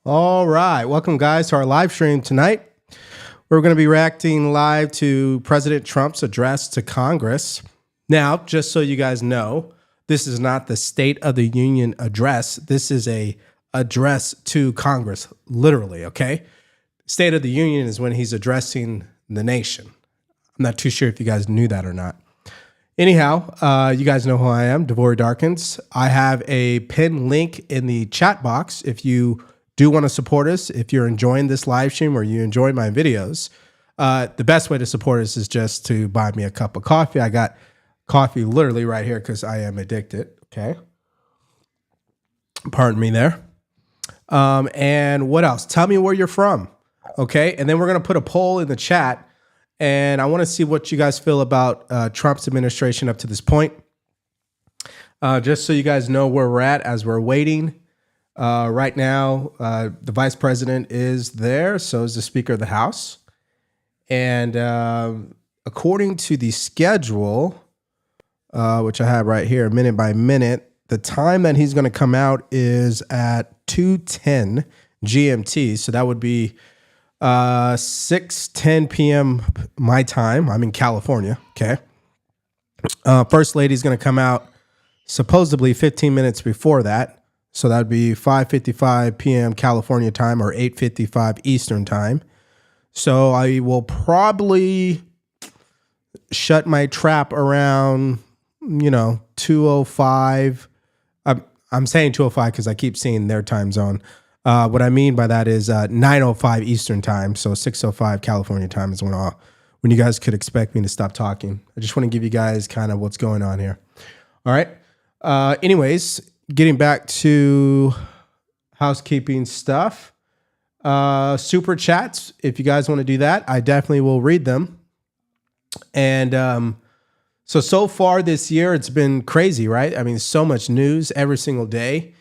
All right. Welcome, guys, to our live stream tonight. We're going to be reacting live to President Trump's address to Congress. Now, just so you guys know, this is not the State of the Union address. This is a address to Congress, literally, okay? State of the Union is when he's addressing the nation. I'm not too sure if you guys knew that or not. Anyhow, you guys know who I am, Devore Darkins. I have a pinned link in the chat box if you do want to support us. If you're enjoying this live stream or you enjoy my videos, the best way to support us is just to buy me a cup of coffee. I got coffee literally right here because I am addicted. Okay. Pardon me there. And what else? Tell me where you're from. Okay. And then we're going to put a poll in the chat. And I want to see what you guys feel about Trump's administration up to this point. Just so you guys know where we're at as we're waiting. Right now, the vice president is there. So is the Speaker of the House. And according to the schedule, which I have right here, minute by minute, the time that he's going to come out is at 2:10 GMT. So that would be 6:10 p.m. my time. I'm in California. Okay. First Lady's going to come out supposedly 15 minutes before that. So that would be 5:55 p.m. California time or 8:55 Eastern time. So I will probably shut my trap around, 2:05. I'm saying 2:05 because I keep seeing their time zone. What I mean by that is 9:05 Eastern time. So 6:05 California time is when you guys could expect me to stop talking. I just want to give you guys kind of what's going on here. All right. Anyways, getting back to housekeeping stuff, super chats. If you guys want to do that, I definitely will read them. And so far this year, it's been crazy, right? I mean, so much news every single day.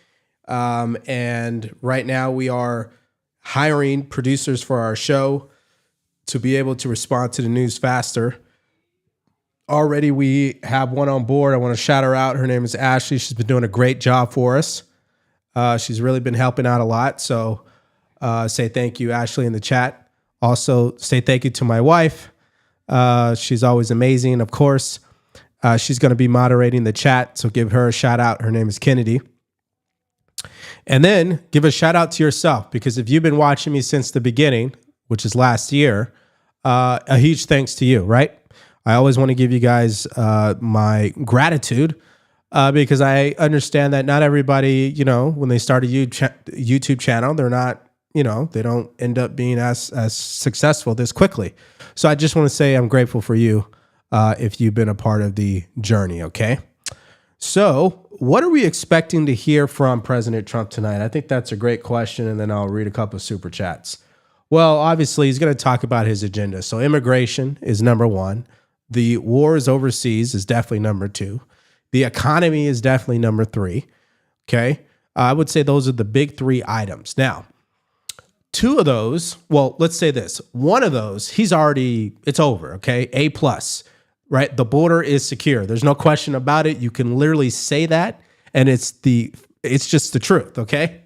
And right now we are hiring producers for our show to be able to respond to the news faster. Already we have one on board. I want to shout her out. Her name is Ashley. She's been doing a great job for us. She's really been helping out a lot. So say thank you, Ashley, in the chat. Also say thank you to my wife. She's always amazing. Of course, she's going to be moderating the chat. So give her a shout out. Her name is Kennedy. And then give a shout out to yourself, because if you've been watching me since the beginning, which is last year, a huge thanks to you, right? I always want to give you guys my gratitude because I understand that not everybody, when they start a YouTube channel, they're not, they don't end up being as successful this quickly. So I just want to say I'm grateful for you if you've been a part of the journey, okay? So what are we expecting to hear from President Trump tonight? I think that's a great question, and then I'll read a couple of super chats. Well, obviously, he's going to talk about his agenda. So immigration is number one. The wars overseas is definitely number two. The economy is definitely number three. Okay. I would say those are the big three items. Now, two of those, well, let's say this. One of those, it's over. Okay. A plus, right? The border is secure. There's no question about it. You can literally say that. And it's just the truth. Okay.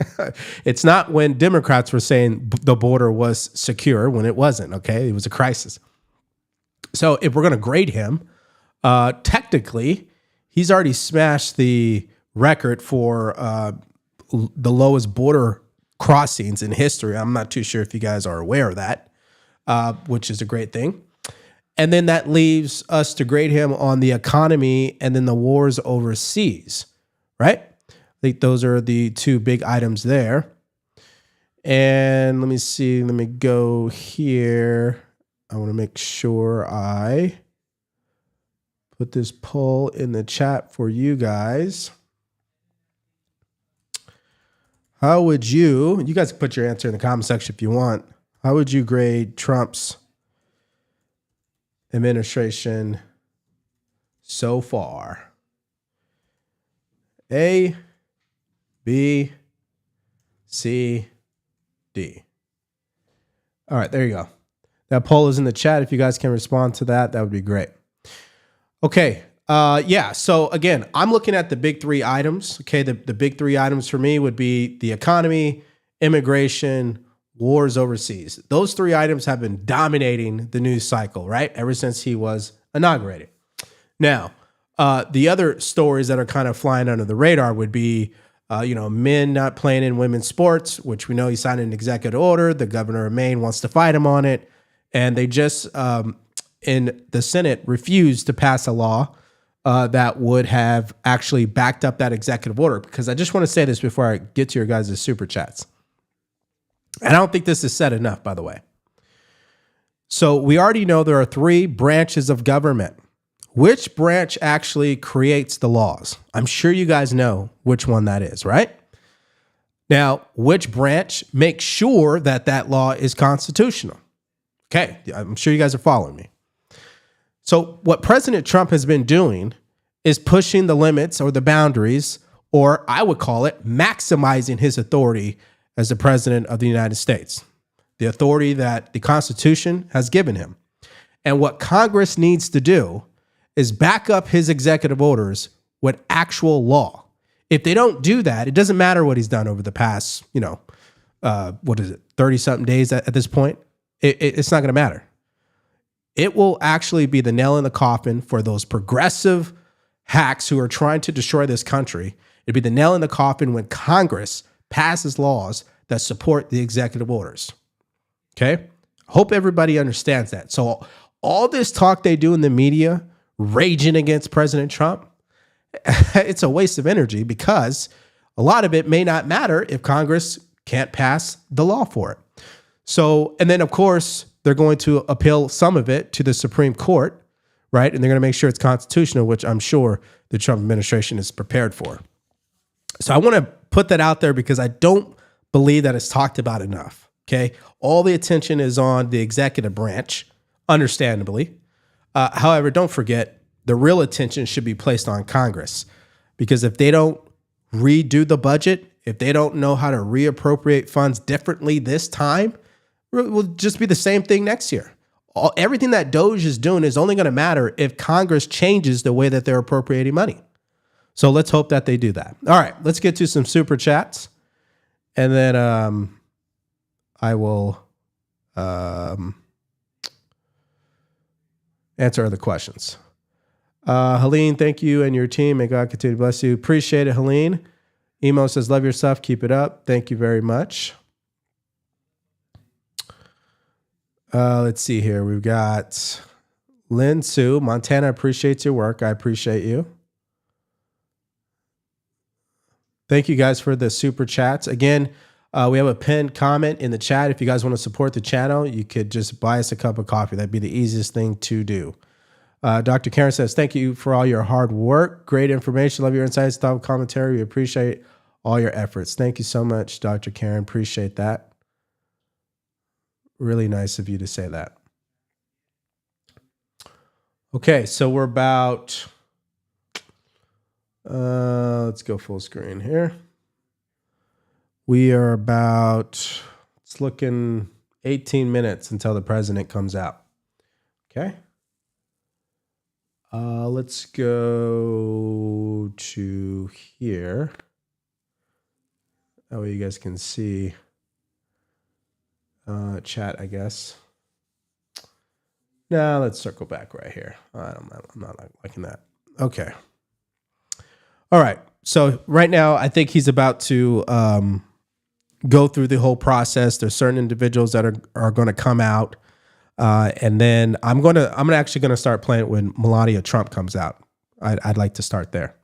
It's not when Democrats were saying the border was secure when it wasn't. Okay. It was a crisis. So if we're going to grade him, technically, he's already smashed the record for the lowest border crossings in history. I'm not too sure if you guys are aware of that, which is a great thing. And then that leaves us to grade him on the economy and then the wars overseas, right? I think those are the two big items there. And let me see. Let me go here. I want to make sure I put this poll in the chat for you guys. How would you guys can put your answer in the comment section if you want. How would you grade Trump's administration so far? A, B, C, D. All right, there you go. That poll is in the chat. If you guys can respond to that, that would be great. Okay. Yeah. So again, I'm looking at the big three items. Okay. The big three items for me would be the economy, immigration, wars overseas. Those three items have been dominating the news cycle, right? Ever since he was inaugurated. Now, the other stories that are kind of flying under the radar would be, men not playing in women's sports, which we know he signed an executive order. The governor of Maine wants to fight him on it. And they just, in the Senate, refused to pass a law that would have actually backed up that executive order. Because I just want to say this before I get to your guys' super chats. And I don't think this is said enough, by the way. So we already know there are three branches of government. Which branch actually creates the laws? I'm sure you guys know which one that is, right? Now, which branch makes sure that that law is constitutional? Okay, I'm sure you guys are following me. So what President Trump has been doing is pushing the limits or the boundaries, or I would call it maximizing his authority as the president of the United States, the authority that the Constitution has given him. And what Congress needs to do is back up his executive orders with actual law. If they don't do that, it doesn't matter what he's done over the past, 30-something days at this point. It's not going to matter. It will actually be the nail in the coffin for those progressive hacks who are trying to destroy this country. It'll be the nail in the coffin when Congress passes laws that support the executive orders. Okay? Hope everybody understands that. So all this talk they do in the media, raging against President Trump, it's a waste of energy because a lot of it may not matter if Congress can't pass the law for it. So, and then of course, they're going to appeal some of it to the Supreme Court, right? And they're going to make sure it's constitutional, which I'm sure the Trump administration is prepared for. So I want to put that out there because I don't believe that it's talked about enough, okay? All the attention is on the executive branch, understandably. However, don't forget, the real attention should be placed on Congress because if they don't redo the budget, if they don't know how to reappropriate funds differently this time, it will just be the same thing next year. Everything that DOGE is doing is only going to matter if Congress changes the way that they're appropriating money. So let's hope that they do that. All right, let's get to some super chats. And then I will answer other questions. Helene, thank you and your team. May God continue to bless you. Appreciate it, Helene. Emo says, love your stuff. Keep it up. Thank you very much. Let's see here. We've got Lynn Sue. Montana appreciates your work. I appreciate you. Thank you guys for the super chats. Again, we have a pinned comment in the chat. If you guys want to support the channel, you could just buy us a cup of coffee. That'd be the easiest thing to do. Dr. Karen says, thank you for all your hard work. Great information. Love your insights, thoughtful commentary. We appreciate all your efforts. Thank you so much, Dr. Karen. Appreciate that. Really nice of you to say that. Okay, so we're about, let's go full screen here. We are about, it's looking 18 minutes until the president comes out. Okay. Let's go to here. That way you guys can see chat, I guess. Now let's circle back right here. I'm not liking that. Okay. All right. So right now, I think he's about to go through the whole process. There's certain individuals that are going to come out. And then I'm actually going to start playing it when Melania Trump comes out. I'd like to start there.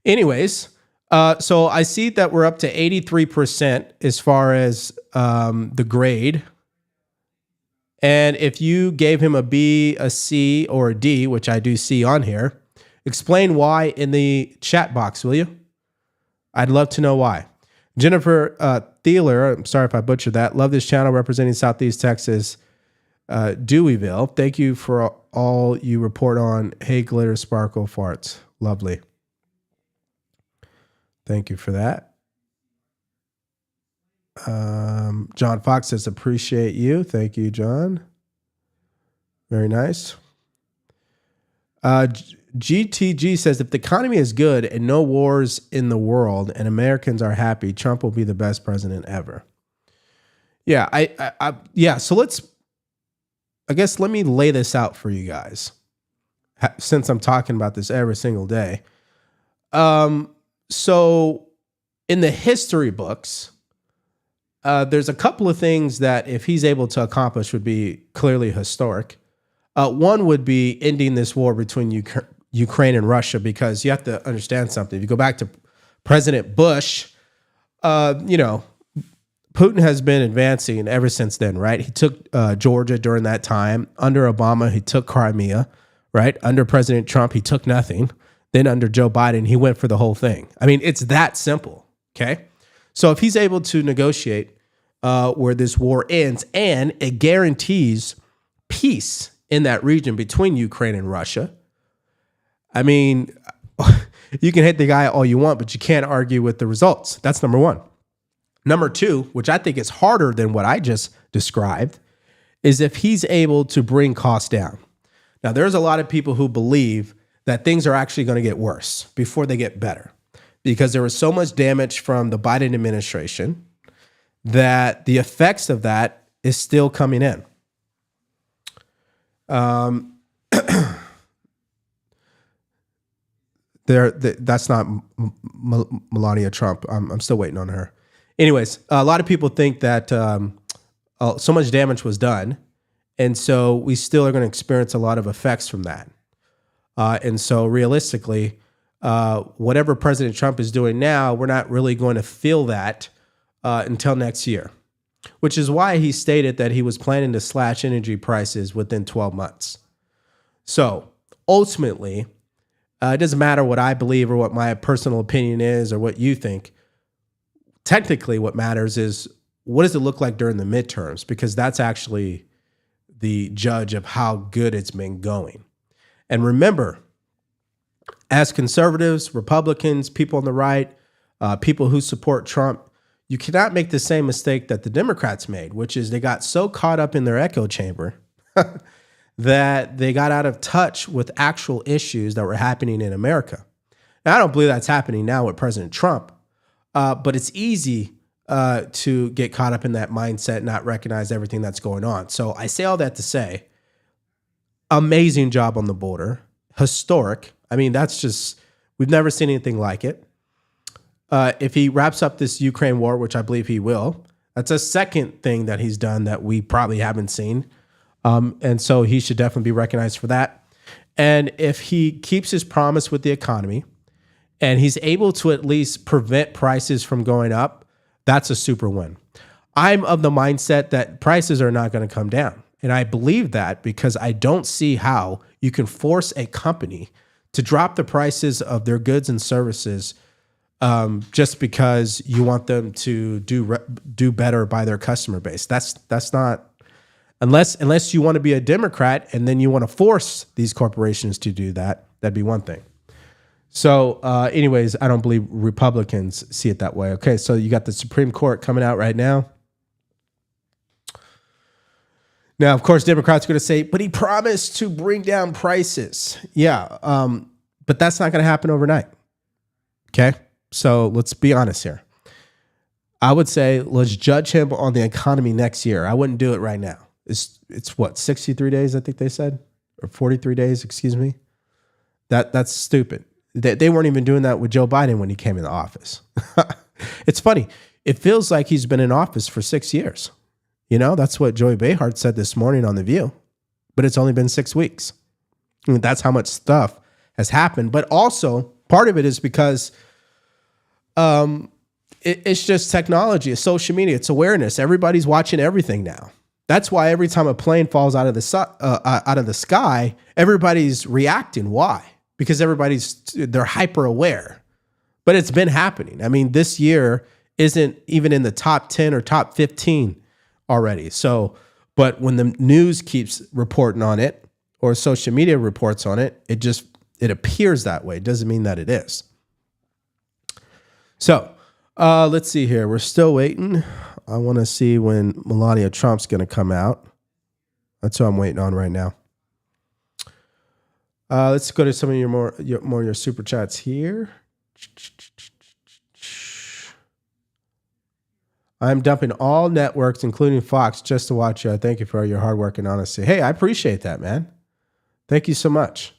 Anyways, so I see that we're up to 83% as far as the grade. And if you gave him a B, a C, or a D, which I do see on here, explain why in the chat box, will you? I'd love to know why. Jennifer Thieler, I'm sorry if I butchered that. Love this channel representing Southeast Texas. Deweyville, thank you for all you report on. Hey, glitter, sparkle, farts. Lovely. Thank you for that. John Fox says, appreciate you. Thank you, John. Very nice. GTG says, if the economy is good and no wars in the world and Americans are happy, Trump will be the best president ever. Yeah, yeah. So I guess let me lay this out for you guys, since I'm talking about this every single day. So in the history books, there's a couple of things that if he's able to accomplish would be clearly historic. One would be ending this war between Ukraine and Russia, because you have to understand something. If you go back to President Bush, you know, Putin has been advancing ever since then, right? He took Georgia during that time. Under Obama, he took Crimea, right? Under President Trump, he took nothing. Then under Joe Biden, he went for the whole thing. I mean, it's that simple, okay? So if he's able to negotiate where this war ends, and it guarantees peace in that region between Ukraine and Russia, I mean, you can hate the guy all you want, but you can't argue with the results. That's number one. Number two, which I think is harder than what I just described, is if he's able to bring costs down. Now, there's a lot of people who believe that things are actually going to get worse before they get better, because there was so much damage from the Biden administration that the effects of that is still coming in. That's not Melania Trump. I'm still waiting on her. Anyways, a lot of people think that so much damage was done, and so we still are going to experience a lot of effects from that. And so realistically, whatever President Trump is doing now, we're not really going to feel that until next year, which is why he stated that he was planning to slash energy prices within 12 months. So ultimately, it doesn't matter what I believe or what my personal opinion is or what you think. Technically, what matters is what does it look like during the midterms, because that's actually the judge of how good it's been going. And remember, as conservatives, Republicans, people on the right, people who support Trump, you cannot make the same mistake that the Democrats made, which is they got so caught up in their echo chamber that they got out of touch with actual issues that were happening in America. Now, I don't believe that's happening now with President Trump, but it's easy to get caught up in that mindset, not recognize everything that's going on. So I say all that to say, amazing job on the border, historic. I mean, that's just, we've never seen anything like it. If he wraps up this Ukraine war, which I believe he will, that's a second thing that he's done that we probably haven't seen. And so he should definitely be recognized for that. And if he keeps his promise with the economy and he's able to at least prevent prices from going up, that's a super win. I'm of the mindset that prices are not going to come down. And I believe that because I don't see how you can force a company to drop the prices of their goods and services just because you want them to do better by their customer base. That's not, unless you want to be a Democrat and then you want to force these corporations to do that, that'd be one thing. So anyways, I don't believe Republicans see it that way. Okay, so you got the Supreme Court coming out right now. Now, of course, Democrats are going to say, but he promised to bring down prices. Yeah, but that's not going to happen overnight. Okay, so let's be honest here. I would say let's judge him on the economy next year. I wouldn't do it right now. It's what, 63 days, I think they said, or 43 days, excuse me. That's stupid. They weren't even doing that with Joe Biden when he came into office. It's funny. It feels like he's been in office for 6 years. You know, that's what Joey Behar said this morning on The View, but it's only been 6 weeks. I mean, that's how much stuff has happened. But also, part of it is because it's just technology, it's social media, it's awareness. Everybody's watching everything now. That's why every time a plane falls out of the sky, everybody's reacting. Why? Because they're hyper aware. But it's been happening. I mean, this year isn't even in the top 10 or top 15 already. So, but when the news keeps reporting on it or social media reports on it, it appears that way. It doesn't mean that it is. So let's see here. We're still waiting. I want to see when Melania Trump's going to come out. That's what I'm waiting on right now. Let's go to some of your super chats here. I'm dumping all networks, including Fox, just to watch you. I thank you for your hard work and honesty. Hey, I appreciate that, man. Thank you so much.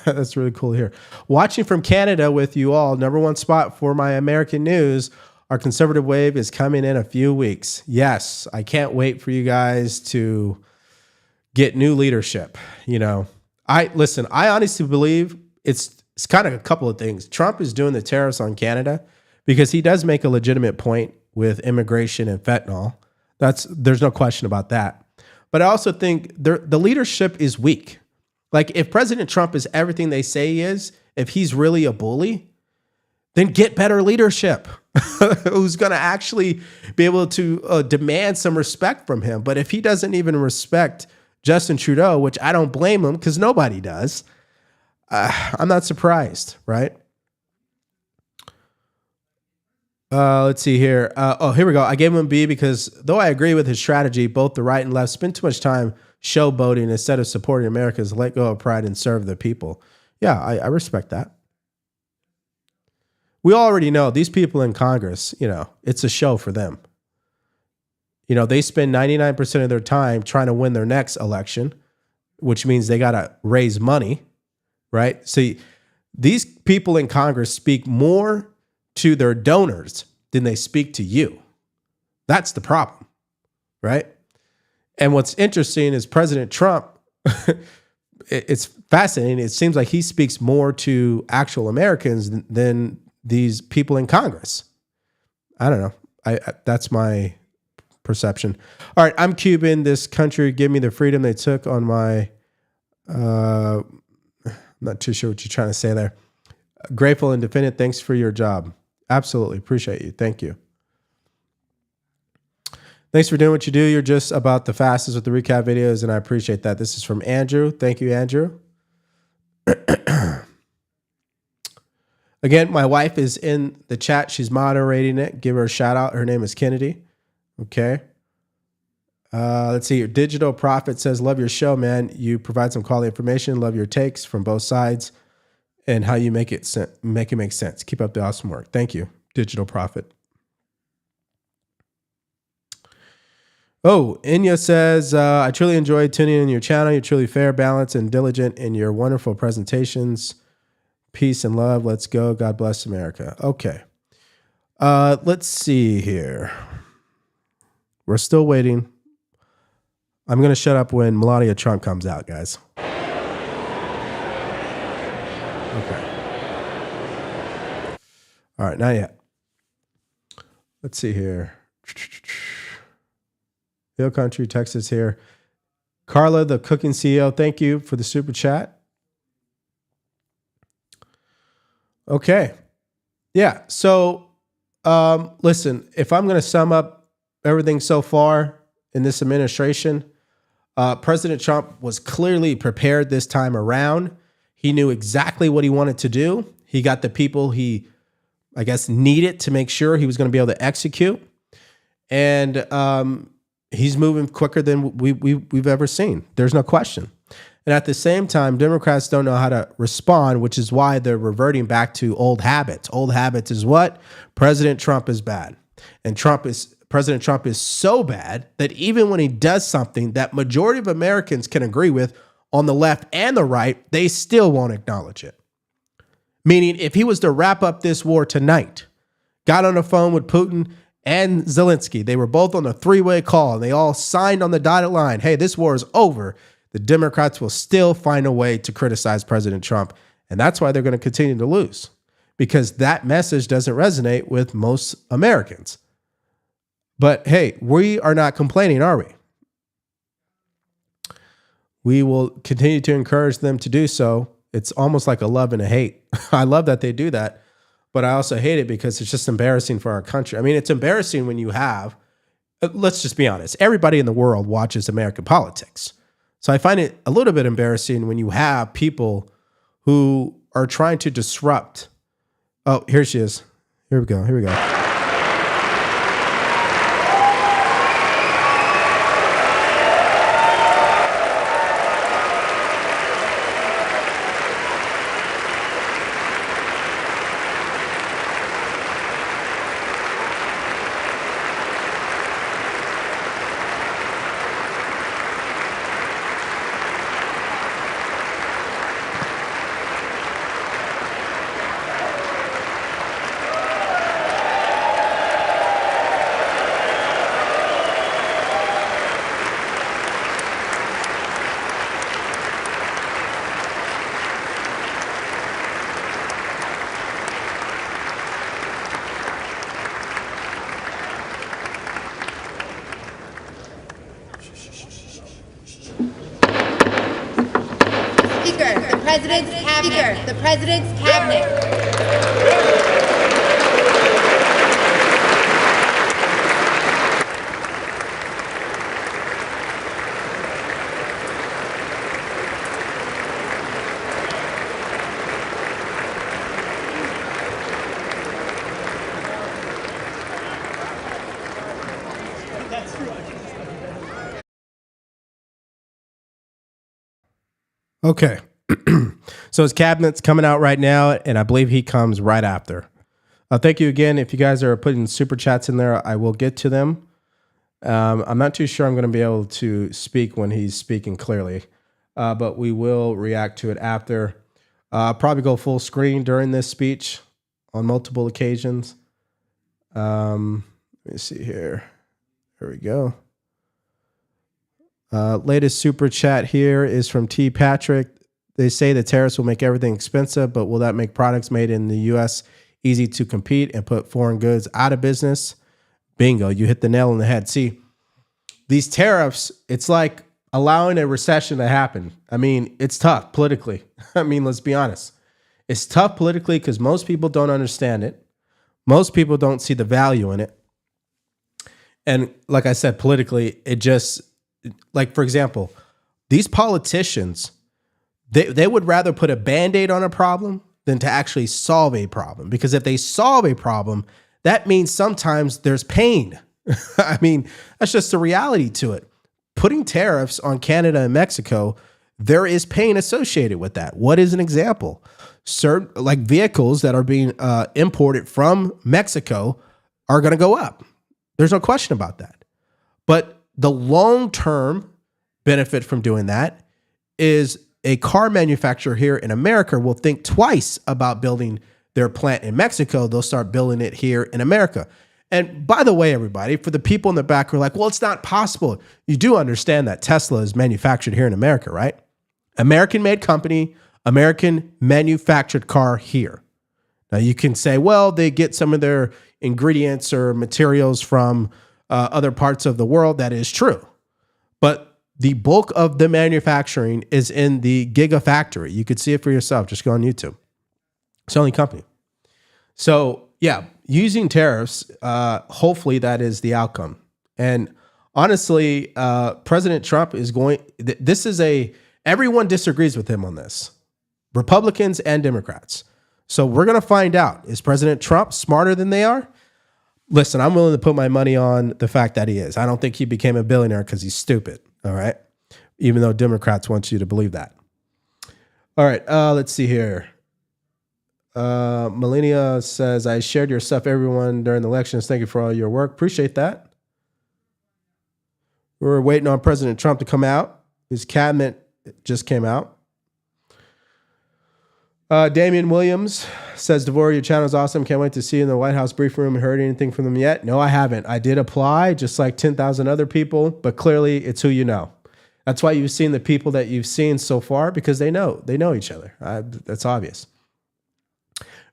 That's really cool to hear. Watching from Canada with you all, number one spot for my American news. Our conservative wave is coming in a few weeks. Yes, I can't wait for you guys to get new leadership. You know, I honestly believe it's kind of a couple of things. Trump is doing the tariffs on Canada because he does make a legitimate point with immigration and fentanyl. There's no question about that. But I also think the leadership is weak. Like, if President Trump is everything they say he is, if he's really a bully, then get better leadership who's going to actually be able to demand some respect from him. But if he doesn't even respect Justin Trudeau, which I don't blame him because nobody does, I'm not surprised, right? Let's see here. Here we go. I gave him a B because though I agree with his strategy, both the right and left spend too much time showboating instead of supporting America's let go of pride and serve the people. Yeah, I respect that. We already know these people in Congress, you know, it's a show for them. You know, they spend 99% of their time trying to win their next election, which means they got to raise money, right? See, these people in Congress speak more to their donors than they speak to you. That's the problem, right? And what's interesting is President Trump, it's fascinating. It seems like he speaks more to actual Americans than these people in Congress. I don't know. That's my perception. All right, I'm Cuban. This country gave me the freedom they took on my, I'm not too sure what you're trying to say there. Grateful and defendant. Thanks for your job. Absolutely. Appreciate you. Thank you. Thanks for doing what you do. You're just about the fastest with the recap videos, and I appreciate that. This is from Andrew. Thank you, Andrew. Again, my wife is in the chat. She's moderating it. Give her a shout out. Her name is Kennedy. Okay. Let's see here. Digital Prophet says, love your show, man. You provide some quality information. Love your takes from both sides and how you make it make sense. Keep up the awesome work. Thank you, Digital Prophet. Oh, Inya says, I truly enjoyed tuning in your channel. You're truly fair, balanced, and diligent in your wonderful presentations. Peace and love. Let's go. God bless America. Okay. Let's see here. We're still waiting. I'm going to shut up when Melania Trump comes out, guys. Okay. All right, not yet. Let's see here. Hill Country, Texas here. Carla, the cooking CEO, thank you for the super chat. Okay. Yeah. So, listen, if I'm going to sum up everything so far in this administration, President Trump was clearly prepared this time around. He knew exactly what he wanted to do. He got the people he, I guess, needed to make sure he was going to be able to execute. And he's moving quicker than we've ever seen. There's no question. And at the same time, Democrats don't know how to respond, which is why they're reverting back to old habits. Old habits is what? President Trump is bad. And President Trump is so bad that even when he does something that majority of Americans can agree with on the left and the right, they still won't acknowledge it. Meaning, if he was to wrap up this war tonight, got on the phone with Putin and Zelensky, they were both on a three-way call, and they all signed on the dotted line, hey, this war is over, the Democrats will still find a way to criticize President Trump. And that's why they're going to continue to lose, because that message doesn't resonate with most Americans. But hey, we are not complaining, are we? We will continue to encourage them to do so. It's almost like a love and a hate. I love that they do that, but I also hate it because it's just embarrassing for our country. I mean, it's embarrassing when you have, let's just be honest, everybody in the world watches American politics. So I find it a little bit embarrassing when you have people who are trying to disrupt. Oh, here she is. Here we go. Here we go. President's Cabinet. The President's Cabinet. Okay. So his cabinet's coming out right now, and I believe he comes right after. Thank you again. If you guys are putting super chats in there, I will get to them. I'm not too sure I'm going to be able to speak when he's speaking clearly, but we will react to it after. I'll probably go full screen during this speech on multiple occasions. Let me see here. There we go. Latest super chat here is from T. Patrick. They say the tariffs will make everything expensive, but will that make products made in the U.S. easy to compete and put foreign goods out of business? Bingo, you hit the nail on the head. See, these tariffs, it's like allowing a recession to happen. I mean, it's tough politically. I mean, let's be honest. It's tough politically because most people don't understand it. Most people don't see the value in it. And like I said, politically, it just, like, for example, these politicians, they would rather put a Band-Aid on a problem than to actually solve a problem. Because if they solve a problem, that means sometimes there's pain. I mean, that's just the reality to it. Putting tariffs on Canada and Mexico, there is pain associated with that. What is an example? Certain, like, vehicles that are being imported from Mexico are going to go up. There's no question about that. But the long-term benefit from doing that is a car manufacturer here in America will think twice about building their plant in Mexico. They'll start building it here in America. And by the way, everybody, for the people in the back who are like, well, it's not possible. You do understand that Tesla is manufactured here in America, right? American-made company, American manufactured car here. Now you can say, well, they get some of their ingredients or materials from other parts of the world. That is true. But the bulk of the manufacturing is in the Gigafactory. You could see it for yourself. Just go on YouTube. It's the only company. So yeah, using tariffs, hopefully that is the outcome. And honestly, President Trump is going, this is everyone disagrees with him on this. Republicans and Democrats. So we're going to find out. Is President Trump smarter than they are? Listen, I'm willing to put my money on the fact that he is. I don't think he became a billionaire because he's stupid. All right. Even though Democrats want you to believe that. All right. Let's see here. Melania says, I shared your stuff, everyone, during the elections. Thank you for all your work. Appreciate that. We're waiting on President Trump to come out. His cabinet just came out. Damian Williams says, Devore, your channel is awesome. Can't wait to see you in the White House briefing room. Heard anything from them yet? No, I haven't. I did apply just like 10,000 other people, but clearly it's who you know. That's why you've seen the people that you've seen so far, because they know each other. That's obvious.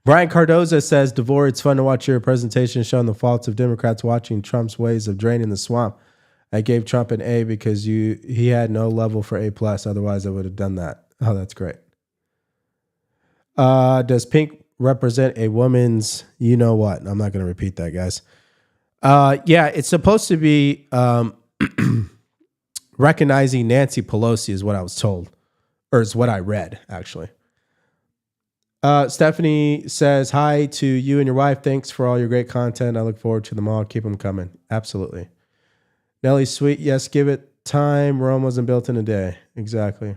Brian Cardoza says, Devore, it's fun to watch your presentation showing the faults of Democrats watching Trump's ways of draining the swamp. I gave Trump an A because he had no level for A+. Otherwise, I would have done that. Oh, that's great. Does pink represent a woman's you know what? I'm not going to repeat that, guys. Yeah, it's supposed to be recognizing Nancy Pelosi is what I was told, or is what I read, actually. Stephanie says, hi to you and your wife. Thanks for all your great content. I look forward to them all. Keep them coming. Absolutely. Nelly Sweet, yes, give it time. Rome wasn't built in a day. Exactly.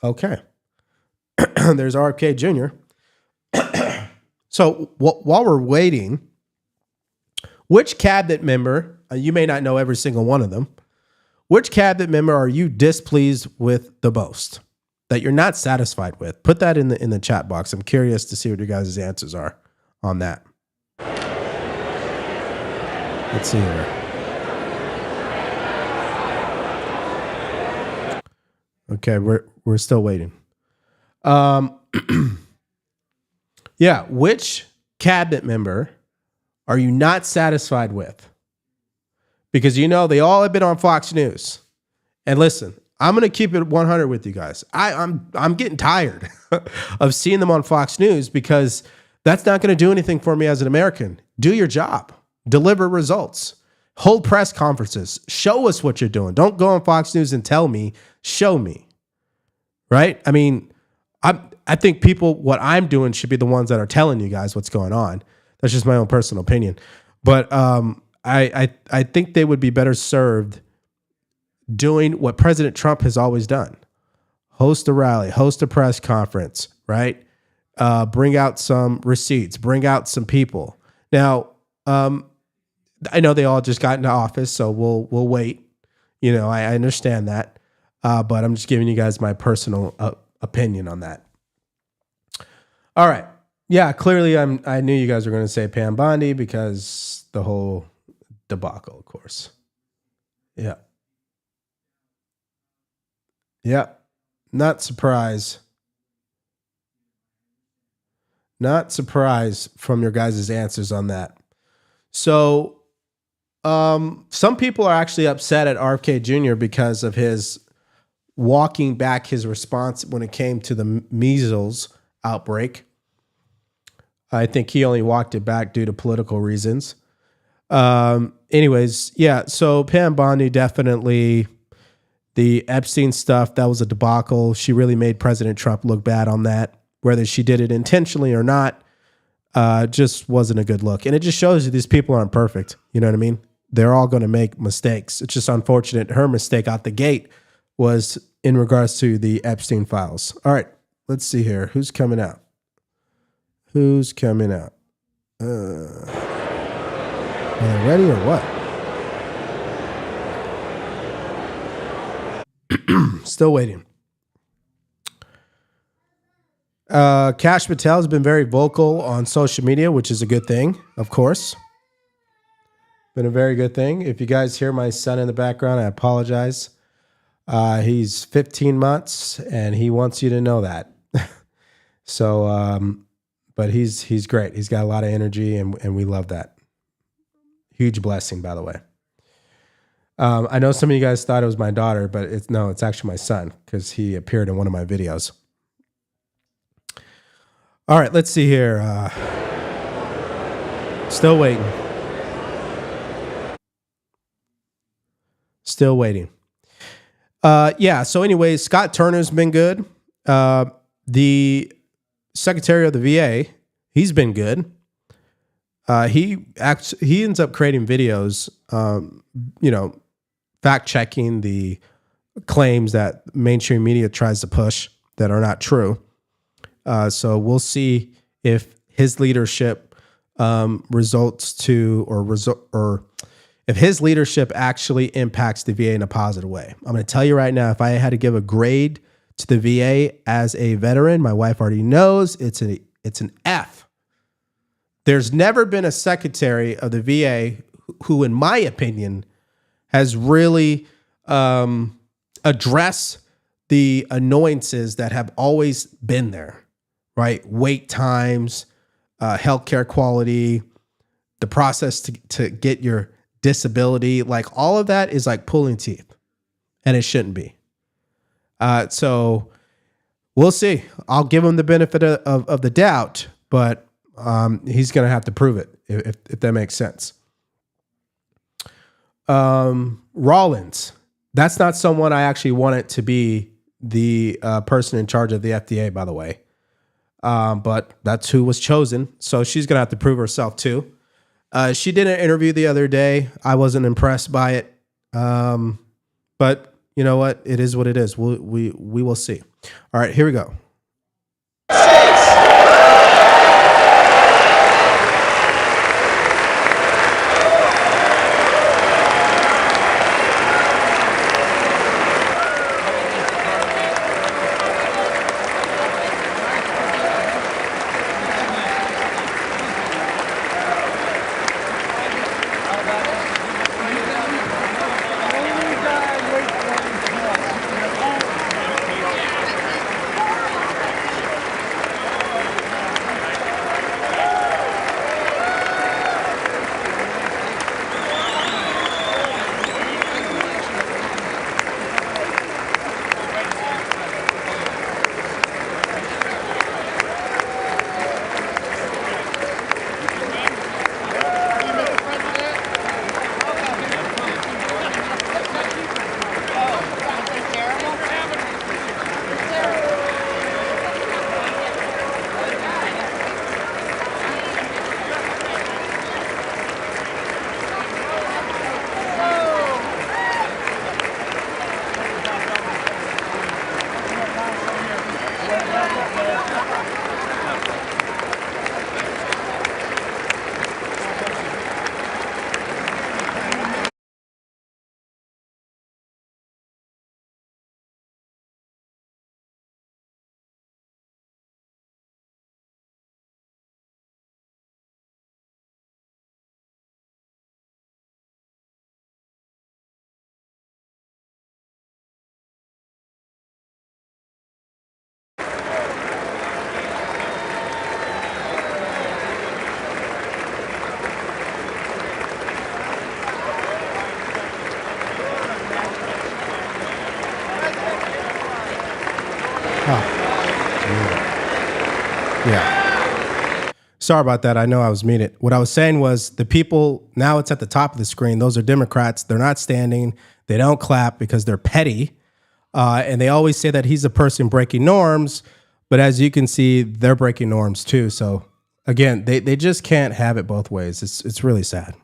Okay. There's RFK Jr. So while we're waiting, which cabinet member, you may not know every single one of them, which cabinet member are you displeased with the most, that you're not satisfied with? Put that in the chat box. I'm curious to see what your guys' answers are on that. Let's see here. Okay, we're still waiting. Yeah, which cabinet member are you not satisfied with? because they all have been on Fox News. And listen, I'm going to keep it 100 with you guys. I'm getting tired of seeing them on Fox News because that's not going to do anything for me as an American. Do your job. Deliver results. Hold press conferences. Show us what you're doing. Don't go on Fox News and tell me. Show me. Right? I mean, I think what I'm doing should be the ones that are telling you guys what's going on. That's just my own personal opinion. But I think they would be better served doing what President Trump has always done. Host a rally, host a press conference, right? Bring out some receipts, bring out some people. Now, I know they all just got into office, so we'll wait. I understand that. But I'm just giving you guys my personal opinion on that. All right. Yeah, clearly I knew you guys were going to say Pam Bondi because the whole debacle, of course. Yeah. Yeah. Not surprised. Not surprised from your guys' answers on that. So, some people are actually upset at RFK Jr. because of his walking back his response when it came to the measles outbreak. I think he only walked it back due to political reasons. Anyways, yeah, so Pam Bondi definitely, the Epstein stuff, that was a debacle. She really made President Trump look bad on that. Whether she did it intentionally or not, just wasn't a good look. And it just shows you these people aren't perfect. You know what I mean? They're all going to make mistakes. It's just unfortunate. Her mistake out the gate was in regards to the Epstein files. All right, let's see here. Who's coming out? Who's coming out? Are they ready or what? Still waiting. Kash Patel has been very vocal on social media, which is a good thing, of course. Been a very good thing. If you guys hear my son in the background, I apologize. He's 15 months, and he wants you to know that. So, but he's great. He's got a lot of energy, and we love that. Huge blessing, by the way. I know some of you guys thought it was my daughter, but it's actually my son because he appeared in one of my videos. All right, let's see here. Still waiting. Still waiting. Yeah, so anyways, Scott Turner's been good. The Secretary of the VA, he's been good. He ends up creating videos, fact checking the claims that mainstream media tries to push that are not true. So we'll see if his leadership results to or if his leadership actually impacts the VA in a positive way. I'm going to tell you right now, if I had to give a grade to the VA as a veteran, my wife already knows it's an F. There's never been a secretary of the VA who, in my opinion, has really addressed the annoyances that have always been there, right? Wait times, healthcare quality, the process to get your disability, like all of that is like pulling teeth, and it shouldn't be. So we'll see. I'll give him the benefit of the doubt, but he's going to have to prove it if that makes sense. Rollins, that's not someone I actually wanted to be the person in charge of the FDA, by the way. But that's who was chosen. So she's going to have to prove herself too. She did an interview the other day. I wasn't impressed by it. But you know what? It is what it is. We will see. All right, here we go. Yeah. Sorry about that. I know I was muted. What I was saying was the people, now it's at the top of the screen. Those are Democrats. They're not standing. They don't clap because they're petty. And they always say that he's a person breaking norms. But as you can see, they're breaking norms too. So again, they just can't have it both ways. It's really sad.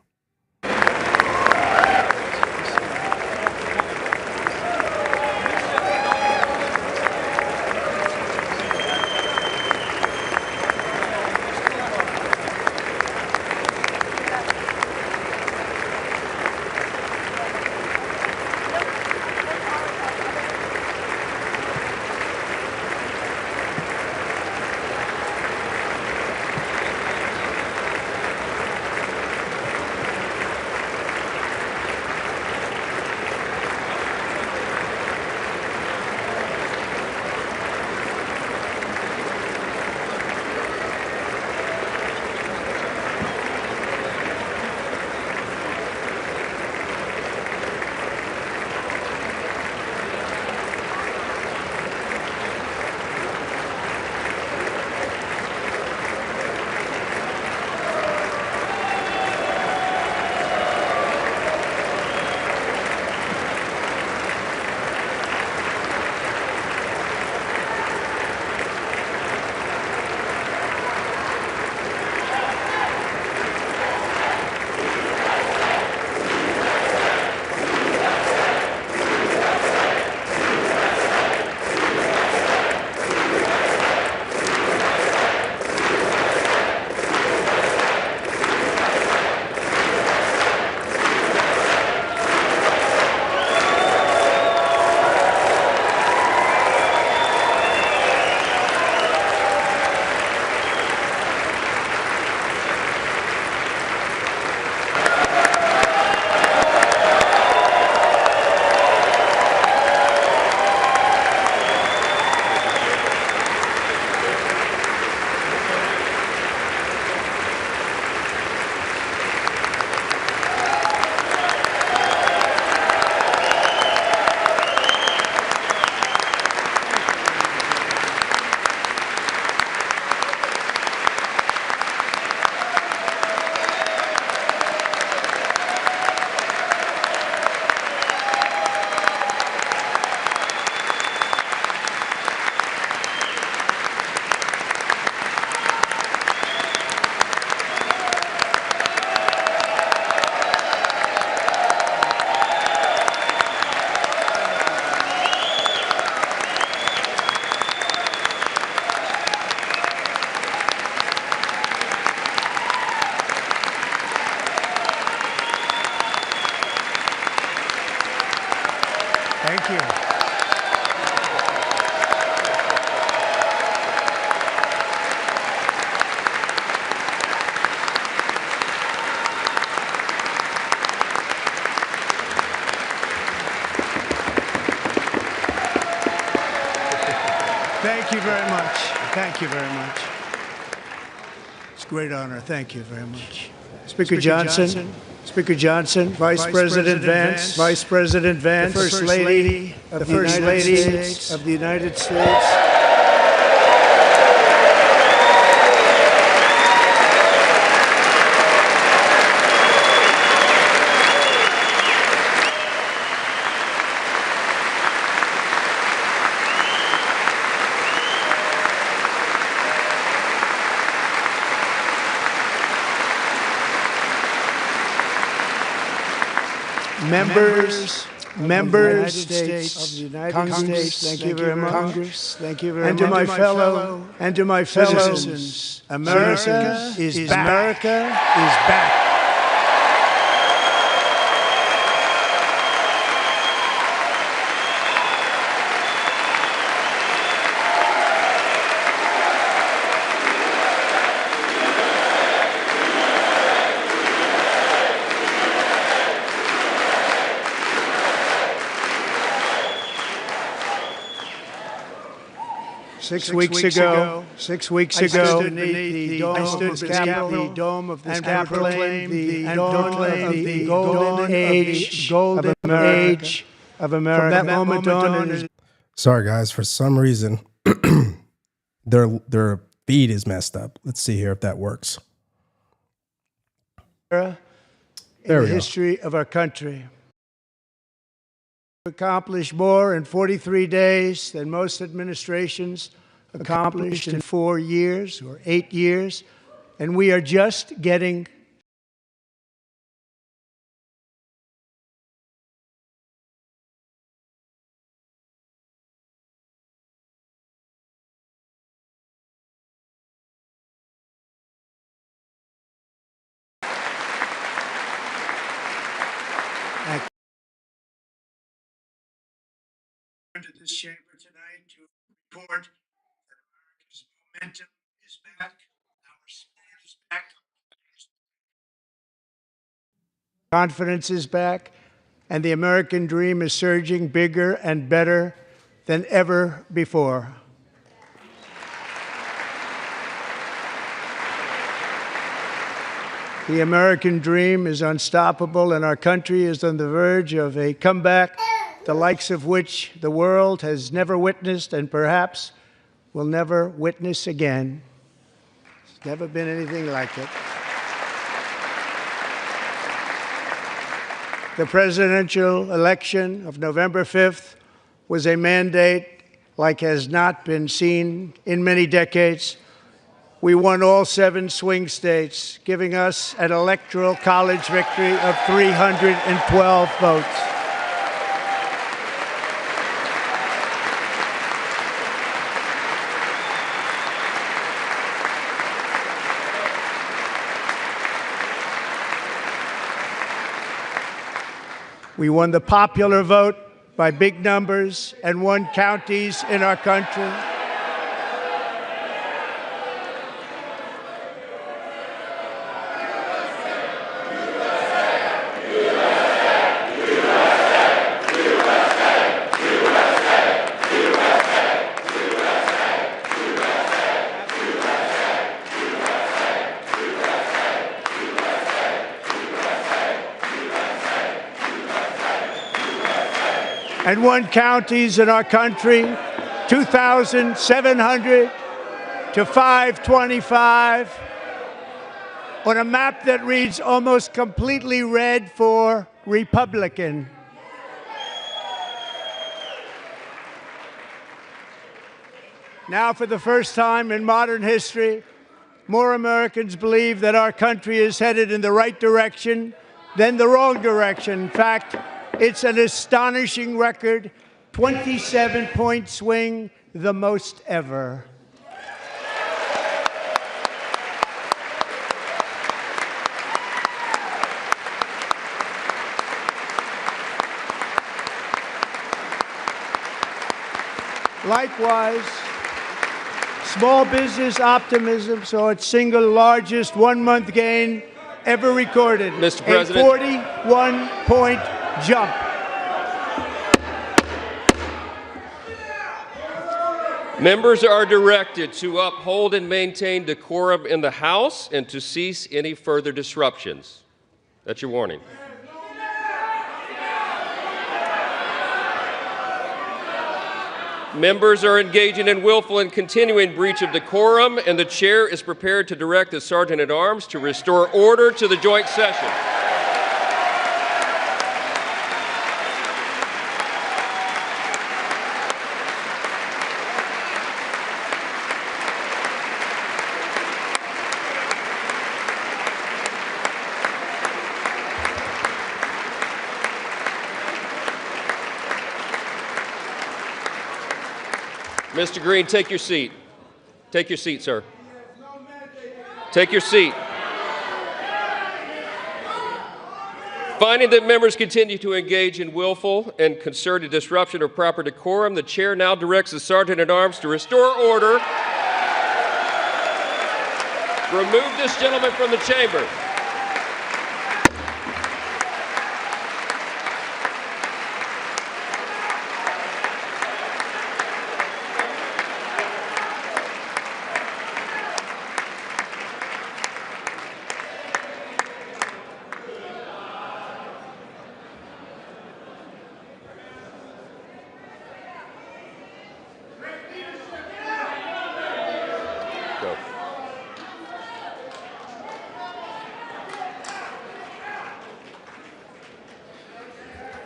Thank you. Thank you very much. Thank you very much. It's a great honor. Thank you very much. Speaker Johnson. Speaker Johnson, Vice President Vance, Vice President Vance, the First Lady of the United States. Members of the United States, thank you very much. Congress, thank you very much. And to my fellow citizens, America is back. Six weeks ago, I stood beneath the dome of this Capitol, proclaimed the dawn of the golden age of America. From that moment on, Sorry, guys. For some reason, Their feed is messed up. Let's see here if that works. In There the we go. history of our country. Accomplished more in 43 days than most administrations accomplished in 4 years or 8 years, and we are just getting to this chamber tonight to report that America's momentum is back, our spirit is back, confidence is back, and the American dream is surging bigger and better than ever before. The American dream is unstoppable, and our country is on the verge of a comeback, the likes of which the world has never witnessed and perhaps will never witness again. There's never been anything like it. The presidential election of November 5th was a mandate like has not been seen in many decades. We won all 7 swing states, giving us an electoral college victory of 312 votes. We won the popular vote by big numbers and won counties in our country. And won counties in our country, 2,700 to 525, on a map that reads almost completely red for Republican. Now, for the first time in modern history, more Americans believe that our country is headed in the right direction than the wrong direction. In fact, it's an astonishing record, 27-point swing, the most ever. Likewise, small business optimism saw its single largest one-month gain ever recorded. Mr. President. A 41-point jump. Members are directed to uphold and maintain decorum in the House and to cease any further disruptions. That's your warning. Members are engaging in willful and continuing breach of decorum, and the chair is prepared to direct the Sergeant-at-Arms to restore order to the joint session. Mr. Green, take your seat. Take your seat, sir. Take your seat. Finding that members continue to engage in willful and concerted disruption of proper decorum, the chair now directs the Sergeant-at-Arms to restore order. Remove this gentleman from the chamber.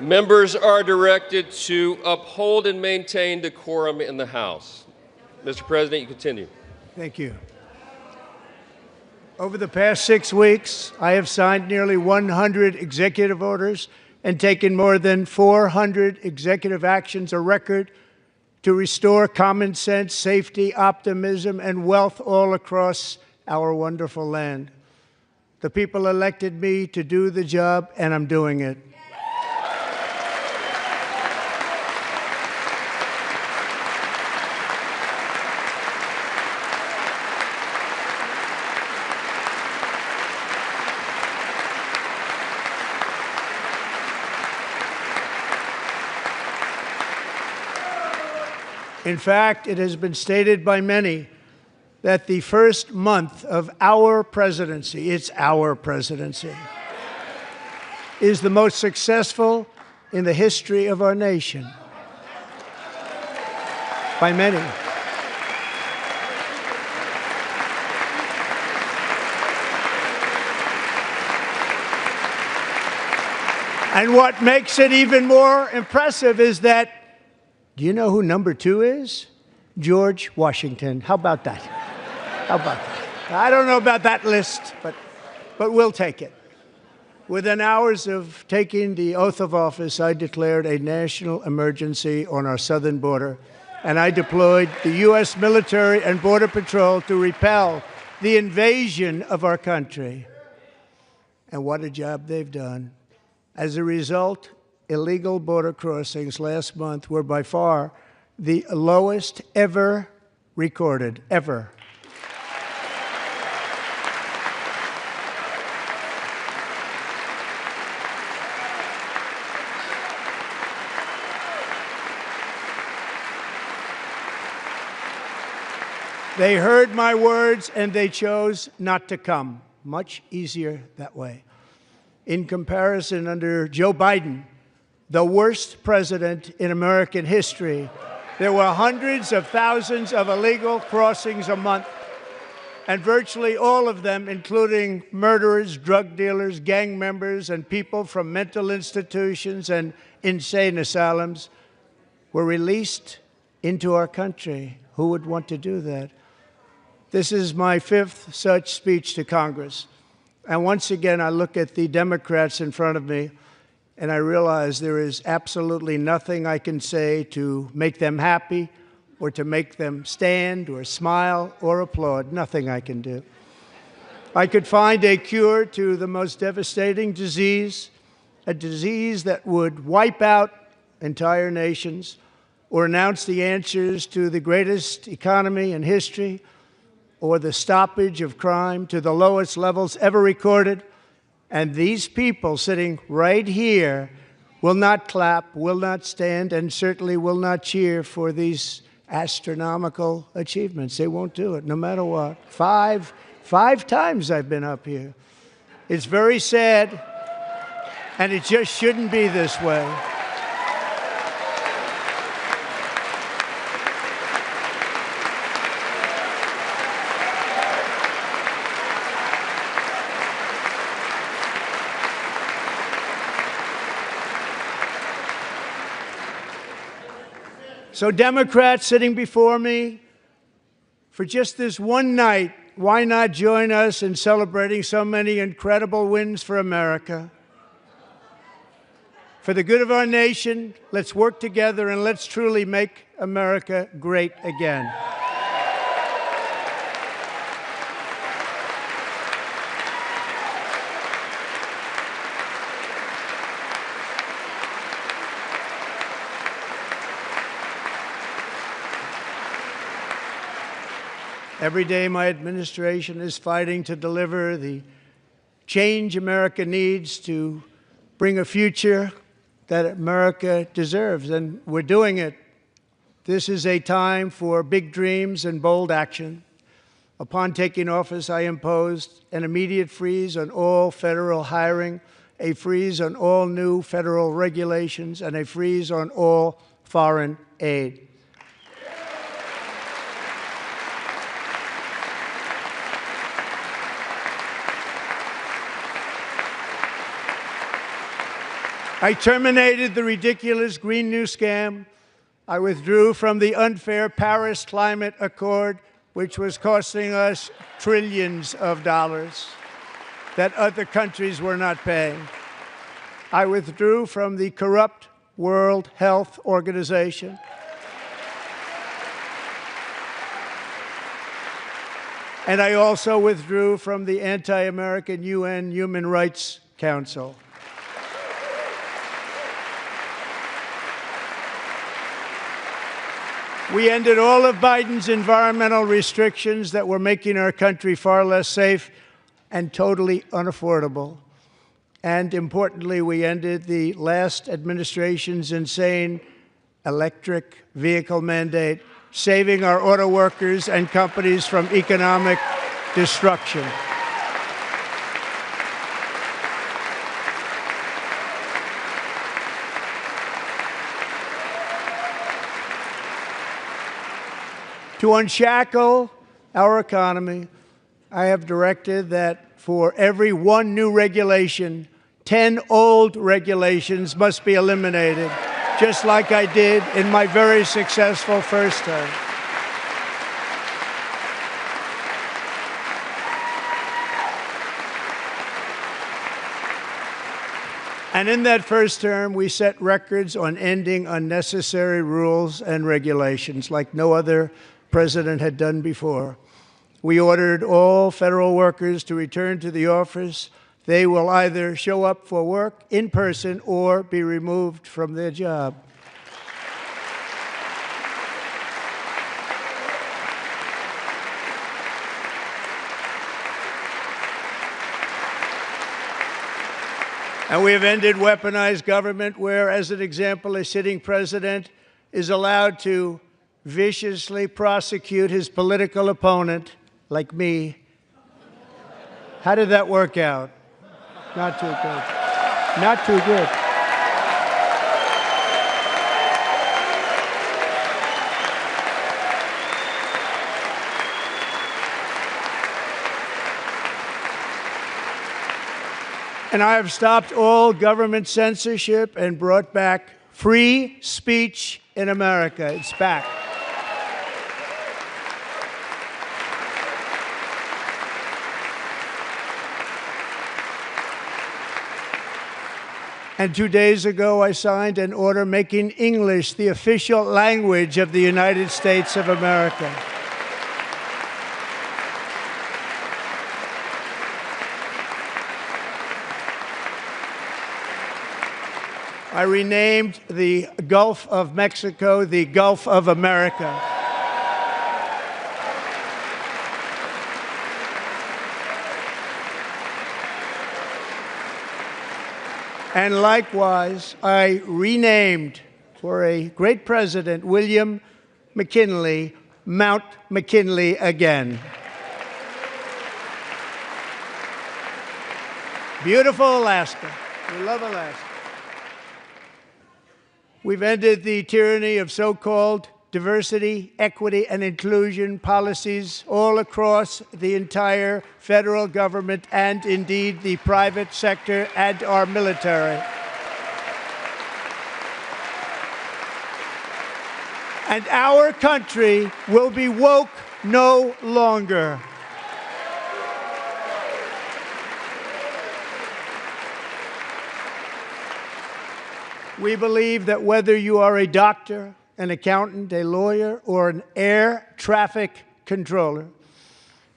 Members are directed to uphold and maintain decorum in the House. Mr. President, you continue. Thank you. Over the past 6 weeks, I have signed nearly 100 executive orders and taken more than 400 executive actions, a record, to restore common sense, safety, optimism, and wealth all across our wonderful land. The people elected me to do the job, and I'm doing it. In fact, it has been stated by many that the first month of our presidency, it's our presidency, is the most successful in the history of our nation. By many. And what makes it even more impressive is that, do you know who number 2 is? George Washington. How about that? How about that? I don't know about that list, but we'll take it. Within hours of taking the oath of office, I declared a national emergency on our southern border, and I deployed the U.S. military and Border Patrol to repel the invasion of our country. And what a job they've done. As a result, illegal border crossings last month were by far the lowest ever recorded, ever. They heard my words and they chose not to come. Much easier that way. In comparison, under Joe Biden, the worst president in American history, there were hundreds of thousands of illegal crossings a month, and virtually all of them, including murderers, drug dealers, gang members, and people from mental institutions and insane asylums, were released into our country. Who would want to do that? This is my 5th such speech to Congress. And once again, I look at the Democrats in front of me, and I realize there is absolutely nothing I can say to make them happy or to make them stand or smile or applaud. Nothing I can do. I could find a cure to the most devastating disease, a disease that would wipe out entire nations, or announce the answers to the greatest economy in history, or the stoppage of crime to the lowest levels ever recorded. And these people sitting right here will not clap, will not stand, and certainly will not cheer for these astronomical achievements. They won't do it, no matter what. Five times I've been up here. It's very sad, and it just shouldn't be this way. So Democrats sitting before me, for just this one night, why not join us in celebrating so many incredible wins for America? For the good of our nation, let's work together and let's truly make America great again. Every day, my administration is fighting to deliver the change America needs to bring a future that America deserves, and we're doing it. This is a time for big dreams and bold action. Upon taking office, I imposed an immediate freeze on all federal hiring, a freeze on all new federal regulations, and a freeze on all foreign aid. I terminated the ridiculous Green New Scam. I withdrew from the unfair Paris Climate Accord, which was costing us trillions of dollars that other countries were not paying. I withdrew from the corrupt World Health Organization. And I also withdrew from the anti-American UN Human Rights Council. We ended all of Biden's environmental restrictions that were making our country far less safe and totally unaffordable. And importantly, we ended the last administration's insane electric vehicle mandate, saving our auto workers and companies from economic destruction. To unshackle our economy, I have directed that for every one new regulation, 10 old regulations must be eliminated, just like I did in my very successful first term. And in that first term, we set records on ending unnecessary rules and regulations like no other president had done before. We ordered all federal workers to return to the office. They will either show up for work in person or be removed from their job. And we have ended weaponized government where, as an example, a sitting president is allowed to viciously prosecute his political opponent, like me. How did that work out? Not too good. Not too good. And I have stopped all government censorship and brought back free speech in America. It's back. And 2 days ago, I signed an order making English the official language of the United States of America. I renamed the Gulf of Mexico the Gulf of America. And likewise, I renamed, for a great president, William McKinley, Mount McKinley again. Beautiful Alaska. We love Alaska. We've ended the tyranny of so-called diversity, equity, and inclusion policies all across the entire federal government and indeed the private sector and our military. And our country will be woke no longer. We believe that whether you are a doctor, an accountant, a lawyer, or an air traffic controller,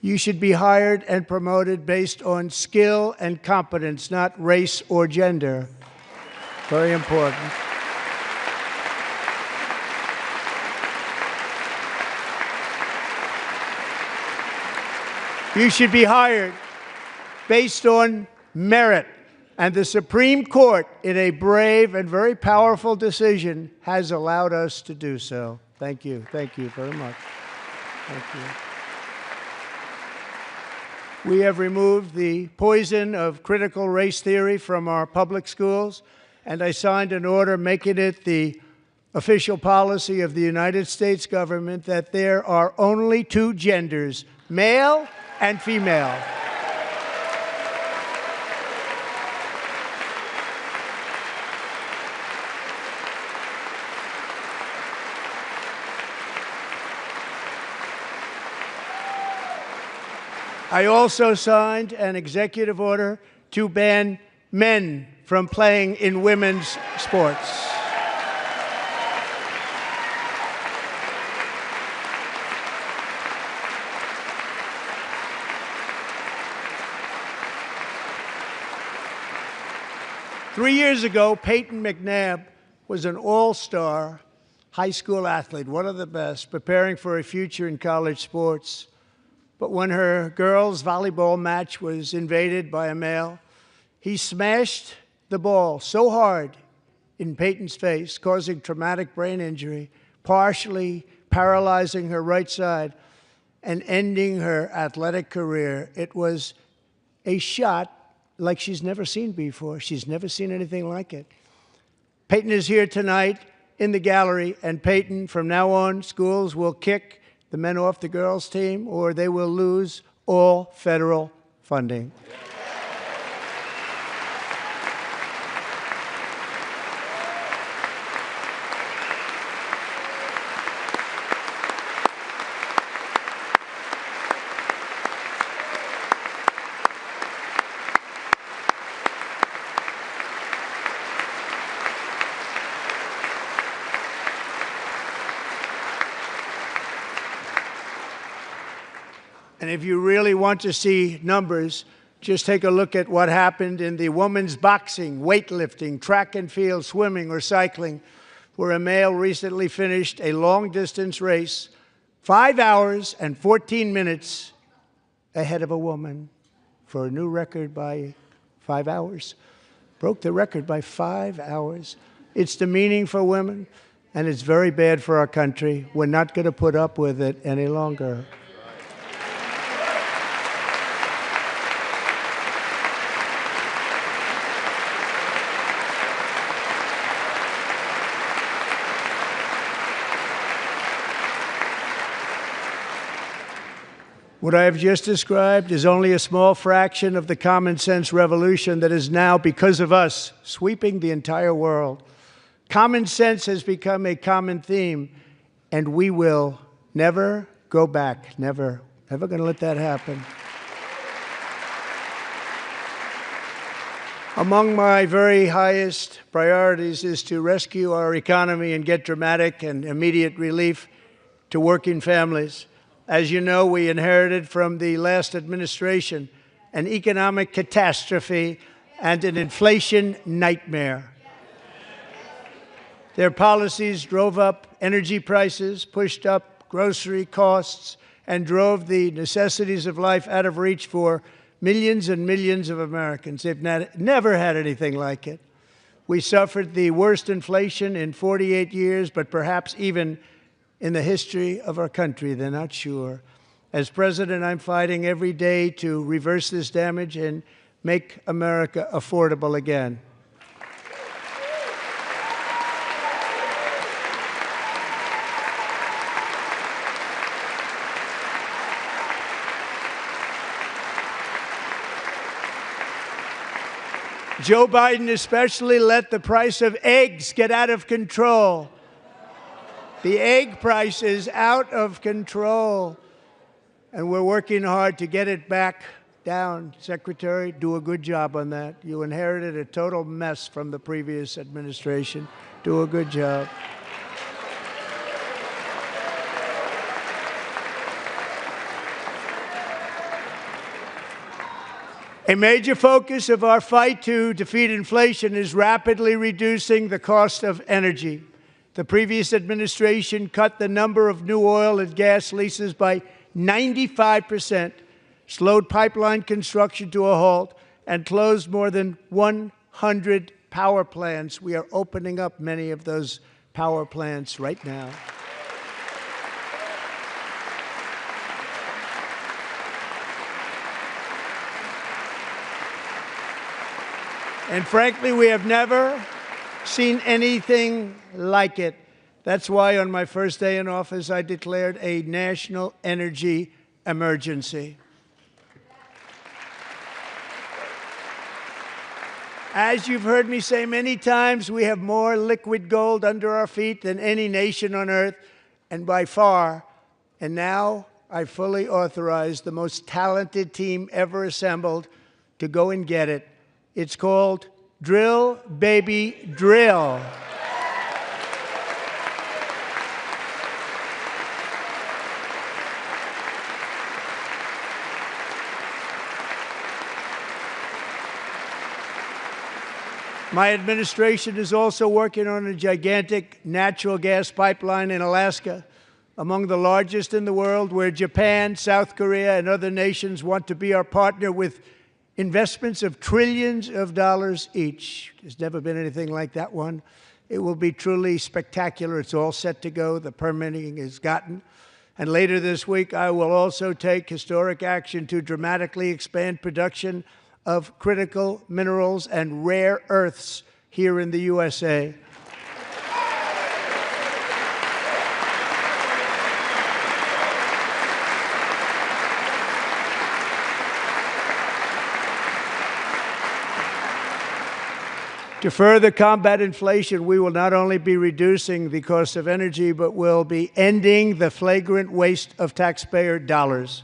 you should be hired and promoted based on skill and competence, not race or gender. Very important. You should be hired based on merit. And the Supreme Court, in a brave and very powerful decision, has allowed us to do so. Thank you. Thank you very much. Thank you. We have removed the poison of critical race theory from our public schools, and I signed an order making it the official policy of the United States government that there are only two genders, male and female. I also signed an executive order to ban men from playing in women's sports. Three years ago, Peyton McNabb was an all-star high school athlete, one of the best, preparing for a future in college sports. But when her girls' volleyball match was invaded by a male, he smashed the ball so hard in Peyton's face, causing traumatic brain injury, partially paralyzing her right side and ending her athletic career. It was a shot like she's never seen before. She's never seen anything like it. Peyton is here tonight in the gallery, and Peyton, from now on, schools will kick the men off the girls' team, or they will lose all federal funding. And if you really want to see numbers, just take a look at what happened in the women's boxing, weightlifting, track and field, swimming, or cycling, where a male recently finished a long-distance race 5 hours and 14 minutes ahead of a woman for a new record by 5 hours. Broke the record by 5 hours. It's demeaning for women, and it's very bad for our country. We're not going to put up with it any longer. What I have just described is only a small fraction of the common sense revolution that is now, because of us, sweeping the entire world. Common sense has become a common theme, and we will never go back. Never. Never going to let that happen. Among my very highest priorities is to rescue our economy and get dramatic and immediate relief to working families. As you know, we inherited from the last administration an economic catastrophe and an inflation nightmare. Their policies drove up energy prices, pushed up grocery costs, and drove the necessities of life out of reach for millions and millions of Americans. They've never had anything like it. We suffered the worst inflation in 48 years, but perhaps even in the history of our country. They're not sure. As president, I'm fighting every day to reverse this damage and make America affordable again. Joe Biden especially let the price of eggs get out of control. The egg price is out of control, and we're working hard to get it back down. Secretary, do a good job on that. You inherited a total mess from the previous administration. Do a good job. A major focus of our fight to defeat inflation is rapidly reducing the cost of energy. The previous administration cut the number of new oil and gas leases by 95%, slowed pipeline construction to a halt, and closed more than 100 power plants. We are opening up many of those power plants right now. And frankly, we have never seen anything like it. That's why on my first day in office, I declared a national energy emergency. As you've heard me say many times, we have more liquid gold under our feet than any nation on earth, and by far. And now I fully authorize the most talented team ever assembled to go and get it. It's called Drill, Baby, Drill. My administration is also working on a gigantic natural gas pipeline in Alaska, among the largest in the world, where Japan, South Korea, and other nations want to be our partner with investments of trillions of dollars each. There's never been anything like that one. It will be truly spectacular. It's all set to go. The permitting is gotten. And later this week, I will also take historic action to dramatically expand production of critical minerals and rare earths here in the USA. To further combat inflation, we will not only be reducing the cost of energy, but will be ending the flagrant waste of taxpayer dollars.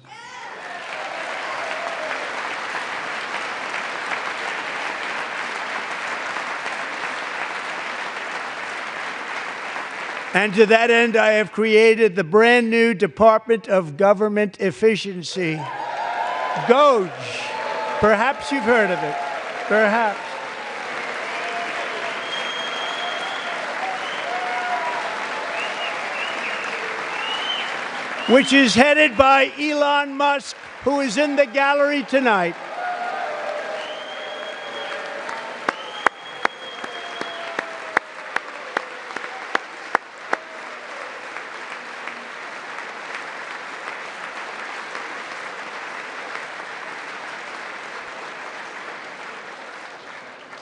And to that end, I have created the brand new Department of Government Efficiency, DOGE. Perhaps you've heard of it. Perhaps. Which is headed by Elon Musk, who is in the gallery tonight.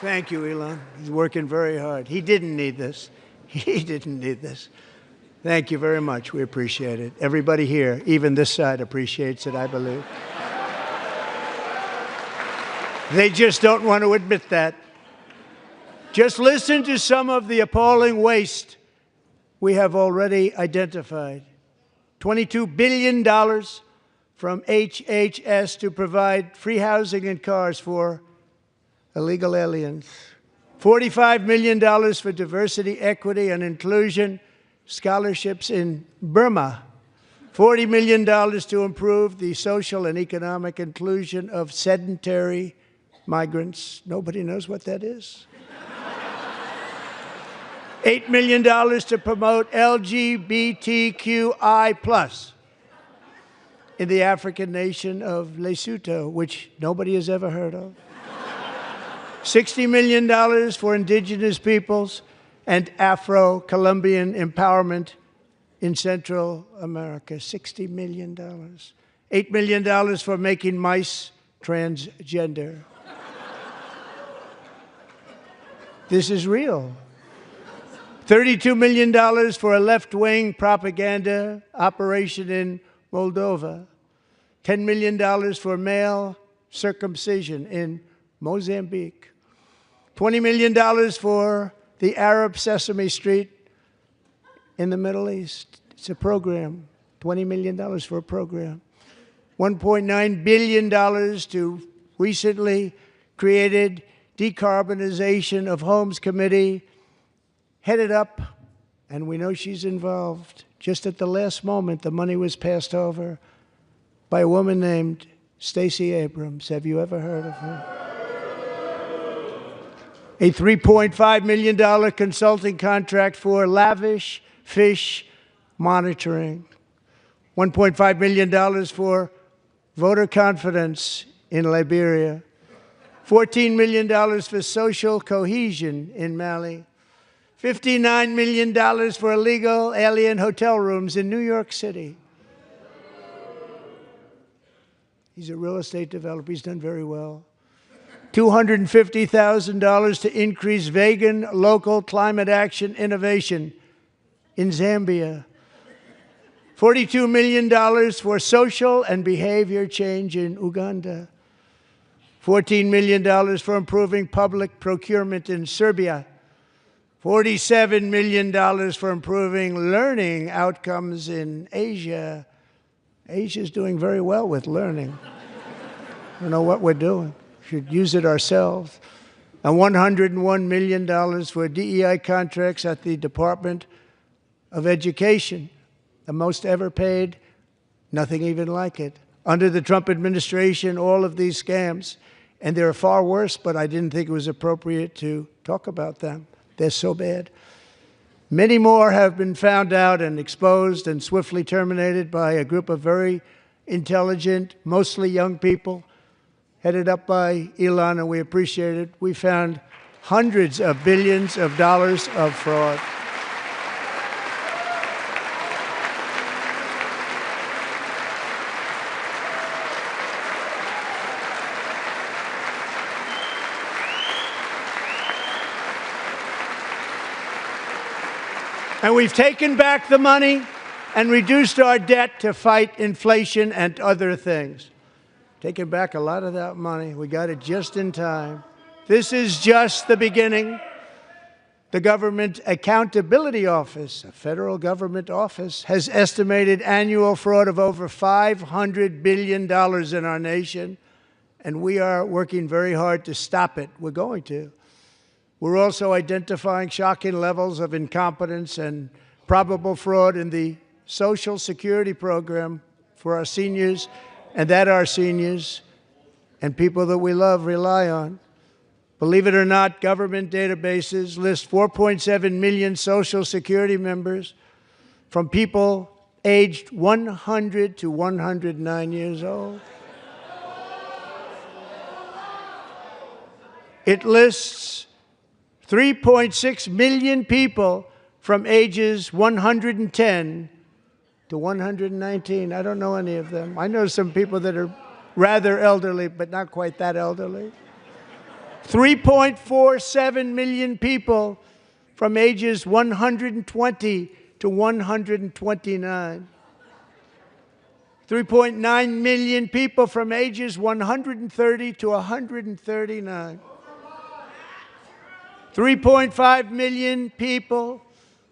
Thank you, Elon. He's working very hard. He didn't need this. He didn't need this. Thank you very much. We appreciate it. Everybody here, even this side, appreciates it, I believe. They just don't want to admit that. Just listen to some of the appalling waste we have already identified. $22 billion from HHS to provide free housing and cars for illegal aliens. $45 million for diversity, equity, and inclusion scholarships in Burma. $40 million to improve the social and economic inclusion of sedentary migrants. Nobody knows what that is. $8 million to promote LGBTQI+ in the African nation of Lesotho, which nobody has ever heard of. $60 million for indigenous peoples and Afro-Colombian empowerment in Central America. $60 million. $8 million for making mice transgender. This is real. $32 million for a left-wing propaganda operation in Moldova. $10 million for male circumcision in Mozambique. $20 million for the Arab Sesame Street in the Middle East. It's a program. $20 million for a program. $1.9 billion to recently created Decarbonization of Homes Committee, headed up, and we know she's involved. Just at the last moment, the money was passed over by a woman named Stacey Abrams. Have you ever heard of her? A $3.5 million consulting contract for lavish fish monitoring. $1.5 million for voter confidence in Liberia. $14 million for social cohesion in Mali. $59 million for illegal alien hotel rooms in New York City. He's a real estate developer. He's done very well. $250,000 to increase vegan local climate action innovation in Zambia. $42 million for social and behavior change in Uganda. $14 million for improving public procurement in Serbia. $47 million for improving learning outcomes in Asia. Asia's doing very well with learning. I don't know what we're doing. We should use it ourselves. And $101 million for DEI contracts at the Department of Education, the most ever paid, nothing even like it. Under the Trump administration, all of these scams, and they're far worse, but I didn't think it was appropriate to talk about them. They're so bad. Many more have been found out and exposed and swiftly terminated by a group of very intelligent, mostly young people, headed up by Elon, and we appreciate it. We found hundreds of billions of dollars of fraud. And we've taken back the money and reduced our debt to fight inflation and other things. Taken back a lot of that money. We got it just in time. This is just the beginning. The Government Accountability Office, a federal government office, has estimated annual fraud of over $500 billion in our nation, and we are working very hard to stop it. We're going to. We're also identifying shocking levels of incompetence and probable fraud in the Social Security program for our seniors, and that our seniors and people that we love rely on. Believe it or not, government databases list 4.7 million Social Security members from people aged 100 to 109 years old. It lists 3.6 million people from ages 110 to 119. I don't know any of them. I know some people that are rather elderly, but not quite that elderly. 3.47 million people from ages 120 to 129. 3.9 million people from ages 130 to 139. 3.5 million people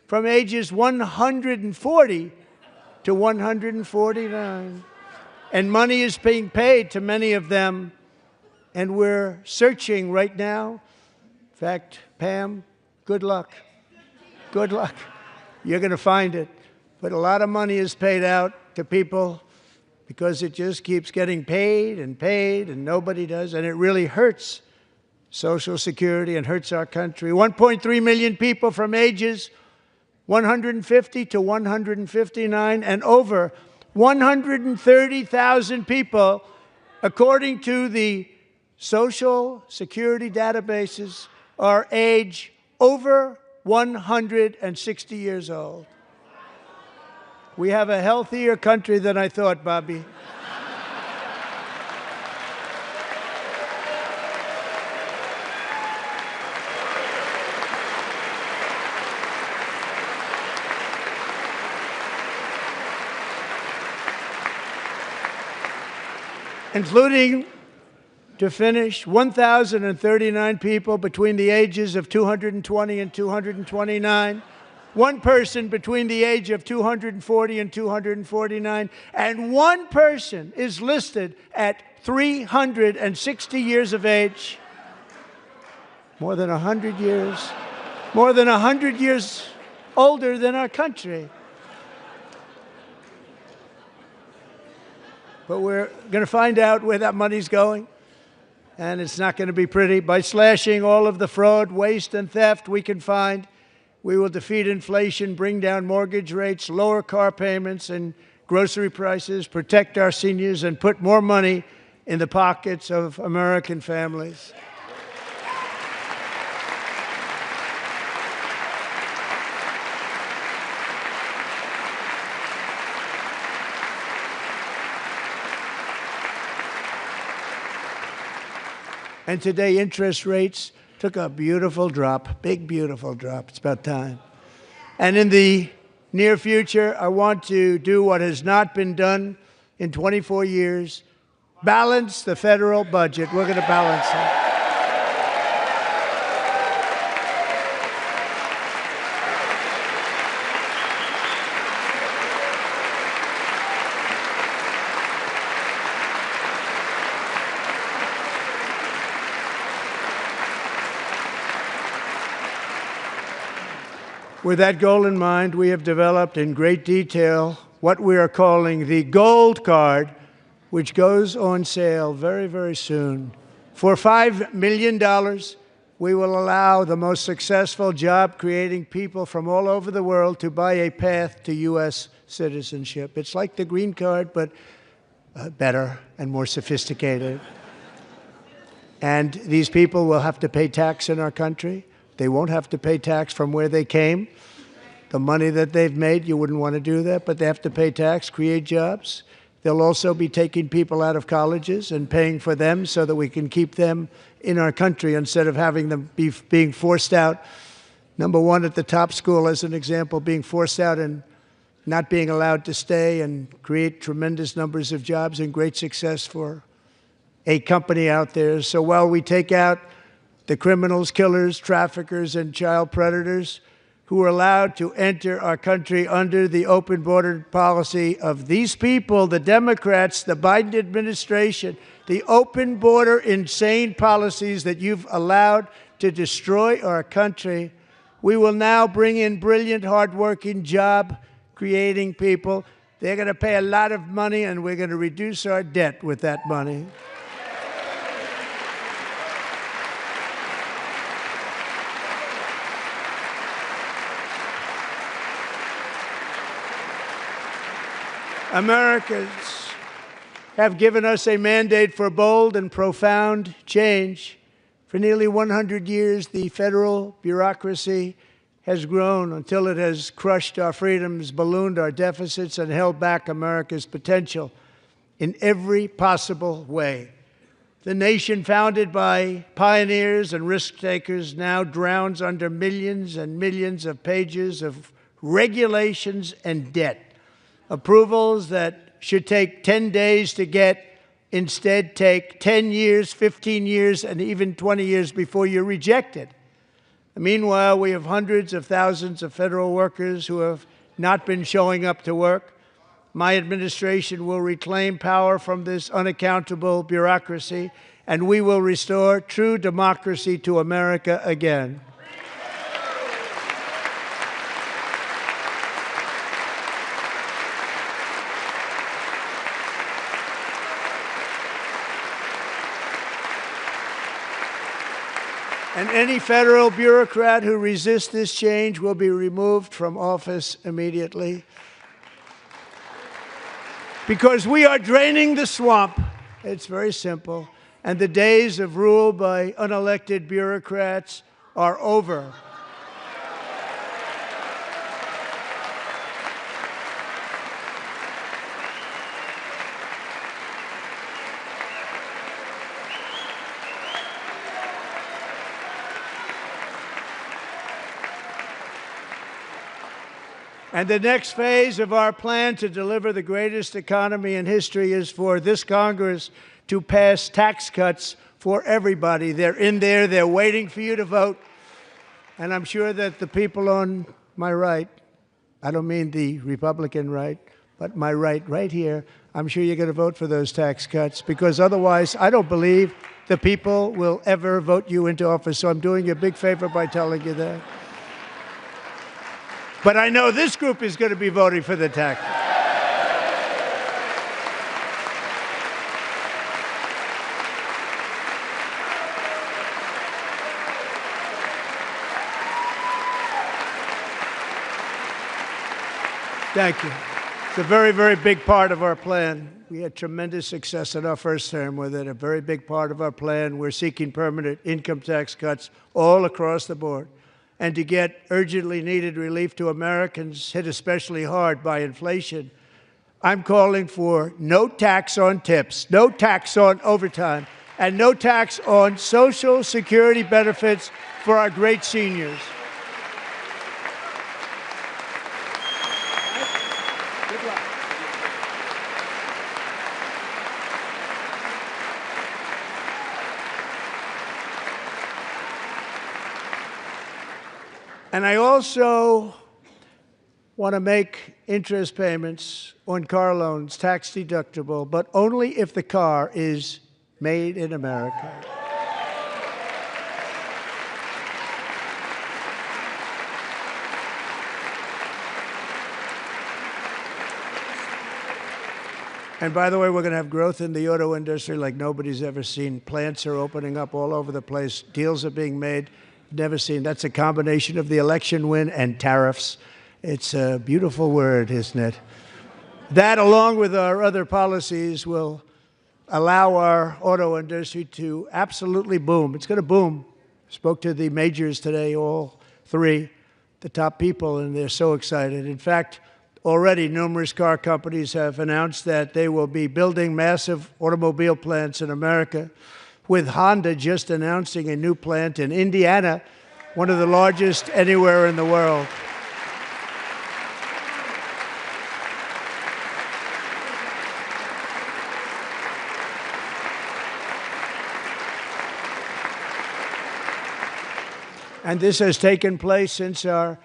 from ages 140 to 149. And money is being paid to many of them, and we're searching right now. In fact, Pam, good luck. Good luck. You're going to find it. But a lot of money is paid out to people because it just keeps getting paid, and nobody does, and it really hurts Social Security and hurts our country. 1.3 million people from ages 150 to 159, and over 130,000 people, according to the Social Security databases, are age over 160 years old. We have a healthier country than I thought, Bobby. Including, to finish, 1,039 people between the ages of 220 and 229, one person between the age of 240 and 249, and one person is listed at 360 years of age. More than 100 years older than our country. But we're going to find out where that money's going, and it's not going to be pretty. By slashing all of the fraud, waste, and theft we can find, we will defeat inflation, bring down mortgage rates, lower car payments and grocery prices, protect our seniors, and put more money in the pockets of American families. And today, interest rates took a beautiful drop, big, beautiful drop. It's about time. And in the near future, I want to do what has not been done in 24 years, balance the federal budget. We're going to balance it. With that goal in mind, we have developed in great detail what we are calling the Gold Card, which goes on sale very, very soon. For $5 million, we will allow the most successful job-creating people from all over the world to buy a path to U.S. citizenship. It's like the green card, but better and more sophisticated. And these people will have to pay tax in our country. They won't have to pay tax from where they came. The money that they've made, you wouldn't want to do that, but they have to pay tax, create jobs. They'll also be taking people out of colleges and paying for them so that we can keep them in our country instead of having them being forced out. Number one, at the top school, as an example, being forced out and not being allowed to stay and create tremendous numbers of jobs and great success for a company out there. So while we take out the criminals, killers, traffickers, and child predators who are allowed to enter our country under the open border policy of these people, the Democrats, the Biden administration, the open border insane policies that you've allowed to destroy our country, we will now bring in brilliant, hardworking, job-creating people. They're going to pay a lot of money, and we're going to reduce our debt with that money. Americans have given us a mandate for bold and profound change. For nearly 100 years, the federal bureaucracy has grown until it has crushed our freedoms, ballooned our deficits, and held back America's potential in every possible way. The nation founded by pioneers and risk-takers now drowns under millions and millions of pages of regulations and debt. Approvals that should take 10 days to get instead take 10 years, 15 years, and even 20 years before you're rejected. Meanwhile, we have hundreds of thousands of federal workers who have not been showing up to work. My administration will reclaim power from this unaccountable bureaucracy, and we will restore true democracy to America again. And any federal bureaucrat who resists this change will be removed from office immediately. Because we are draining the swamp. It's very simple. And the days of rule by unelected bureaucrats are over. And the next phase of our plan to deliver the greatest economy in history is for this Congress to pass tax cuts for everybody. They're in there. They're waiting for you to vote. And I'm sure that the people on my right, I don't mean the Republican right, but my right here, I'm sure you're going to vote for those tax cuts, because otherwise I don't believe the people will ever vote you into office. So I'm doing you a big favor by telling you that. But I know this group is going to be voting for the tax. Thank you. It's a very, very big part of our plan. We had tremendous success in our first term with it. A very big part of our plan. We're seeking permanent income tax cuts all across the board. And to get urgently needed relief to Americans hit especially hard by inflation, I'm calling for no tax on tips, no tax on overtime, and no tax on Social Security benefits for our great seniors. Good luck. And I also want to make interest payments on car loans tax deductible, but only if the car is made in America. And by the way, we're going to have growth in the auto industry like nobody's ever seen. Plants are opening up all over the place. Deals are being made. Never seen. That's a combination of the election win and tariffs. It's a beautiful word, isn't it? That, along with our other policies, will allow our auto industry to absolutely boom. It's going to boom. Spoke to the majors today, all three, the top people, and they're so excited. In fact, already numerous car companies have announced that they will be building massive automobile plants in America, with Honda just announcing a new plant in Indiana, one of the largest anywhere in the world. And this has taken place since our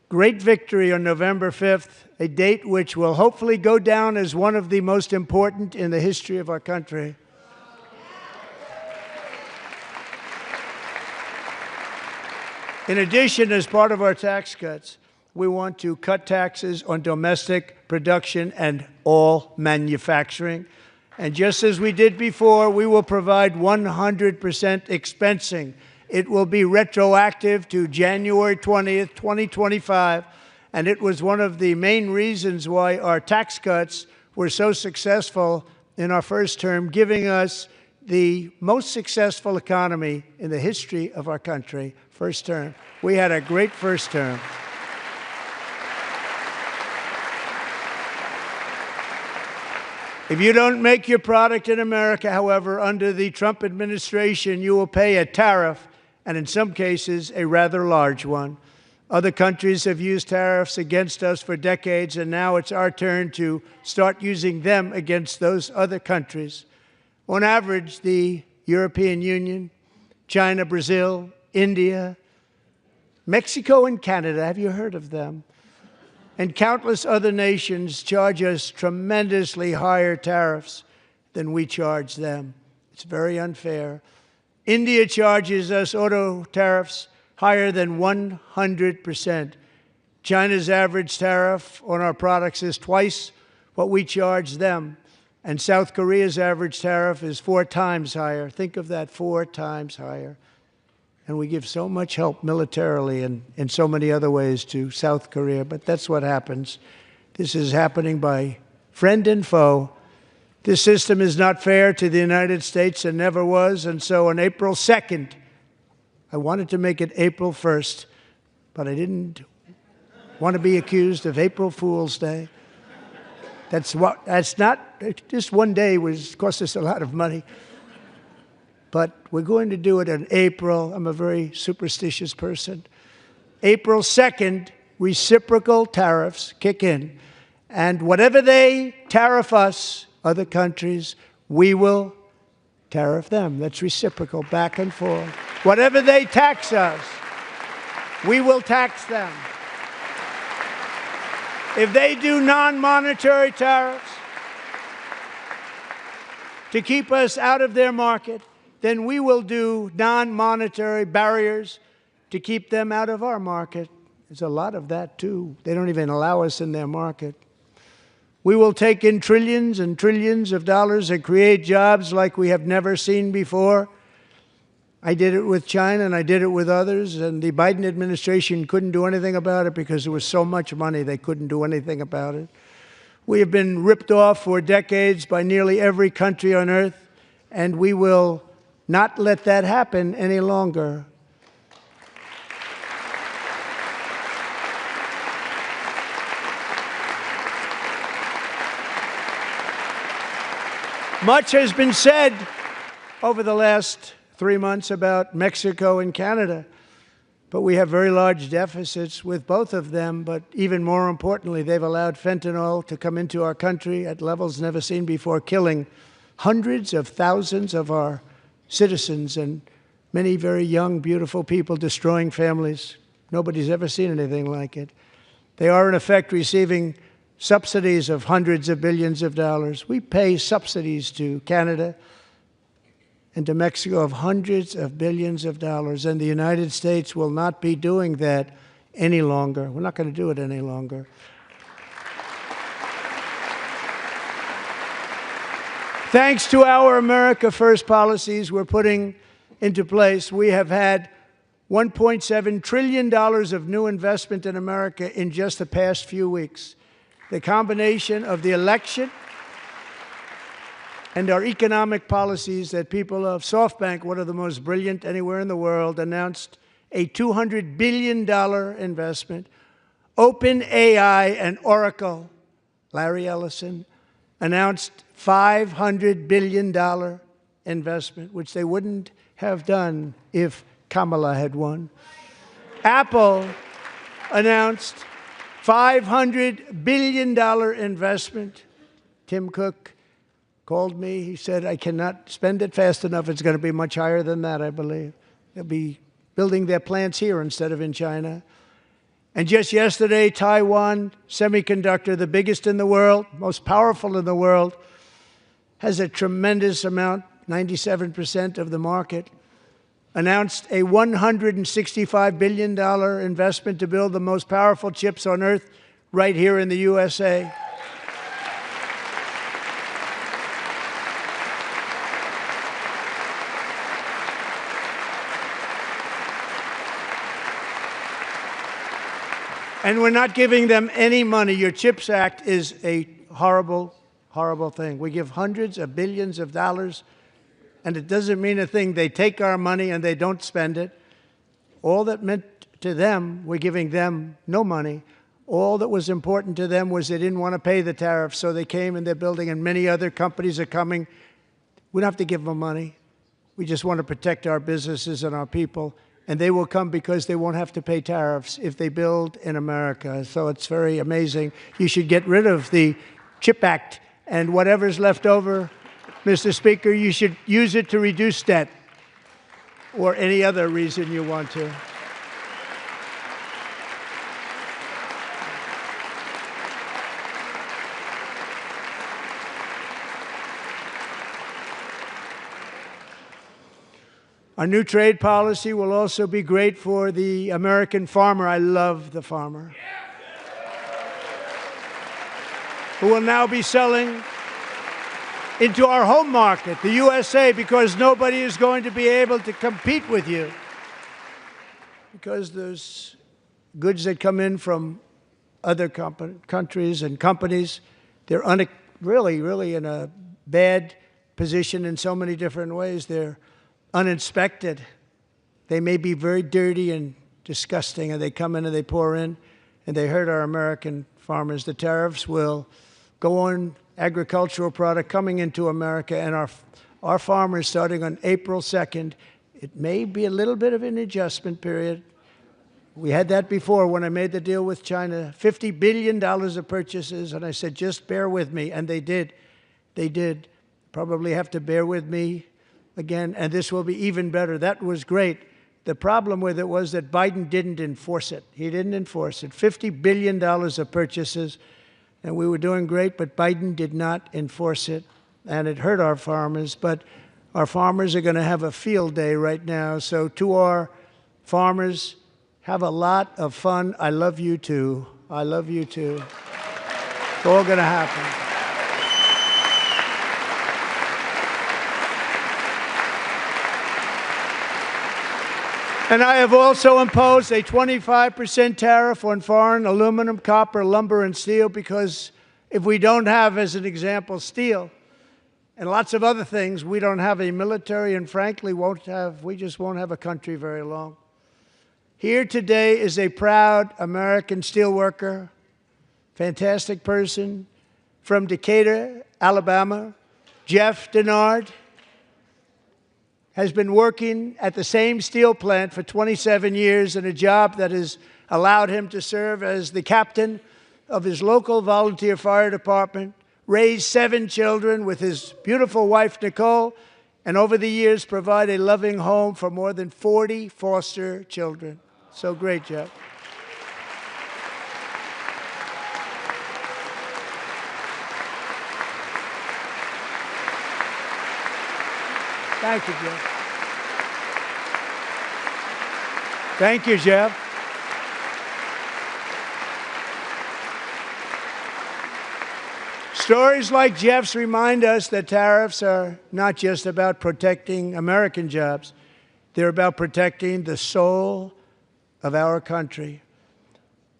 great victory on November 5th, a date which will hopefully go down as one of the most important in the history of our country. In addition, as part of our tax cuts, we want to cut taxes on domestic production and all manufacturing. And just as we did before, we will provide 100% expensing. It will be retroactive to January 20th, 2025, and it was one of the main reasons why our tax cuts were so successful in our first term, giving us the most successful economy in the history of our country, first term. We had a great first term. If you don't make your product in America, however, under the Trump administration, you will pay a tariff, and in some cases, a rather large one. Other countries have used tariffs against us for decades, and now it's our turn to start using them against those other countries. On average, the European Union, China, Brazil, India, Mexico, and Canada, have you heard of them? And countless other nations charge us tremendously higher tariffs than we charge them. It's very unfair. India charges us auto tariffs higher than 100%. China's average tariff on our products is twice what we charge them. And South Korea's average tariff is 4 times higher. Think of that, 4 times higher. And we give so much help militarily and in so many other ways to South Korea. But that's what happens. This is happening by friend and foe. This system is not fair to the United States and never was. And so on April 2nd, I wanted to make it April 1st, but I didn't want to be accused of April Fool's Day. That's not, just one day cost us a lot of money. But we're going to do it in April. I'm a very superstitious person. April 2nd, reciprocal tariffs kick in. And whatever they tariff us, other countries, we will tariff them. That's reciprocal, back and forth. Whatever they tax us, we will tax them. If they do non-monetary tariffs to keep us out of their market, then we will do non-monetary barriers to keep them out of our market. There's a lot of that, too. They don't even allow us in their market. We will take in trillions and trillions of dollars and create jobs like we have never seen before. I did it with China and I did it with others, and the Biden administration couldn't do anything about it because there was so much money they couldn't do anything about it. We have been ripped off for decades by nearly every country on earth, and we will not let that happen any longer. Much has been said over the last 3 months about Mexico and Canada, but we have very large deficits with both of them. But even more importantly, they've allowed fentanyl to come into our country at levels never seen before, killing hundreds of thousands of our citizens and many very young, beautiful people, destroying families. Nobody's ever seen anything like it. They are, in effect, receiving subsidies of hundreds of billions of dollars. We pay subsidies to Canada and to Mexico of hundreds of billions of dollars, and the United States will not be doing that any longer. We're not going to do it any longer. Thanks to our America First policies we're putting into place, we have had $1.7 trillion of new investment in America in just the past few weeks. The combination of the election and our economic policies that people of SoftBank, one of the most brilliant anywhere in the world, announced a $200 billion investment. OpenAI and Oracle, Larry Ellison, announced $500 billion investment, which they wouldn't have done if Kamala had won. Apple announced $500 billion investment. Tim Cook called me. He said, I cannot spend it fast enough. It's going to be much higher than that, I believe. They'll be building their plants here instead of in China. And just yesterday, Taiwan Semiconductor, the biggest in the world, most powerful in the world, has a tremendous amount, 97% of the market, announced a $165 billion investment to build the most powerful chips on earth right here in the USA. And we're not giving them any money. Your CHIPS Act is a horrible, horrible thing. We give hundreds of billions of dollars, and it doesn't mean a thing. They take our money and they don't spend it. All that meant to them, we're giving them no money. All that was important to them was they didn't want to pay the tariffs, so they came and they're building, and many other companies are coming. We don't have to give them money. We just want to protect our businesses and our people. And they will come because they won't have to pay tariffs if they build in America. So it's very amazing. You should get rid of the CHIP Act, and whatever's left over, Mr. Speaker, you should use it to reduce debt or any other reason you want to. Our new trade policy will also be great for the American farmer. I love the farmer, who will now be selling into our home market, the USA, because nobody is going to be able to compete with you. Because there's goods that come in from other countries and companies, they're really in a bad position in so many different ways. They're uninspected. They may be very dirty and disgusting, and they come in and they pour in, and they hurt our American farmers. The tariffs will go on agricultural product coming into America, and our farmers, starting on April 2nd, it may be a little bit of an adjustment period. We had that before when I made the deal with China, $50 billion of purchases, and I said, just bear with me, and they did. They did. Probably have to bear with me again, and this will be even better. That was great. The problem with it was that Biden didn't enforce it. He didn't enforce it. $50 billion of purchases, and we were doing great, but Biden did not enforce it, and it hurt our farmers. But our farmers are going to have a field day right now. So to our farmers, have a lot of fun. I love you too. I love you too. It's all going to happen. And I have also imposed a 25% tariff on foreign aluminum, copper, lumber, and steel, because if we don't have, as an example, steel and lots of other things, we don't have a military, and frankly, we just won't have a country very long. Here today is a proud American steelworker, fantastic person from Decatur, Alabama, Jeff Denard. Has been working at the same steel plant for 27 years in a job that has allowed him to serve as the captain of his local volunteer fire department, raise 7 children with his beautiful wife, Nicole, and over the years provide a loving home for more than 40 foster children. So great, Jeff. Thank you, Jeff. Thank you, Jeff. Stories like Jeff's remind us that tariffs are not just about protecting American jobs. They're about protecting the soul of our country.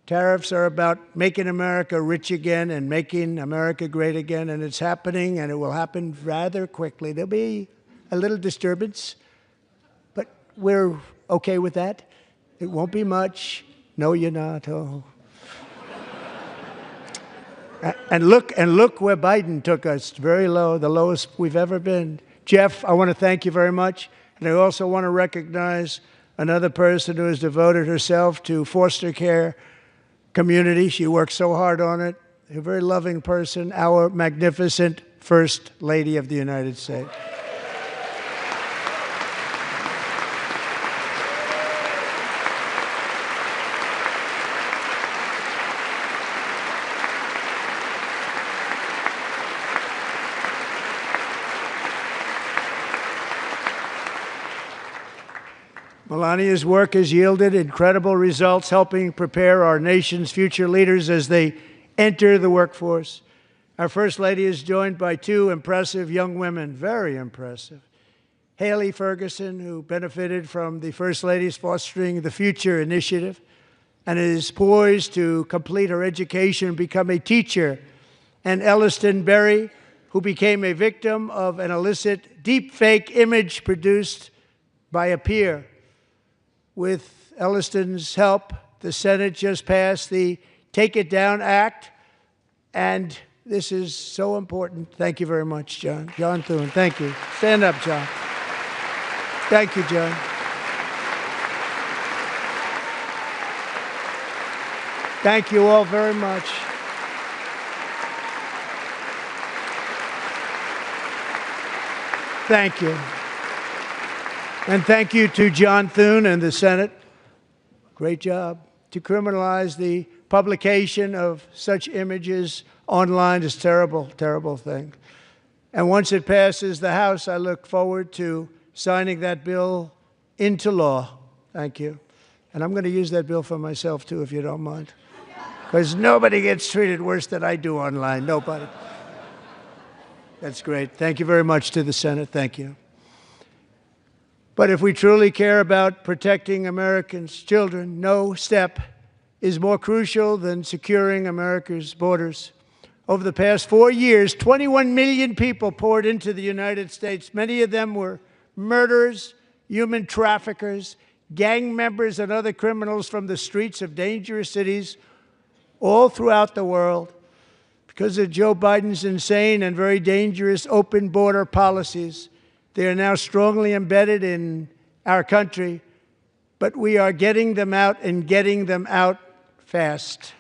Tariffs are about making America rich again and making America great again, and it's happening, and it will happen rather quickly. There'll be a little disturbance, but we're okay with that. It won't be much. No, you're not. Oh. And look where Biden took us, very low, the lowest we've ever been. Jeff, I want to thank you very much, and I also want to recognize another person who has devoted herself to foster care community. She works so hard on it. A very loving person, our magnificent First Lady of the United States. Melania's work has yielded incredible results, helping prepare our nation's future leaders as they enter the workforce. Our First Lady is joined by two impressive young women, very impressive. Haley Ferguson, who benefited from the First Lady's Fostering the Future initiative and is poised to complete her education and become a teacher. And Elliston Berry, who became a victim of an illicit deepfake image produced by a peer. With Elliston's help, the Senate just passed the Take It Down Act, and this is so important. Thank you very much, John. John Thune, thank you. Stand up, John. Thank you, John. Thank you all very much. Thank you. And thank you to John Thune and the Senate. Great job. To criminalize the publication of such images online is a terrible, terrible thing. And once it passes the House, I look forward to signing that bill into law. Thank you. And I'm going to use that bill for myself, too, if you don't mind. Because nobody gets treated worse than I do online. Nobody. That's great. Thank you very much to the Senate. Thank you. But if we truly care about protecting Americans' children, no step is more crucial than securing America's borders. Over the past 4 years, 21 million people poured into the United States. Many of them were murderers, human traffickers, gang members, and other criminals from the streets of dangerous cities all throughout the world. Because of Joe Biden's insane and very dangerous open border policies, they are now strongly embedded in our country, but we are getting them out and getting them out fast.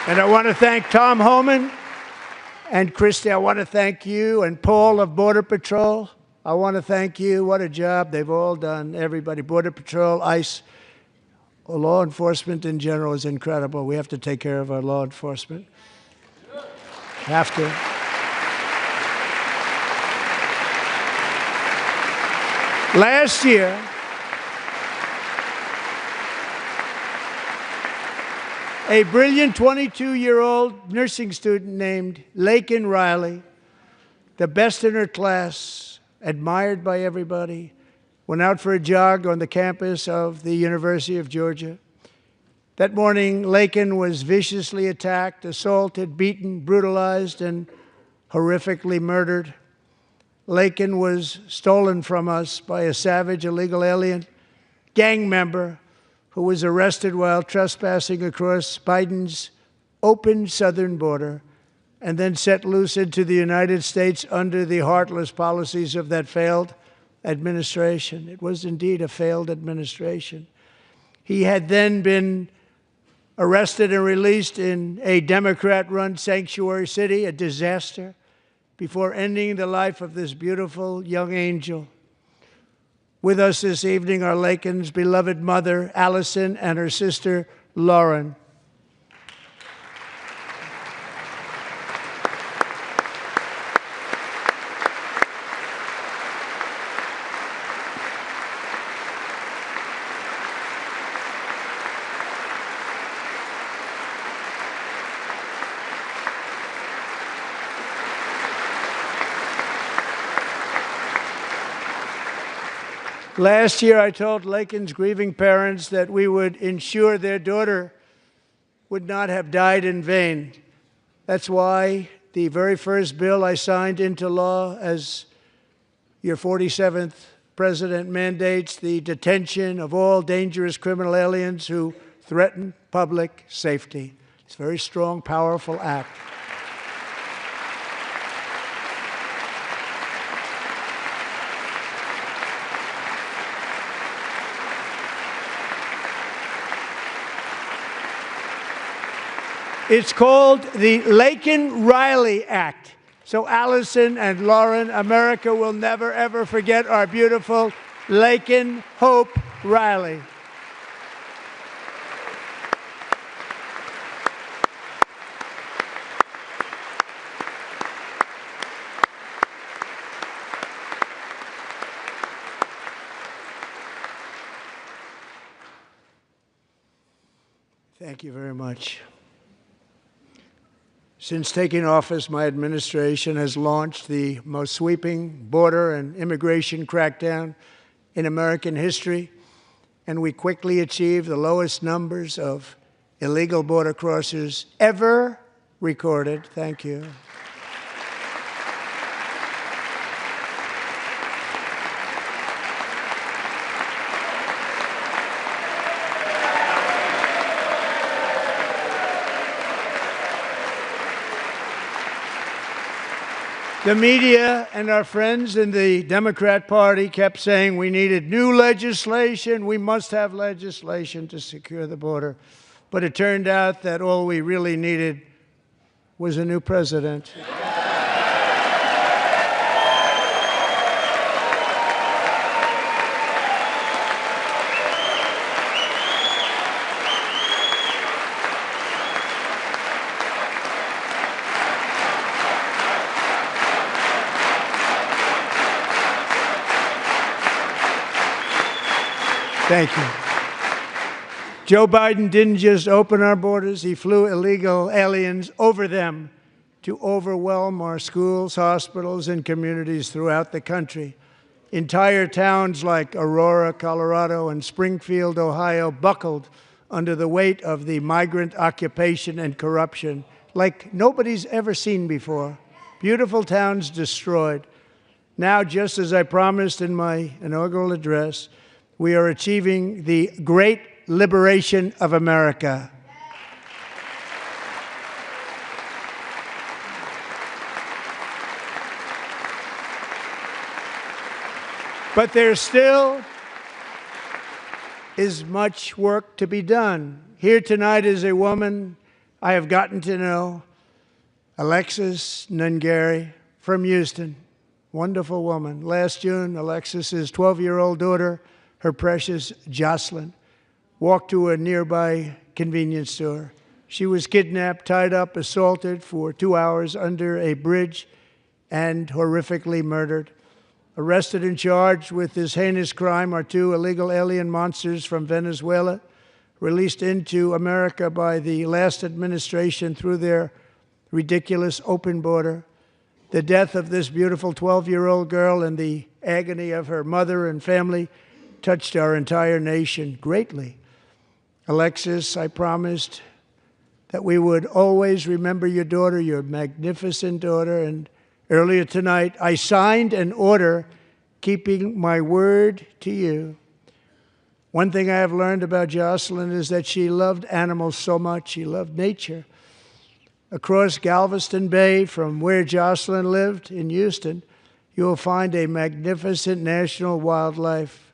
And I want to thank Tom Homan and Christy. I want to thank you and Paul of Border Patrol. I want to thank you. What a job they've all done. Everybody, Border Patrol, ICE, law enforcement in general is incredible. We have to take care of our law enforcement. Have to. Last year, a brilliant 22-year-old nursing student named Laken Riley, the best in her class, admired by everybody, went out for a jog on the campus of the University of Georgia. That morning, Laken was viciously attacked, assaulted, beaten, brutalized, and horrifically murdered. Laken was stolen from us by a savage illegal alien gang member who was arrested while trespassing across Biden's open southern border and then set loose into the United States under the heartless policies of that failed administration. It was indeed a failed administration. He had then been arrested and released in a Democrat-run sanctuary city, a disaster, before ending the life of this beautiful young angel. With us this evening are Laken's beloved mother, Allison, and her sister, Lauren. Last year, I told Laken's grieving parents that we would ensure their daughter would not have died in vain. That's why the very first bill I signed into law as your 47th president mandates the detention of all dangerous criminal aliens who threaten public safety. It's a very strong, powerful act. It's called the Laken-Riley Act. So Allison and Lauren, America will never, ever forget our beautiful Laken Hope Riley. Thank you very much. Since taking office, my administration has launched the most sweeping border and immigration crackdown in American history, and we quickly achieved the lowest numbers of illegal border crossers ever recorded. Thank you. The media and our friends in the Democrat Party kept saying we needed new legislation, we must have legislation to secure the border. But it turned out that all we really needed was a new president. Thank you. Joe Biden didn't just open our borders, he flew illegal aliens over them to overwhelm our schools, hospitals, and communities throughout the country. Entire towns like Aurora, Colorado, and Springfield, Ohio, buckled under the weight of the migrant occupation and corruption like nobody's ever seen before. Beautiful towns destroyed. Now, just as I promised in my inaugural address, we are achieving the great liberation of America. But there still is much work to be done. Here tonight is a woman I have gotten to know, Alexis Nungari from Houston. Wonderful woman. Last June, Alexis's 12-year-old daughter, her precious Jocelyn, walked to a nearby convenience store. She was kidnapped, tied up, assaulted for 2 hours under a bridge, and horrifically murdered. Arrested and charged with this heinous crime are 2 illegal alien monsters from Venezuela, released into America by the last administration through their ridiculous open border. The death of this beautiful 12-year-old girl and the agony of her mother and family touched our entire nation greatly. Alexis, I promised that we would always remember your daughter, your magnificent daughter, and earlier tonight I signed an order keeping my word to you. One thing I have learned about Jocelyn is that she loved animals so much. She loved nature. Across Galveston Bay, from where Jocelyn lived in Houston, you will find a magnificent national wildlife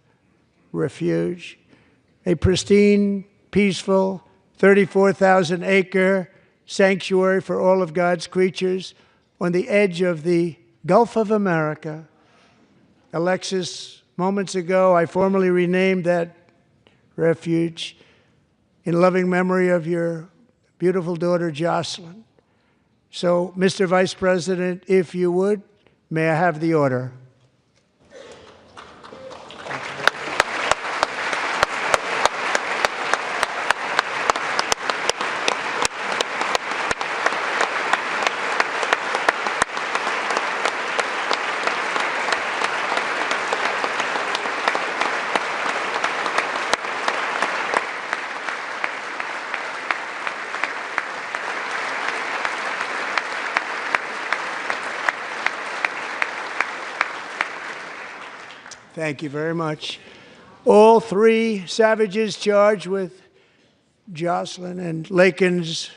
refuge, a pristine, peaceful, 34,000-acre sanctuary for all of God's creatures on the edge of the Gulf of America. Alexis, moments ago, I formally renamed that refuge in loving memory of your beautiful daughter, Jocelyn. So, Mr. Vice President, if you would, may I have the order? Thank you very much. All three savages charged with Jocelyn and Lakin's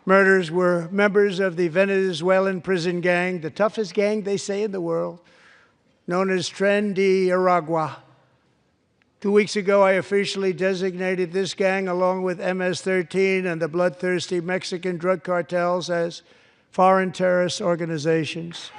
murders were members of the Venezuelan prison gang, the toughest gang, they say, in the world, known as Tren de Aragua. 2 weeks ago, I officially designated this gang, along with MS-13 and the bloodthirsty Mexican drug cartels, as foreign terrorist organizations.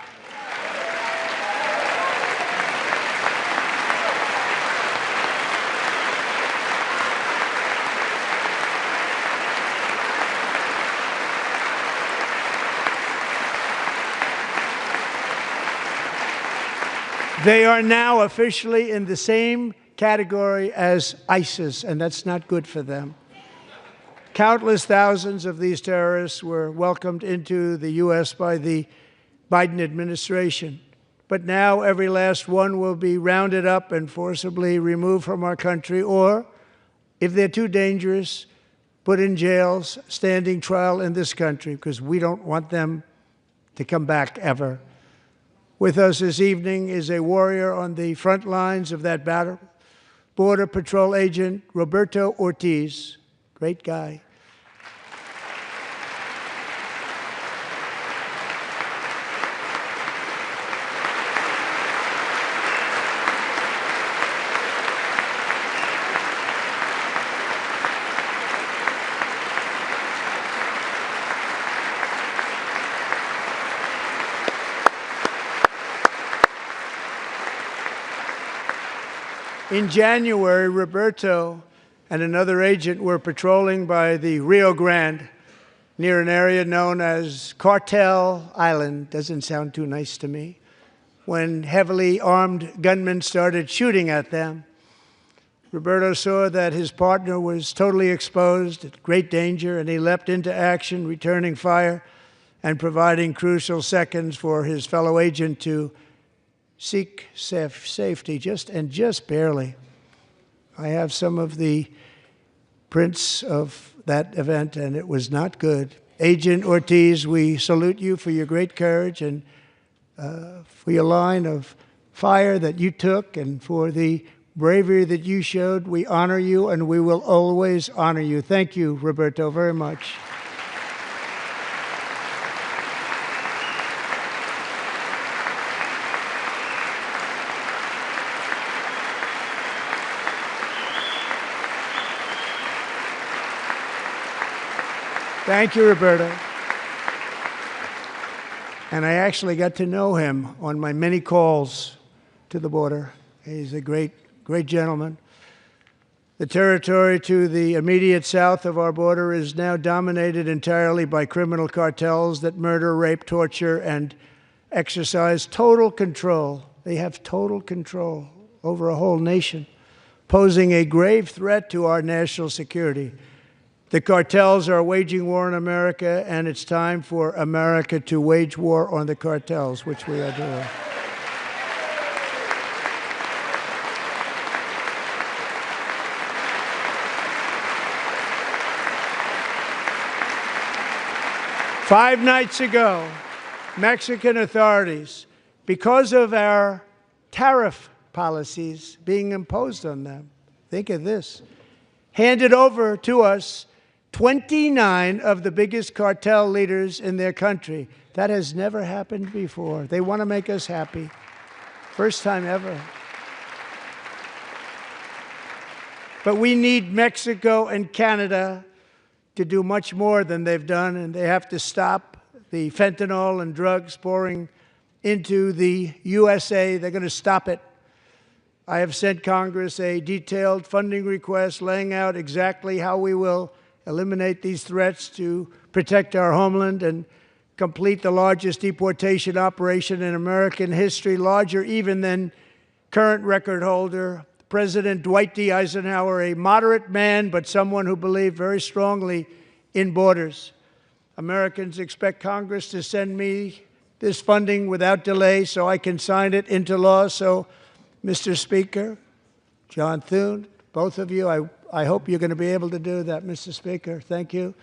They are now officially in the same category as ISIS, and that's not good for them. Countless thousands of these terrorists were welcomed into the U.S. by the Biden administration. But now every last one will be rounded up and forcibly removed from our country, or, if they're too dangerous, put in jails, standing trial in this country, because we don't want them to come back ever. With us this evening is a warrior on the front lines of that battle, Border Patrol Agent Roberto Ortiz. Great guy. In January, Roberto and another agent were patrolling by the Rio Grande near an area known as Cartel Island. Doesn't sound too nice to me. When heavily armed gunmen started shooting at them, Roberto saw that his partner was totally exposed, at great danger, and he leapt into action, returning fire and providing crucial seconds for his fellow agent to seek safety, just barely. I have some of the prints of that event, and it was not good. Agent Ortiz, we salute you for your great courage and for your line of fire that you took and for the bravery that you showed. We honor you, and we will always honor you. Thank you, Roberto, very much. Thank you, Roberto. And I actually got to know him on my many calls to the border. He's a great gentleman. The territory to the immediate south of our border is now dominated entirely by criminal cartels that murder, rape, torture, and exercise total control. They have total control over a whole nation, posing a grave threat to our national security. The cartels are waging war on America, and it's time for America to wage war on the cartels, which we are doing. Five nights ago, Mexican authorities, because of our tariff policies being imposed on them, think of this, handed over to us 29 of the biggest cartel leaders in their country. That has never happened before. They want to make us happy. First time ever. But we need Mexico and Canada to do much more than they've done, and they have to stop the fentanyl and drugs pouring into the USA. They're going to stop it. I have sent Congress a detailed funding request laying out exactly how we will eliminate these threats to protect our homeland and complete the largest deportation operation in American history, larger even than current record holder, President Dwight D. Eisenhower, a moderate man, but someone who believed very strongly in borders. Americans expect Congress to send me this funding without delay so I can sign it into law. So, Mr. Speaker, John Thune, both of you, I hope you're going to be able to do that, Mr. Speaker. Thank you.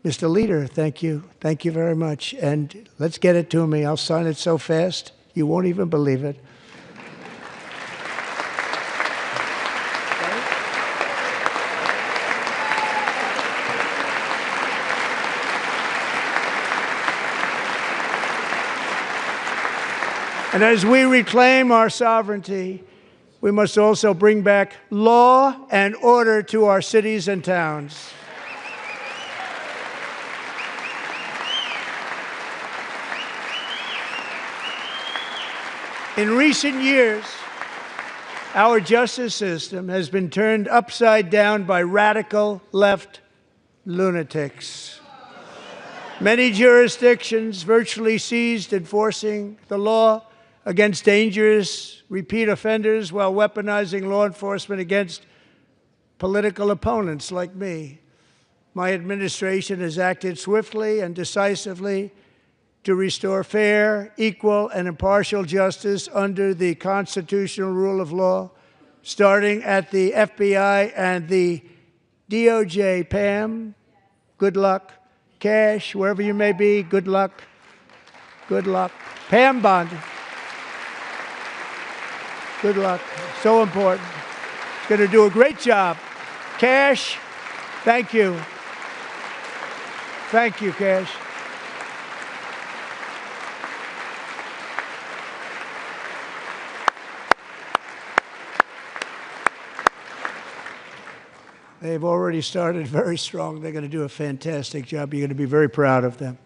Mr. Leader, thank you. Thank you very much. And let's get it to me. I'll sign it so fast, you won't even believe it. And as we reclaim our sovereignty, we must also bring back law and order to our cities and towns. In recent years, our justice system has been turned upside down by radical left lunatics. Many jurisdictions virtually ceased enforcing the law against dangerous repeat offenders while weaponizing law enforcement against political opponents like me. My administration has acted swiftly and decisively to restore fair, equal, and impartial justice under the constitutional rule of law, starting at the FBI and the DOJ. Pam, good luck. Cash, wherever you may be, good luck. Good luck. Pam Bondi, good luck. So important. She's going to do a great job. Cash, thank you. Thank you, Cash. They've already started very strong. They're going to do a fantastic job. You're going to be very proud of them.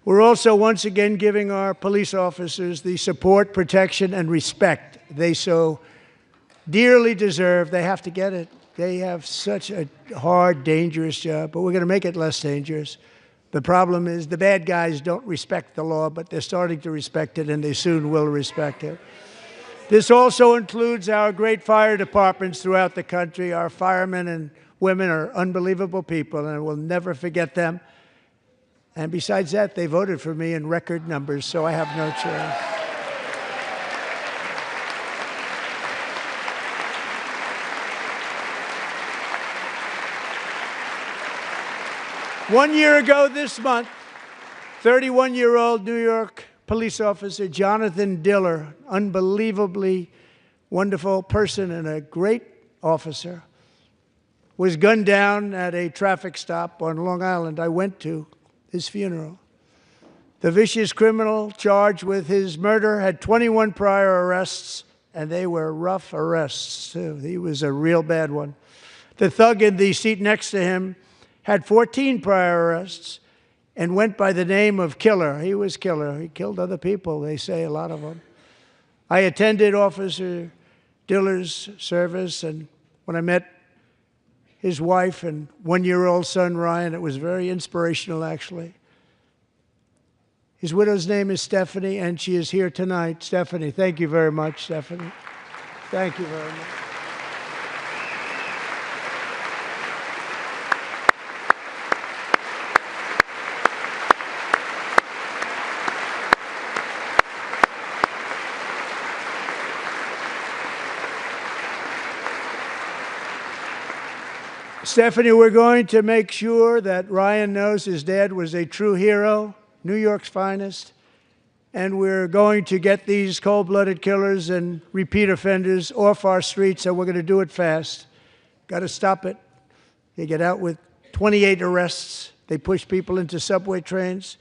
We're also once again giving our police officers the support, protection, and respect they so dearly deserve. They have to get it. They have such a hard, dangerous job, but we're going to make it less dangerous. The problem is the bad guys don't respect the law, but they're starting to respect it, and they soon will respect it. This also includes our great fire departments throughout the country. Our firemen and women are unbelievable people, and we'll never forget them. And besides that, they voted for me in record numbers, so I have no choice. One year ago this month, 31-year-old New York police officer Jonathan Diller, unbelievably wonderful person and a great officer, was gunned down at a traffic stop on Long Island. I went to his funeral. The vicious criminal charged with his murder had 21 prior arrests, and they were rough arrests, too. He was a real bad one. The thug in the seat next to him had 14 prior arrests and went by the name of Killer. He was Killer. He killed other people, they say, a lot of them. I attended Officer Diller's service, and when I met his wife and one-year-old son, Ryan, it was very inspirational, actually. His widow's name is Stephanie, and she is here tonight. Stephanie, thank you very much, Stephanie. Thank you very much. Stephanie, we're going to make sure that Ryan knows his dad was a true hero, New York's finest, and we're going to get these cold-blooded killers and repeat offenders off our streets, and we're going to do it fast. Got to stop it. They get out with 28 arrests. They push people into subway trains.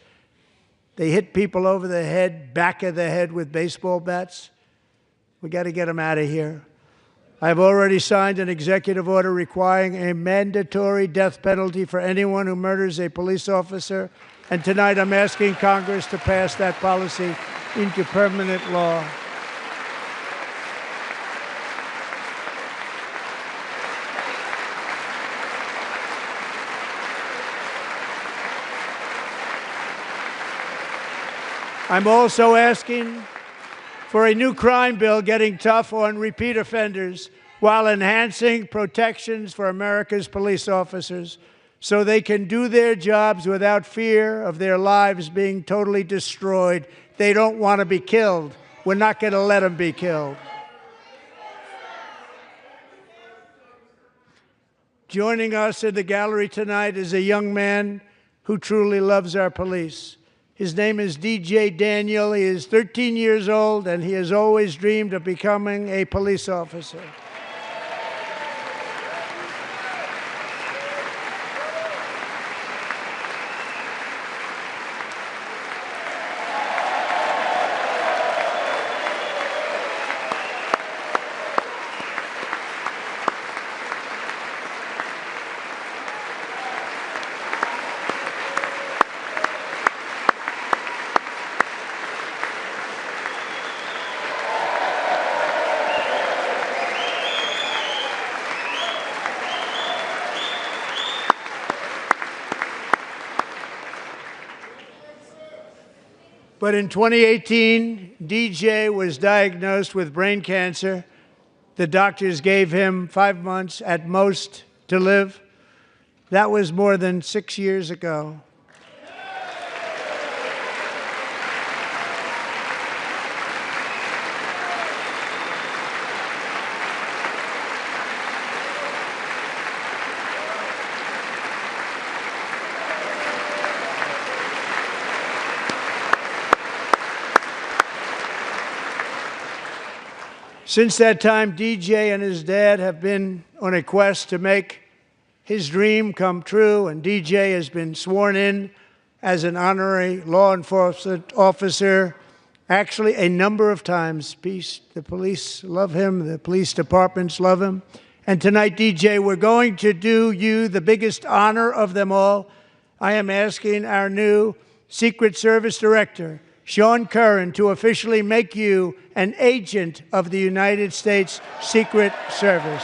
They hit people over the head, back of the head with baseball bats. We got to get them out of here. I've already signed an executive order requiring a mandatory death penalty for anyone who murders a police officer, and tonight I'm asking Congress to pass that policy into permanent law. I'm also asking for a new crime bill getting tough on repeat offenders while enhancing protections for America's police officers so they can do their jobs without fear of their lives being totally destroyed. They don't want to be killed. We're not going to let them be killed. Joining us in the gallery tonight is a young man who truly loves our police. His name is DJ Daniel. He is 13 years old, and he has always dreamed of becoming a police officer. But in 2018, DJ was diagnosed with brain cancer. The doctors gave him 5 months at most to live. That was more than 6 years ago. Since that time, DJ and his dad have been on a quest to make his dream come true, and DJ has been sworn in as an honorary law enforcement officer, actually a number of times. The police love him, the police departments love him. And tonight, DJ, we're going to do you the biggest honor of them all. I am asking our new Secret Service Director, Sean Curran, to officially make you an agent of the United States Secret Service.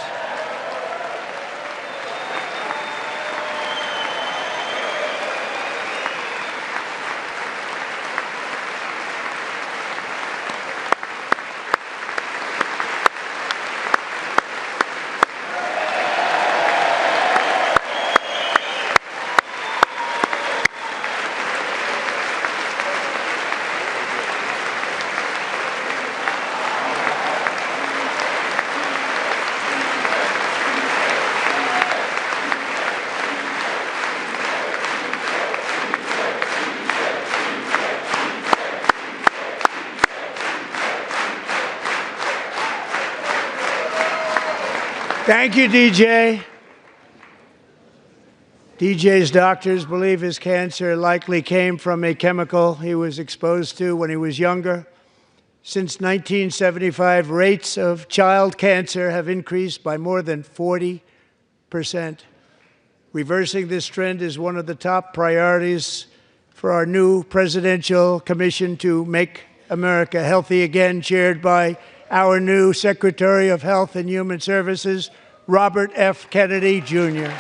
Thank you, DJ. DJ's doctors believe his cancer likely came from a chemical he was exposed to when he was younger. Since 1975, rates of child cancer have increased by more than 40%. Reversing this trend is one of the top priorities for our new presidential commission to make America healthy again, chaired by our new Secretary of Health and Human Services, Robert F. Kennedy, Jr.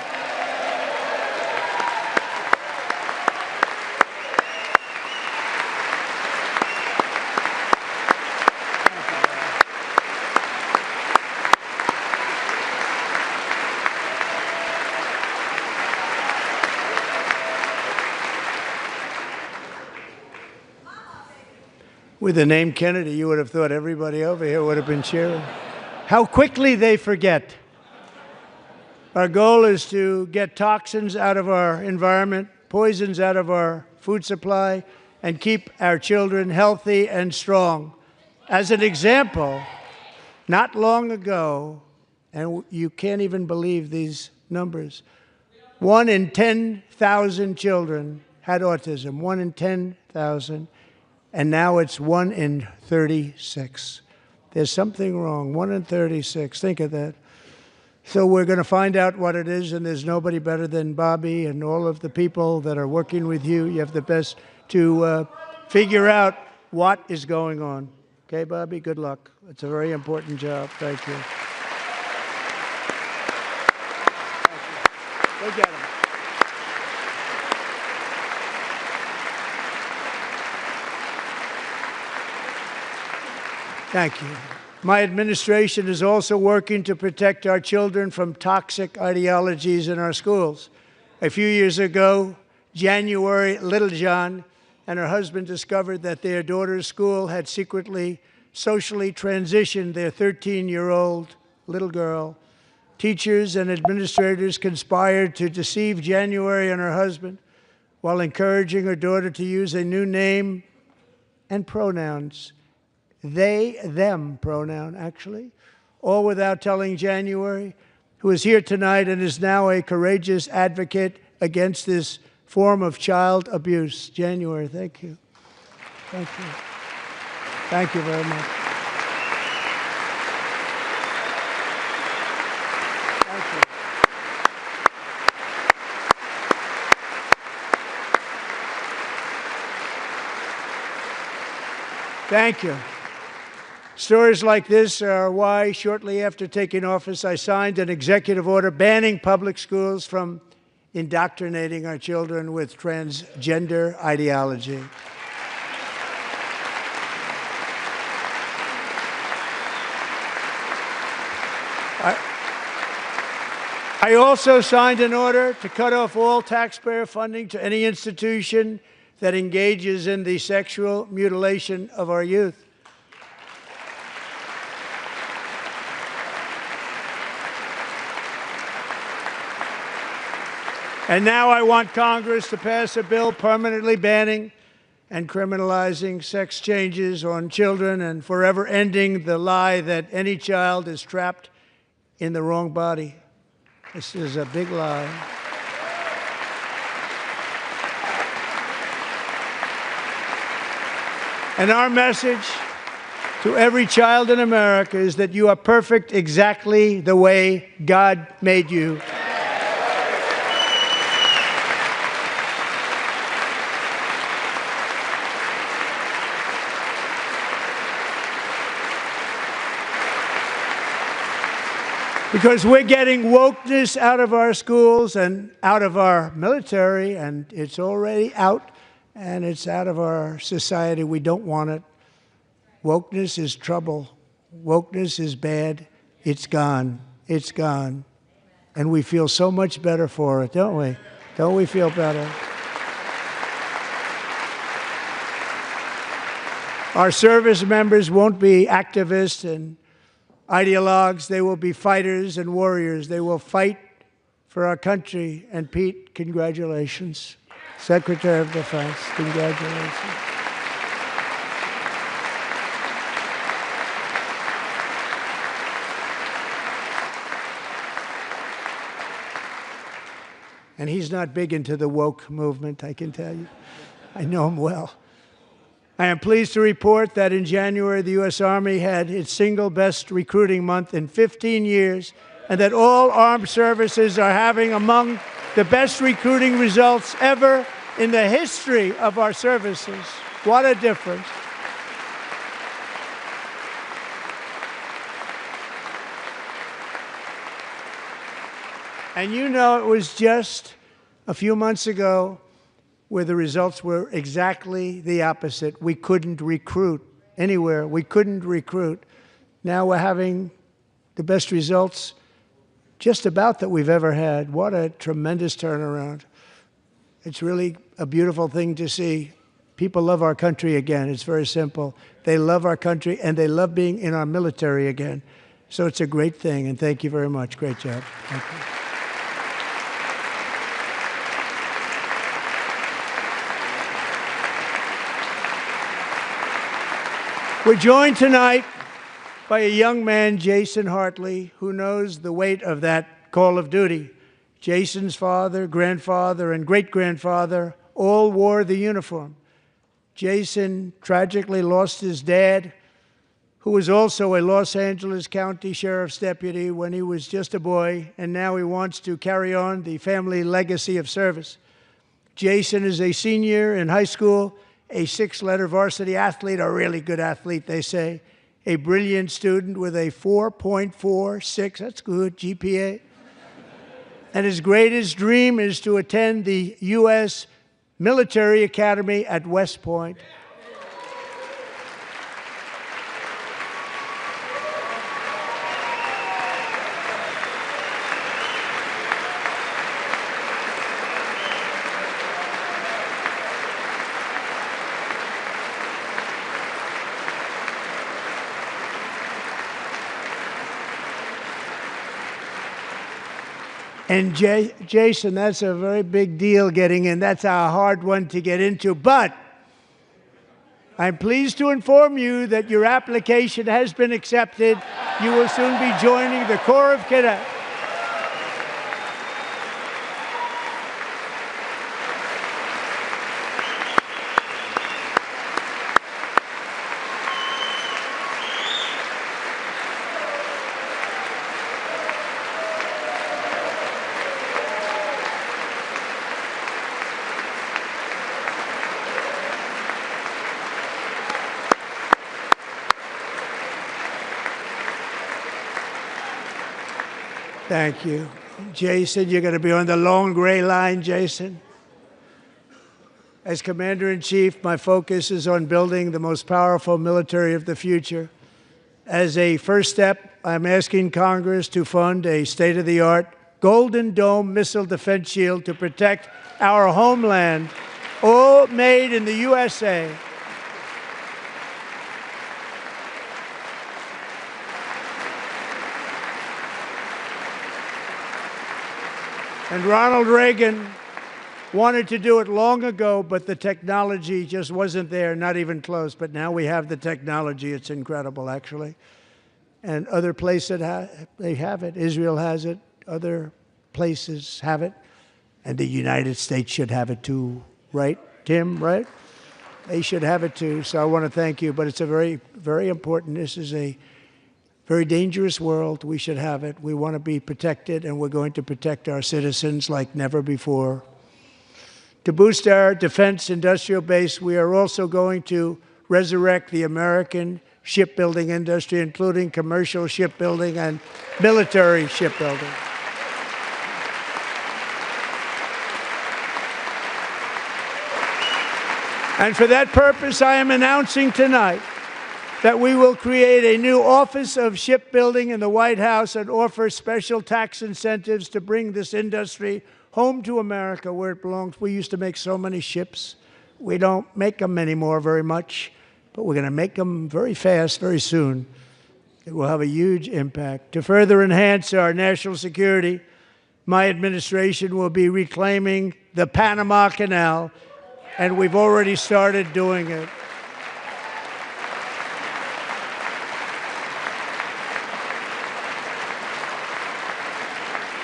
With the name Kennedy, you would have thought everybody over here would have been cheering. How quickly they forget. Our goal is to get toxins out of our environment, poisons out of our food supply, and keep our children healthy and strong. As an example, not long ago, and you can't even believe these numbers, 1 in 10,000 children had autism, 1 in 10,000. And now it's 1 in 36. There's something wrong. 1 in 36. Think of that. So we're going to find out what it is, and there's nobody better than Bobby and all of the people that are working with you. You have the best to figure out what is going on. Okay, Bobby? Good luck. It's a very important job. Thank you. Go get him. Thank you. My administration is also working to protect our children from toxic ideologies in our schools. A few years ago, January Littlejohn and her husband discovered that their daughter's school had secretly, socially transitioned their 13-year-old little girl. Teachers and administrators conspired to deceive January and her husband while encouraging her daughter to use a new name and pronouns. They, them pronoun, actually, all without telling January, who is here tonight and is now a courageous advocate against this form of child abuse. January, thank you. Thank you. Thank you very much. Thank you. Thank you. Stories like this are why, shortly after taking office, I signed an executive order banning public schools from indoctrinating our children with transgender ideology. I also signed an order to cut off all taxpayer funding to any institution that engages in the sexual mutilation of our youth. And now I want Congress to pass a bill permanently banning and criminalizing sex changes on children and forever ending the lie that any child is trapped in the wrong body. This is a big lie. And our message to every child in America is that you are perfect exactly the way God made you. Because we're getting wokeness out of our schools and out of our military, and it's already out, and it's out of our society. We don't want it. Wokeness is trouble. Wokeness is bad. It's gone. It's gone. And we feel so much better for it, don't we? Don't we feel better? Our service members won't be activists and ideologues. They will be fighters and warriors. They will fight for our country. And Pete, congratulations. Secretary of Defense, congratulations. And he's not big into the woke movement, I can tell you. I know him well. I am pleased to report that in January, the U.S. Army had its single best recruiting month in 15 years, and that all armed services are having among the best recruiting results ever in the history of our services. What a difference. And you know, it was just a few months ago where the results were exactly the opposite. We couldn't recruit anywhere. We couldn't recruit. Now we're having the best results just about that we've ever had. What a tremendous turnaround. It's really a beautiful thing to see. People love our country again. It's very simple. They love our country, and they love being in our military again. So it's a great thing, and thank you very much. Great job. Thank you. We're joined tonight by a young man, Jason Hartley, who knows the weight of that call of duty. Jason's father, grandfather, and great-grandfather all wore the uniform. Jason tragically lost his dad, who was also a Los Angeles County Sheriff's deputy when he was just a boy, and now he wants to carry on the family legacy of service. Jason is a senior in high school, a six-letter varsity athlete, a really good athlete, they say, a brilliant student with a 4.46, that's good, GPA. And his greatest dream is to attend the U.S. Military Academy at West Point. And Jason, that's a very big deal getting in. That's a hard one to get into. But I'm pleased to inform you that your application has been accepted. You will soon be joining the Corps of Cadets. Thank you. Jason, you're going to be on the long gray line, Jason. As Commander-in-Chief, my focus is on building the most powerful military of the future. As a first step, I'm asking Congress to fund a state-of-the-art Golden Dome missile defense shield to protect our homeland, all made in the USA. And Ronald Reagan wanted to do it long ago, but the technology just wasn't there, not even close. But now we have the technology. It's incredible, actually. And other places, they have it. Israel has it. Other places have it. And the United States should have it too, right, Tim, right? They should have it too. So I want to thank you. But it's a very, very important. This is a very dangerous world. We should have it. We want to be protected, and we're going to protect our citizens like never before. To boost our defense industrial base, we are also going to resurrect the American shipbuilding industry, including commercial shipbuilding and military shipbuilding. And for that purpose, I am announcing tonight that we will create a new Office of Shipbuilding in the White House and offer special tax incentives to bring this industry home to America where it belongs. We used to make so many ships. We don't make them anymore very much, but we're going to make them very fast, very soon. It will have a huge impact. To further enhance our national security, my administration will be reclaiming the Panama Canal, and we've already started doing it.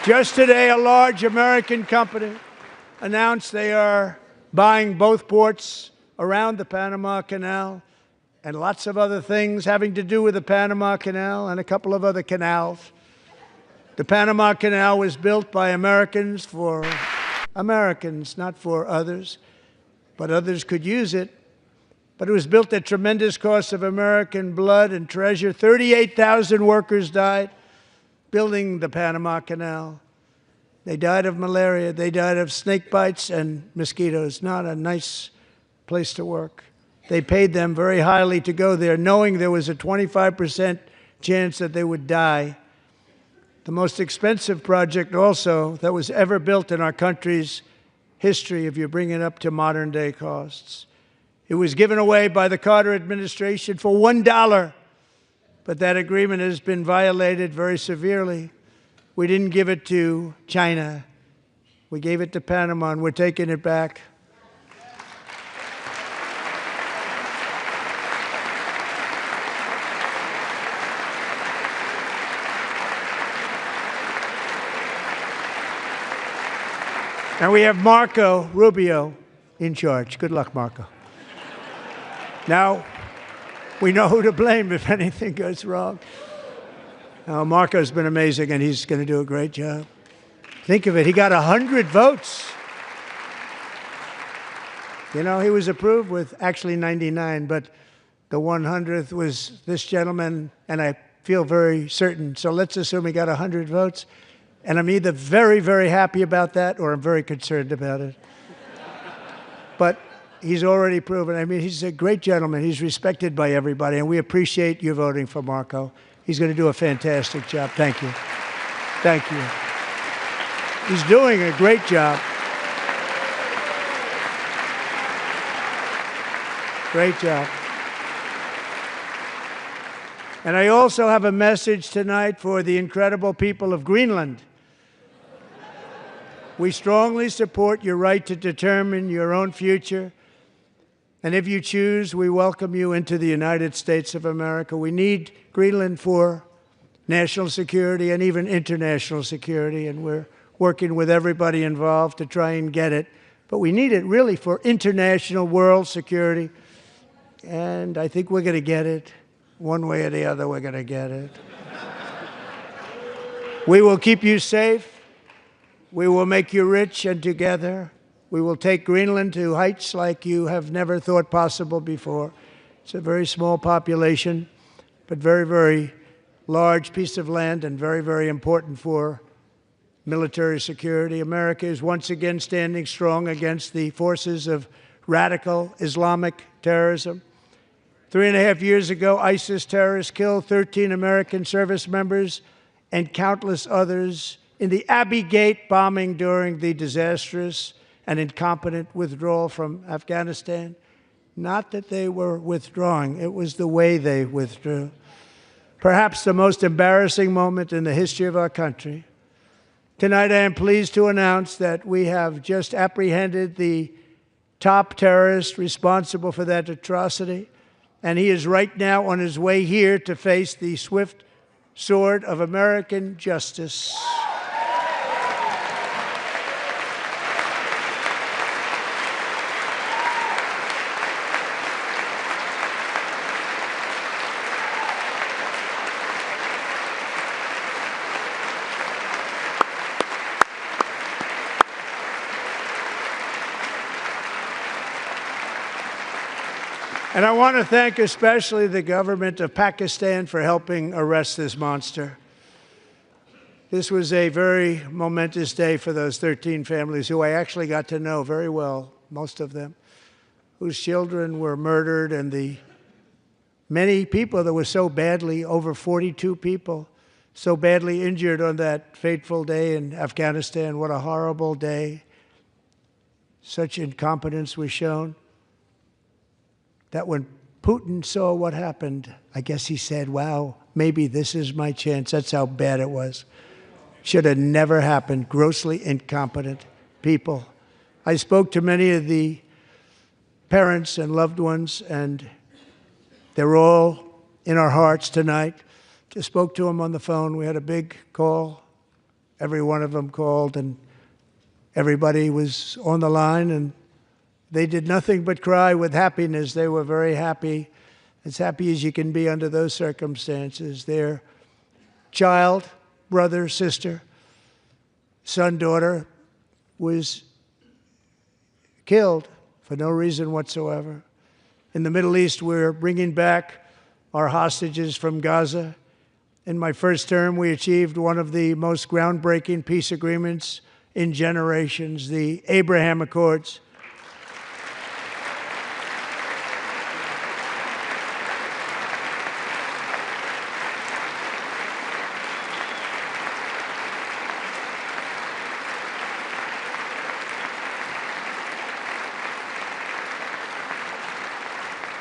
Just today, a large American company announced they are buying both ports around the Panama Canal and lots of other things having to do with the Panama Canal and a couple of other canals. The Panama Canal was built by Americans for Americans, not for others, but others could use it. But it was built at tremendous cost of American blood and treasure. 38,000 workers died building the Panama Canal. They died of malaria. They died of snake bites and mosquitoes. Not a nice place to work. They paid them very highly to go there, knowing there was a 25% chance that they would die. The most expensive project also that was ever built in our country's history, if you bring it up to modern day costs. It was given away by the Carter administration for $1. But that agreement has been violated very severely. We didn't give it to China. We gave it to Panama, and we're taking it back. And we have Marco Rubio in charge. Good luck, Marco. Now, we know who to blame if anything goes wrong. Marco's been amazing, and he's going to do a great job. Think of it. He got 100 votes. You know, he was approved with actually 99, but the 100th was this gentleman, and I feel very certain. So let's assume he got 100 votes. And I'm either very, very happy about that or I'm very concerned about it. But he's already proven. I mean, he's a great gentleman. He's respected by everybody, and we appreciate you voting for Marco. He's going to do a fantastic job. Thank you. Thank you. He's doing a great job. Great job. And I also have a message tonight for the incredible people of Greenland. We strongly support your right to determine your own future. And if you choose, we welcome you into the United States of America. We need Greenland for national security and even international security, and we're working with everybody involved to try and get it. But we need it really for international world security, and I think we're going to get it. One way or the other, we're going to get it. We will keep you safe. We will make you rich, and together we will take Greenland to heights like you have never thought possible before. It's a very small population, but very, very large piece of land and very, very important for military security. America is once again standing strong against the forces of radical Islamic terrorism. 3.5 years ago, ISIS terrorists killed 13 American service members and countless others in the Abbey Gate bombing during the disastrous and incompetent withdrawal from Afghanistan. Not that they were withdrawing, it was the way they withdrew. Perhaps the most embarrassing moment in the history of our country. Tonight, I am pleased to announce that we have just apprehended the top terrorist responsible for that atrocity, and he is right now on his way here to face the swift sword of American justice. And I want to thank especially the government of Pakistan for helping arrest this monster. This was a very momentous day for those 13 families who I actually got to know very well, most of them, whose children were murdered, and the many people that were so badly, over 42 people, so badly injured on that fateful day in Afghanistan. What a horrible day. Such incompetence was shown that when Putin saw what happened, I guess he said, wow, maybe this is my chance. That's how bad it was. Should have never happened. Grossly incompetent people. I spoke to many of the parents and loved ones, and they're all in our hearts tonight. Just spoke to them on the phone. We had a big call. Every one of them called, and everybody was on the line, and they did nothing but cry with happiness. They were very happy, as happy as you can be under those circumstances. Their child, brother, sister, son, daughter was killed for no reason whatsoever. In the Middle East, we're bringing back our hostages from Gaza. In my first term, we achieved one of the most groundbreaking peace agreements in generations, the Abraham Accords.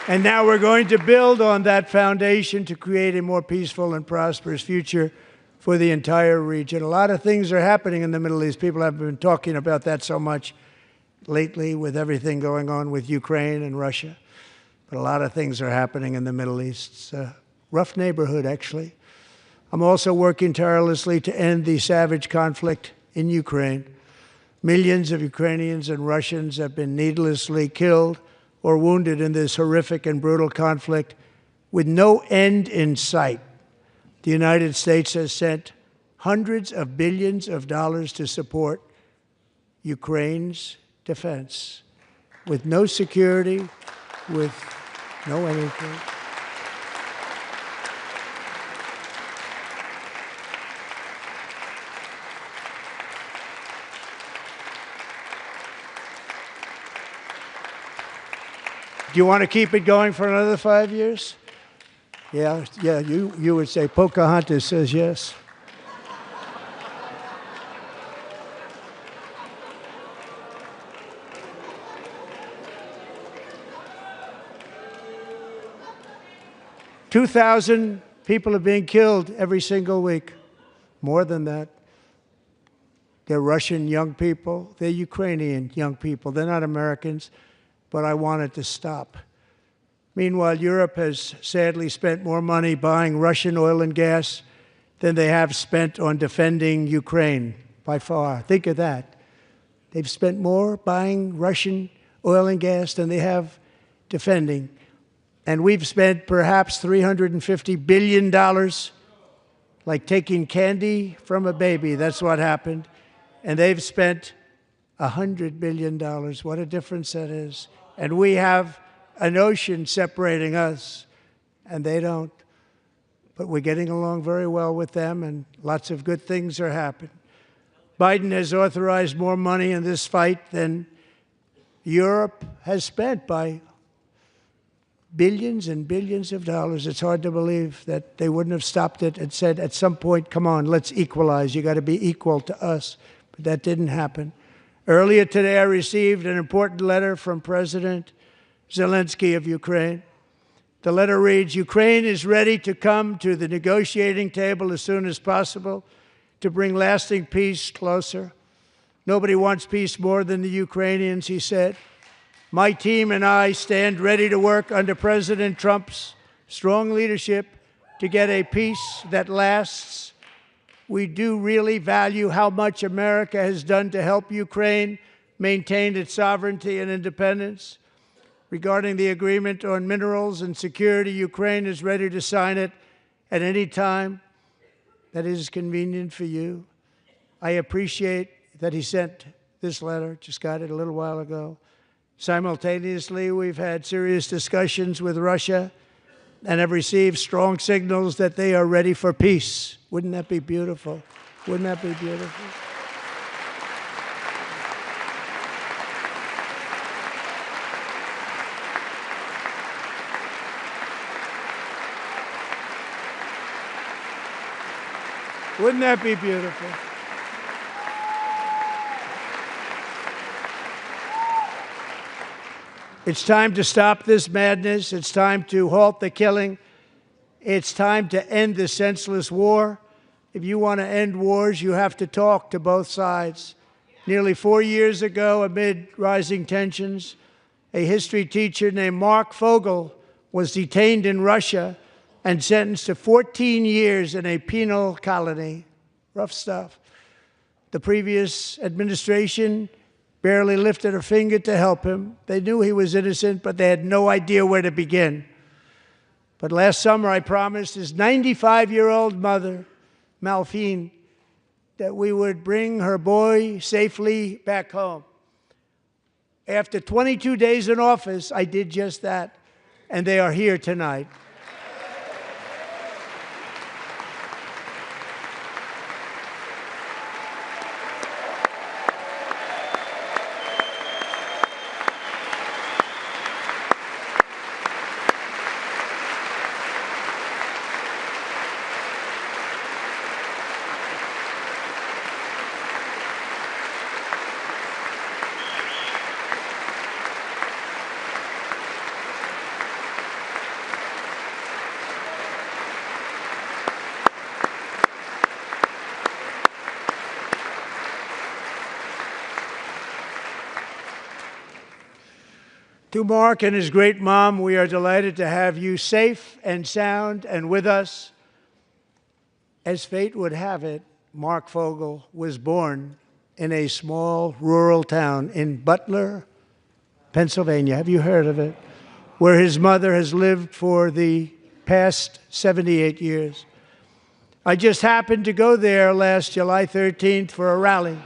And now we're going to build on that foundation to create a more peaceful and prosperous future for the entire region. A lot of things are happening in the Middle East. People have been talking about that so much lately with everything going on with Ukraine and Russia. But a lot of things are happening in the Middle East. It's a rough neighborhood, actually. I'm also working tirelessly to end the savage conflict in Ukraine. Millions of Ukrainians and Russians have been needlessly killed or wounded in this horrific and brutal conflict with no end in sight. The United States has sent hundreds of billions of dollars to support Ukraine's defense, with no security, with no anything. Do you want to keep it going for another 5 years? Yeah, you would say Pocahontas says yes. $2,000 people are being killed every single week. More than that. They're Russian young people. They're Ukrainian young people. They're not Americans. But I want it to stop. Meanwhile, Europe has sadly spent more money buying Russian oil and gas than they have spent on defending Ukraine, by far. Think of that. They've spent more buying Russian oil and gas than they have defending. And we've spent perhaps $350 billion, like taking candy from a baby. That's what happened. And they've spent $100 billion. What a difference that is. And we have an ocean separating us, and they don't. But we're getting along very well with them, and lots of good things are happening. Biden has authorized more money in this fight than Europe has spent by billions and billions of dollars. It's hard to believe that they wouldn't have stopped it and said at some point, come on, let's equalize. You got to be equal to us. But that didn't happen. Earlier today, I received an important letter from President Zelensky of Ukraine. The letter reads, Ukraine is ready to come to the negotiating table as soon as possible to bring lasting peace closer. Nobody wants peace more than the Ukrainians, he said. My team and I stand ready to work under President Trump's strong leadership to get a peace that lasts. We do really value how much America has done to help Ukraine maintain its sovereignty and independence. Regarding the agreement on minerals and security, Ukraine is ready to sign it at any time that is convenient for you. I appreciate that he sent this letter, just got it a little while ago. Simultaneously, we've had serious discussions with Russia and have received strong signals that they are ready for peace. Wouldn't that be beautiful? Wouldn't that be beautiful? Wouldn't that be beautiful? It's time to stop this madness. It's time to halt the killing. It's time to end this senseless war. If you want to end wars, you have to talk to both sides. Nearly 4 years ago, amid rising tensions, a history teacher named Mark Fogel was detained in Russia and sentenced to 14 years in a penal colony. Rough stuff. The previous administration barely lifted a finger to help him. They knew he was innocent, but they had no idea where to begin. But last summer, I promised his 95-year-old mother, Malphine, that we would bring her boy safely back home. After 22 days in office, I did just that, and they are here tonight. To Mark and his great mom, we are delighted to have you safe and sound and with us. As fate would have it, Mark Fogel was born in a small rural town in Butler, Pennsylvania. Have you heard of it? Where his mother has lived for the past 78 years. I just happened to go there last July 13th for a rally.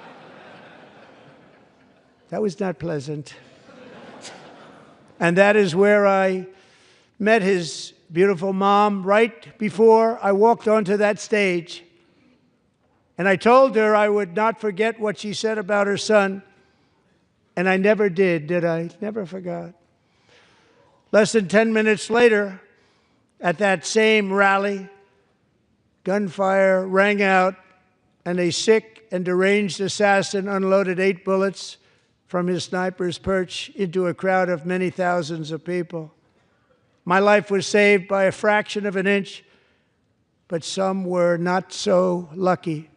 That was not pleasant. And that is where I met his beautiful mom right before I walked onto that stage. And I told her I would not forget what she said about her son. And I never did I? Never forgot. Less than 10 minutes later, at that same rally, gunfire rang out, and a sick and deranged assassin unloaded 8 bullets from his sniper's perch into a crowd of many thousands of people. My life was saved by a fraction of an inch, but some were not so lucky.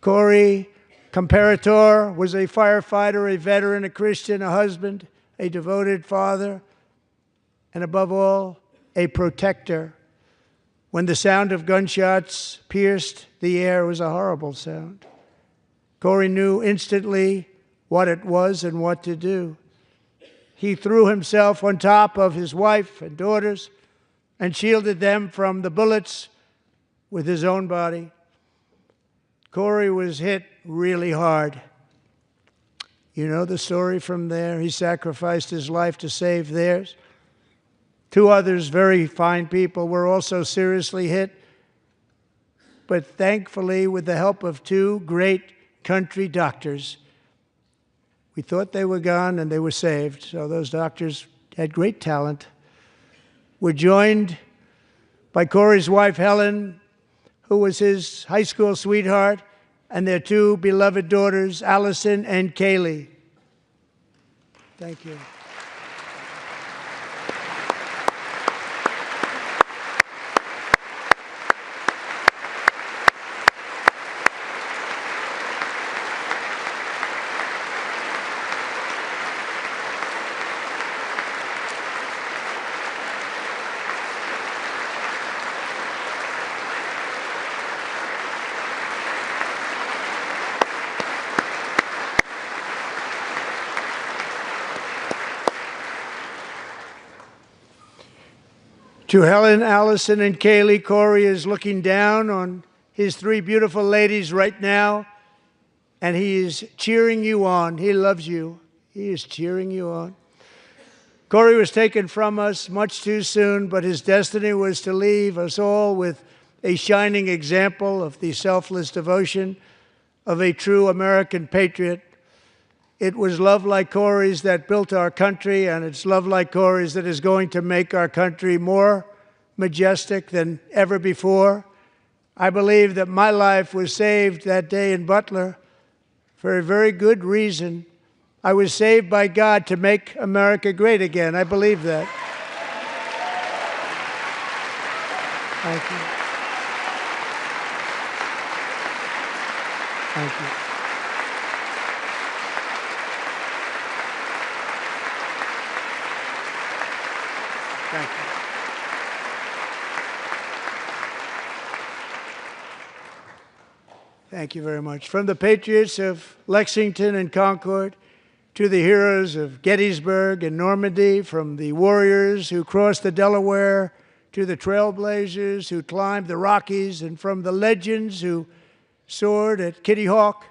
Corey Comparator was a firefighter, a veteran, a Christian, a husband, a devoted father, and above all, a protector. When the sound of gunshots pierced the air, it was a horrible sound. Corey knew instantly what it was and what to do. He threw himself on top of his wife and daughters and shielded them from the bullets with his own body. Corey was hit really hard. You know the story from there. He sacrificed his life to save theirs. 2 others, very fine people, were also seriously hit. But thankfully, with the help of 2 great country doctors, we thought they were gone and they were saved. So those doctors had great talent. We're joined by Corey's wife, Helen, who was his high school sweetheart, and their two beloved daughters, Allison and Kaylee. Thank you. To Helen, Allison, and Kaylee, Corey is looking down on his three beautiful ladies right now, and he is cheering you on. He loves you. He is cheering you on. Corey was taken from us much too soon, but his destiny was to leave us all with a shining example of the selfless devotion of a true American patriot. It was love like Corey's that built our country, and it's love like Corey's that is going to make our country more majestic than ever before. I believe that my life was saved that day in Butler for a very good reason. I was saved by God to make America great again. I believe that. Thank you. Thank you. Thank you. Thank you very much. From the patriots of Lexington and Concord to the heroes of Gettysburg and Normandy, from the warriors who crossed the Delaware to the trailblazers who climbed the Rockies, and from the legends who soared at Kitty Hawk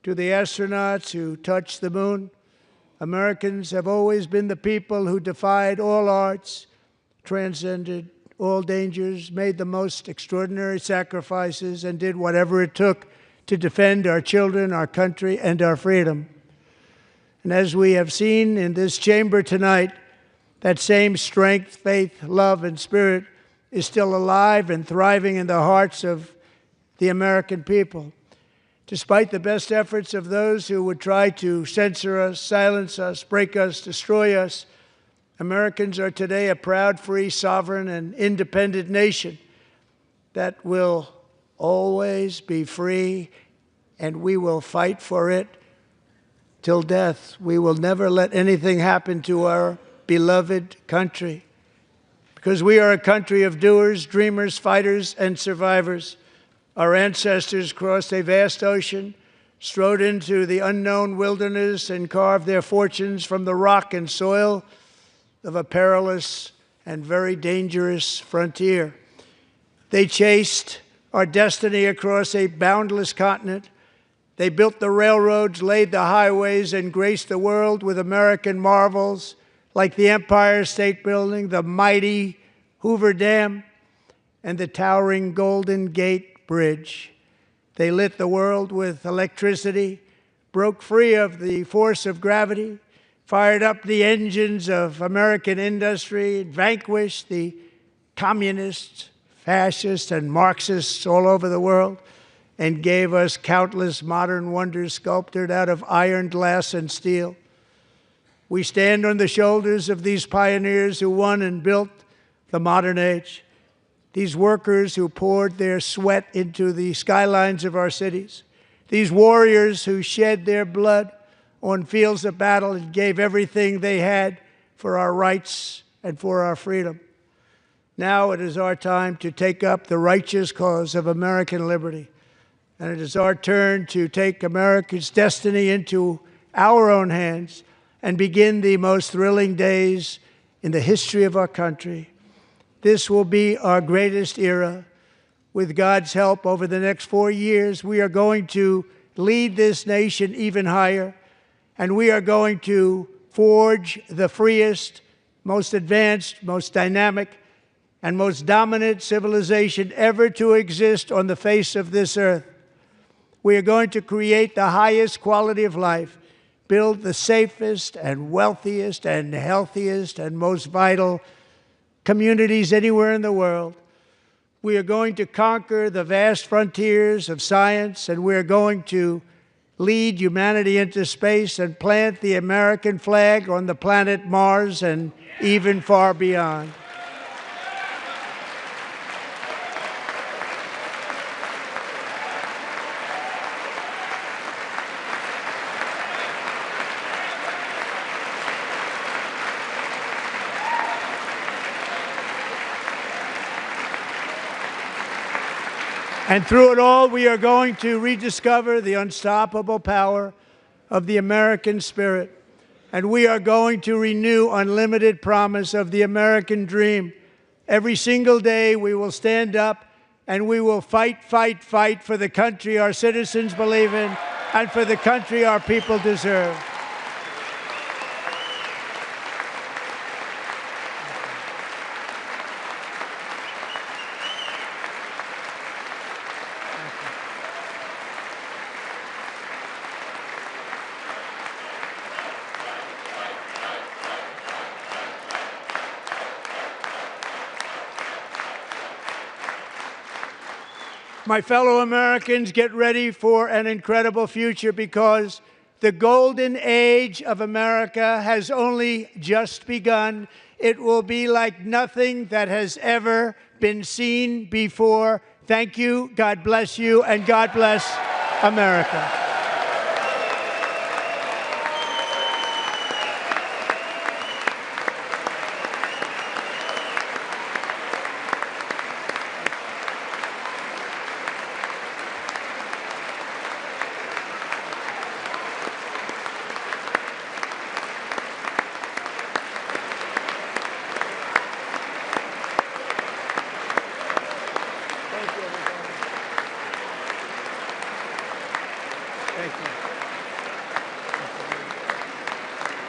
to the astronauts who touched the moon, Americans have always been the people who defied all odds, transcended all dangers, made the most extraordinary sacrifices, and did whatever it took to defend our children, our country, and our freedom. And as we have seen in this chamber tonight, that same strength, faith, love, and spirit is still alive and thriving in the hearts of the American people. Despite the best efforts of those who would try to censor us, silence us, break us, destroy us, Americans are today a proud, free, sovereign, and independent nation that will always be free, and we will fight for it till death. We will never let anything happen to our beloved country, because we are a country of doers, dreamers, fighters, and survivors. Our ancestors crossed a vast ocean, strode into the unknown wilderness, and carved their fortunes from the rock and soil of a perilous and very dangerous frontier. They chased our destiny across a boundless continent. They built the railroads, laid the highways, and graced the world with American marvels like the Empire State Building, the mighty Hoover Dam, and the towering Golden Gate Bridge. They lit the world with electricity, broke free of the force of gravity, fired up the engines of American industry, vanquished the communists, fascists, and Marxists all over the world, and gave us countless modern wonders sculptured out of iron, glass, and steel. We stand on the shoulders of these pioneers who won and built the modern age. These workers who poured their sweat into the skylines of our cities. These warriors who shed their blood on fields of battle and gave everything they had for our rights and for our freedom. Now it is our time to take up the righteous cause of American liberty. And it is our turn to take America's destiny into our own hands and begin the most thrilling days in the history of our country. This will be our greatest era. With God's help, over the next 4 years, we are going to lead this nation even higher, and we are going to forge the freest, most advanced, most dynamic, and most dominant civilization ever to exist on the face of this earth. We are going to create the highest quality of life, build the safest and wealthiest and healthiest and most vital communities anywhere in the world. We are going to conquer the vast frontiers of science, and we are going to lead humanity into space and plant the American flag on the planet Mars and even far beyond. And through it all, we are going to rediscover the unstoppable power of the American spirit. And we are going to renew unlimited promise of the American dream. Every single day, we will stand up and we will fight, fight, fight for the country our citizens believe in and for the country our people deserve. My fellow Americans, get ready for an incredible future, because the golden age of America has only just begun. It will be like nothing that has ever been seen before. Thank you, God bless you, and God bless America. Thank you.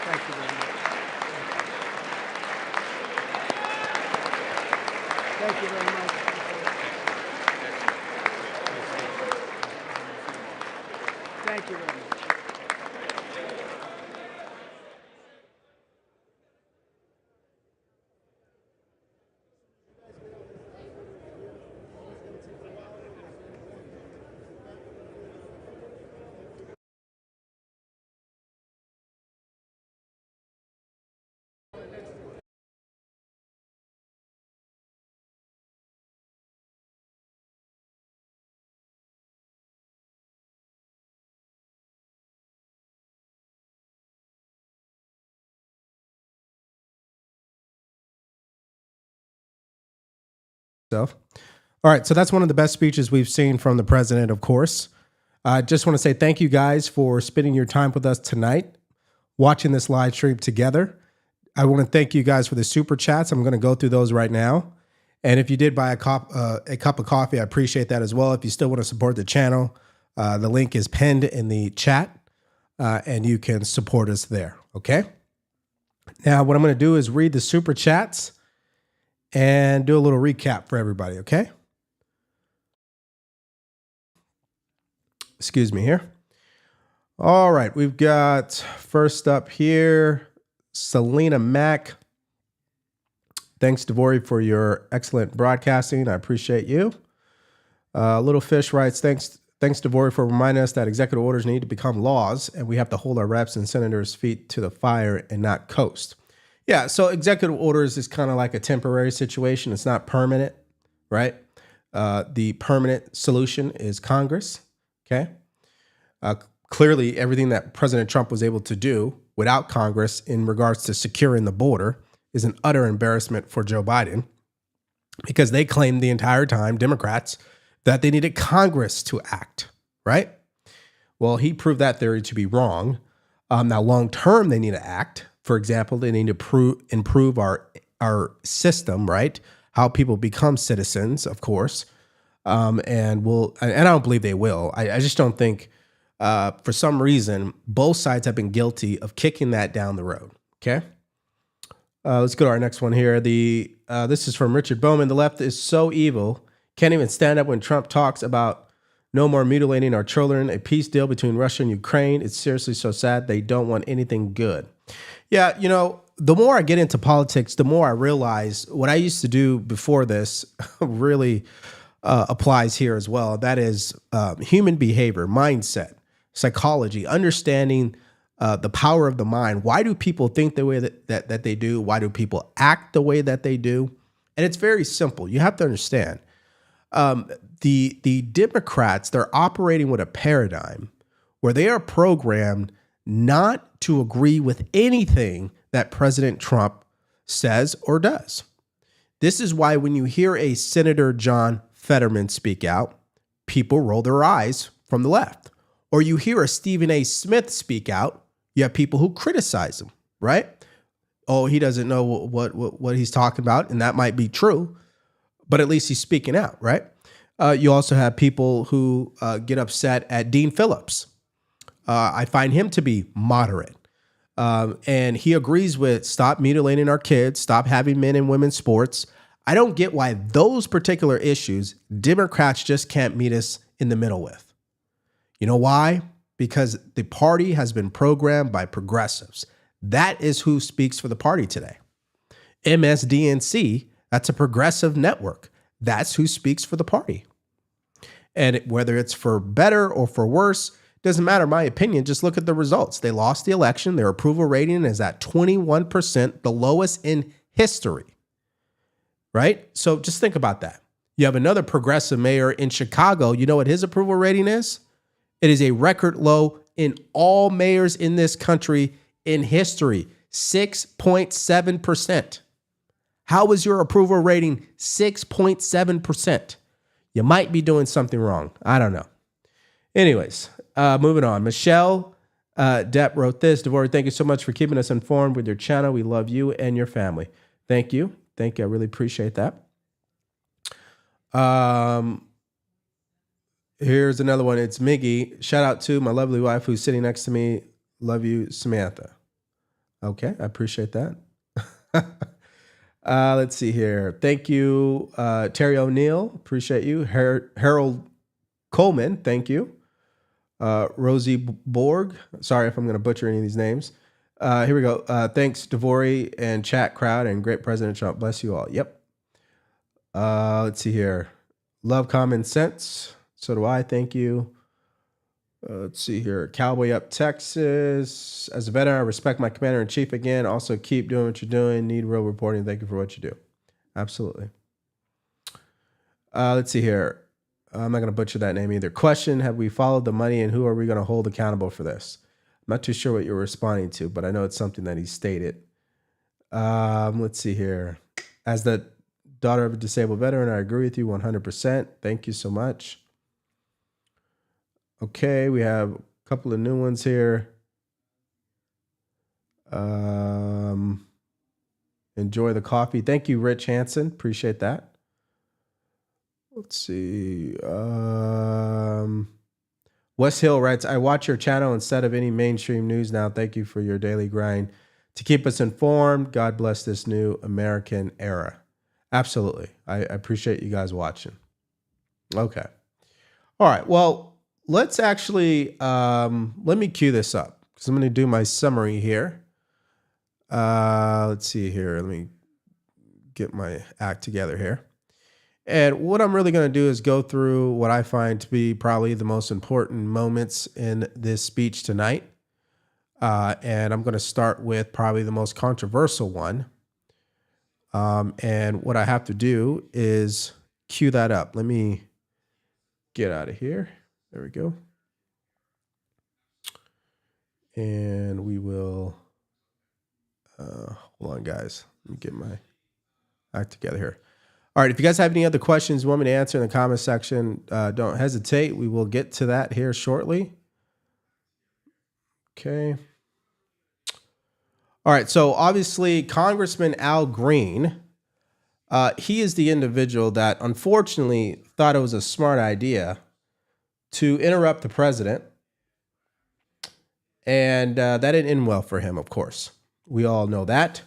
Thank you very much. Thank you very much. Thank you very much. All right, so that's one of the best speeches we've seen from the president, of course. I just want to say thank you guys for spending your time with us tonight, watching this live stream together. I want to thank you guys for the super chats. I'm going to go through those right now. And if you did buy a cup of coffee, I appreciate that as well. If you still want to support the channel, the link is pinned in the chat, and you can support us there, okay? Now, what I'm going to do is read the super chats and do a little recap for everybody, okay? Excuse me here. All right, we've got first up here, Selena Mack. Thanks, Devori, for your excellent broadcasting. I appreciate you. Little Fish writes, thanks, Devori, for reminding us that executive orders need to become laws, and we have to hold our reps and senators' feet to the fire and not coast. Yeah, so executive orders is kind of like a temporary situation. It's not permanent, right? The permanent solution is Congress, okay? Clearly, everything that President Trump was able to do without Congress in regards to securing the border is an utter embarrassment for Joe Biden, because they claimed the entire time, Democrats, that they needed Congress to act, right? Well, he proved that theory to be wrong. Now, long term, they need to act. For example, they need to improve our system, right? How people become citizens, of course. And I don't believe they will. I just don't think, for some reason, both sides have been guilty of kicking that down the road. Okay. Let's go to our next one here. This is from Richard Bowman. The left is so evil, can't even stand up when Trump talks about no more mutilating our children, a peace deal between Russia and Ukraine. It's seriously so sad. They don't want anything good. Yeah, you know, the more I get into politics, the more I realize what I used to do before this really applies here as well. That is human behavior, mindset, psychology, understanding the power of the mind. Why do people think the way that they do? Why do people act the way that they do? And it's very simple. You have to understand the Democrats, they're operating with a paradigm where they are programmed not to agree with anything that President Trump says or does. This is why when you hear a Senator John Fetterman speak out, people roll their eyes from the left. Or you hear a Stephen A. Smith speak out, you have people who criticize him, right? Oh, he doesn't know what he's talking about, and that might be true, but at least he's speaking out, right? You also have people who get upset at Dean Phillips. I find him to be moderate. And he agrees with stop mutilating our kids, stop having men and women's sports. I don't get why those particular issues Democrats just can't meet us in the middle with. You know why? Because the party has been programmed by progressives. That is who speaks for the party today. MSDNC, that's a progressive network. That's who speaks for the party. And whether it's for better or for worse, doesn't matter, my opinion. Just look at the results. They lost the election. Their approval rating is at 21%, the lowest in history. Right? So just think about that. You have another progressive mayor in Chicago. You know what his approval rating is? It is a record low in all mayors in this country in history, 6.7%. How was your approval rating 6.7%? You might be doing something wrong. I don't know. Anyways, moving on. Michelle Depp wrote this. Devore, thank you so much for keeping us informed with your channel. We love you and your family. Thank you. Thank you. I really appreciate that. Here's another one. It's Miggy. Shout out to my lovely wife who's sitting next to me. Love you, Samantha. Okay, I appreciate that. Let's see here. Thank you, Terry O'Neill. Appreciate you. Harold Coleman. Thank you. Rosie Borg. Sorry if I'm going to butcher any of these names. Here we go. Thanks, Devore and chat crowd and great President Trump. Bless you all. Yep. Let's see here. Love common sense. So do I. Thank you. Let's see here. Cowboy Up Texas. As a veteran, I respect my commander in chief again. Also, keep doing what you're doing. Need real reporting. Thank you for what you do. Absolutely. Let's see here. I'm not going to butcher that name either. Question: have we followed the money, and who are we going to hold accountable for this? I'm not too sure what you're responding to, but I know it's something that he stated. Let's see here. As the daughter of a disabled veteran, I agree with you 100%. Thank you so much. Okay, we have a couple of new ones here. Enjoy the coffee. Thank you, Rich Hansen. Appreciate that. Let's see. West Hill writes, I watch your channel instead of any mainstream news now. Thank you for your daily grind to keep us informed. God bless this new American era. Absolutely. I appreciate you guys watching. Okay. All right. Well, let's actually, let me cue this up because I'm going to do my summary here. Let's see here. Let me get my act together here. And what I'm really going to do is go through what I find to be probably the most important moments in this speech tonight. And I'm going to start with probably the most controversial one. And what I have to do is cue that up. Let me get out of here. There we go. And we will, hold on, guys. Let me get my act together here. All right, if you guys have any other questions you want me to answer in the comment section, don't hesitate. We will get to that here shortly. Okay. All right, so obviously Congressman Al Green, he is the individual that unfortunately thought it was a smart idea to interrupt the president. And that didn't end well for him, of course. We all know that.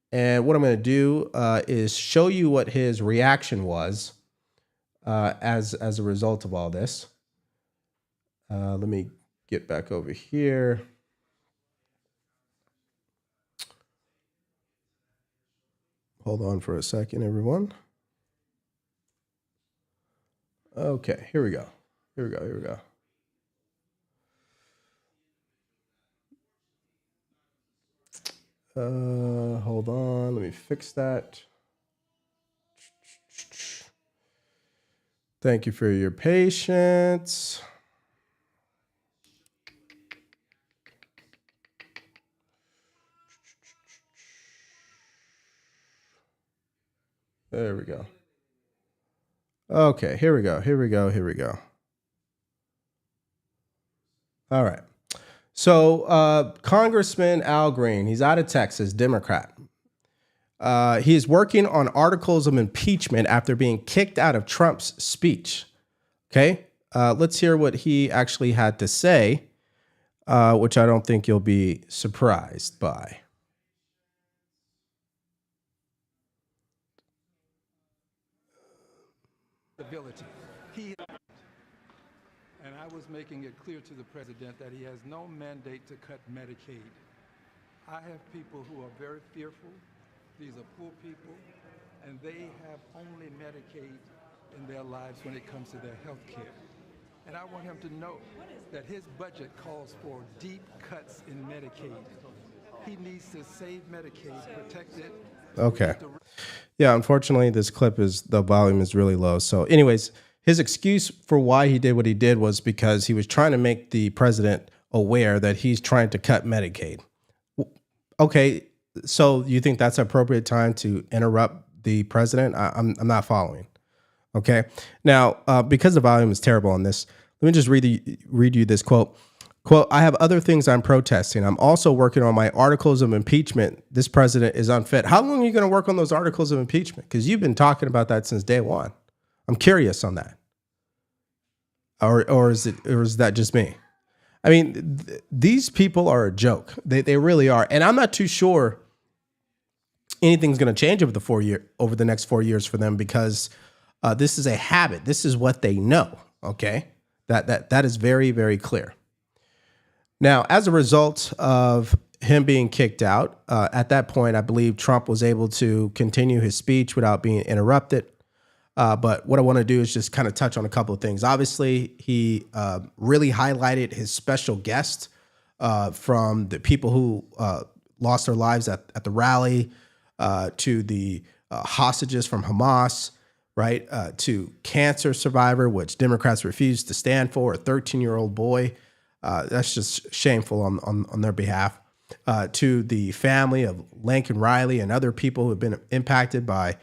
And what I'm going to do is show you what his reaction was as a result of all this. Let me get back over here. Hold on for a second, everyone. Okay, here we go. Here we go. Hold on, let me fix that. Thank you for your patience. There we go. Okay, here we go. All right. So Congressman Al Green, he's out of Texas, Democrat. He is working on articles of impeachment after being kicked out of Trump's speech. Okay, let's hear what he actually had to say, which I don't think you'll be surprised by. And I was making it clear to the president that he has no mandate to cut Medicaid. I have people who are very fearful. These are poor people, and they have only Medicaid in their lives when it comes to their health care. And I want him to know that his budget calls for deep cuts in Medicaid. He needs to save Medicaid, protect it. Okay. Yeah, unfortunately, this clip the volume is really low. So anyways, his excuse for why he did what he did was because he was trying to make the president aware that he's trying to cut Medicaid. Okay, so you think that's an appropriate time to interrupt the president? I'm not following. Okay, now because the volume is terrible on this, let me just read you this quote. Quote, I have other things I'm protesting. I'm also working on my articles of impeachment. This president is unfit. How long are you going to work on those articles of impeachment? Because you've been talking about that since day one. I'm curious on that. Or is that just me? I mean, these people are a joke. They really are. And I'm not too sure anything's going to change over the next 4 years for them, because this is a habit. This is what they know. Okay, that is very, very clear. Now, as a result of him being kicked out, at that point, I believe Trump was able to continue his speech without being interrupted. But what I want to do is just kind of touch on a couple of things. Obviously, he really highlighted his special guest from the people who lost their lives at the rally, to the hostages from Hamas, right? To cancer survivor, which Democrats refused to stand for, a 13-year-old boy. That's just shameful on their behalf. To the family of Lincoln Riley and other people who have been impacted by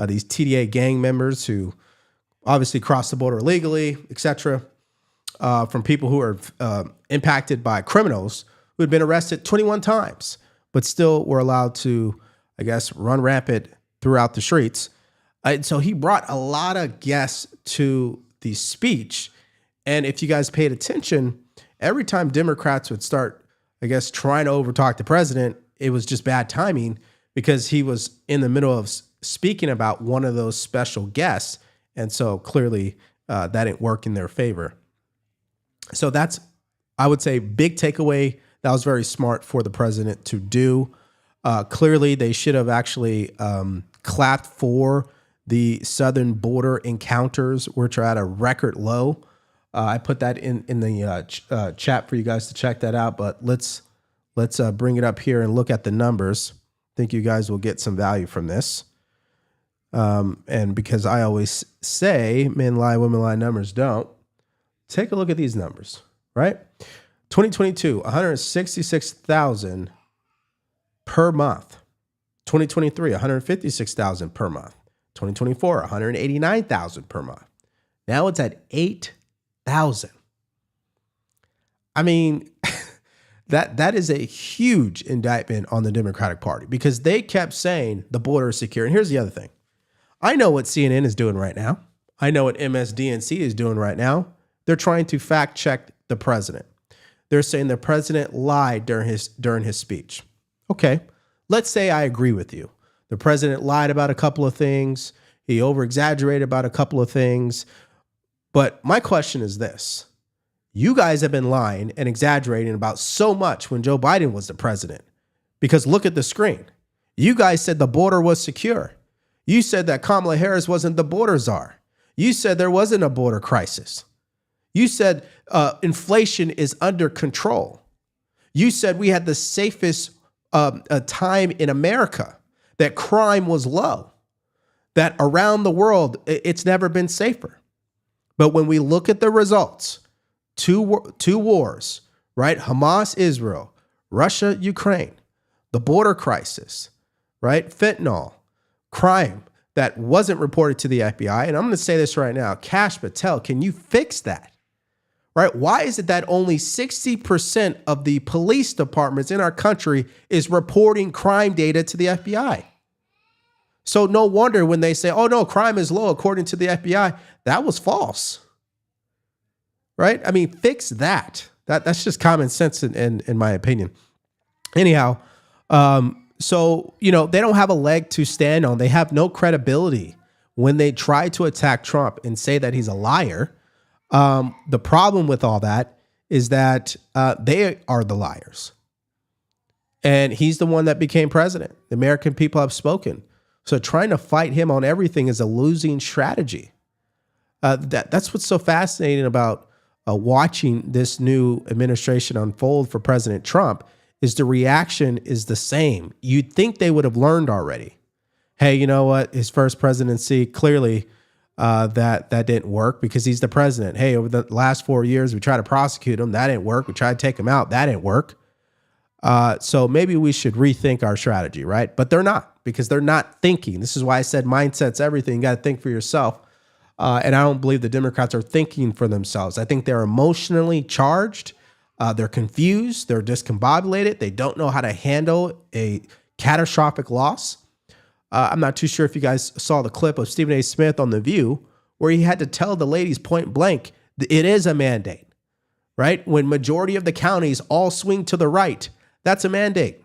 these TDA gang members who obviously crossed the border illegally, etc. From people who are impacted by criminals who had been arrested 21 times, but still were allowed to, I guess, run rampant throughout the streets. And so he brought a lot of guests to the speech. And if you guys paid attention, every time Democrats would start, I guess, trying to overtalk the president, it was just bad timing, because he was in the middle of speaking about one of those special guests. And so clearly that didn't work in their favor. So that's, I would say, big takeaway. That was very smart for the president to do. Clearly, they should have actually clapped for the southern border encounters, which are at a record low. I put that in the chat for you guys to check that out. But let's bring it up here and look at the numbers. I think you guys will get some value from this. And because I always say men lie, women lie, numbers don't. Take a look at these numbers, right? 2022, 166,000 per month. 2023, 156,000 per month. 2024, 189,000 per month. Now it's at 8,000. I mean, that is a huge indictment on the Democratic Party, because they kept saying the border is secure. And here's the other thing. I know what CNN is doing right now. I know what MSDNC is doing right now. They're trying to fact check the president. They're saying the president lied during his speech. Okay, let's say I agree with you. The president lied about a couple of things. He over-exaggerated about a couple of things. But my question is this. You guys have been lying and exaggerating about so much when Joe Biden was the president. Because look at the screen. You guys said the border was secure. You said that Kamala Harris wasn't the border czar. You said there wasn't a border crisis. You said inflation is under control. You said we had the safest time in America, that crime was low, that around the world, it's never been safer. But when we look at the results, two wars, right? Hamas, Israel, Russia, Ukraine, the border crisis, right? Fentanyl, crime that wasn't reported to the FBI. And I'm going to say this right now, Kash Patel, can you fix that? Right? Why is it that only 60% of the police departments in our country is reporting crime data to the FBI? So no wonder when they say, oh no, crime is low according to the FBI, that was false. Right? I mean, fix that. That's just common sense in my opinion. Anyhow, so, you know, they don't have a leg to stand on. They have no credibility when they try to attack Trump and say that he's a liar. The problem with all that is that they are the liars. And he's the one that became president. The American people have spoken. So trying to fight him on everything is a losing strategy. That's what's so fascinating about watching this new administration unfold for President Trump, is the reaction is the same. You'd think they would have learned already. Hey, you know what? His first presidency, clearly that didn't work because he's the president. Hey, over the last 4 years, we tried to prosecute him. That didn't work. We tried to take him out. That didn't work. So maybe we should rethink our strategy, right? But they're not, because they're not thinking. This is why I said mindset's everything. You got to think for yourself. And I don't believe the Democrats are thinking for themselves. I think they're emotionally charged. They're confused. They're discombobulated. They don't know how to handle a catastrophic loss. I'm not too sure if you guys saw the clip of Stephen A. Smith on The View, where he had to tell the ladies point blank, it is a mandate, right? When majority of the counties all swing to the right, that's a mandate.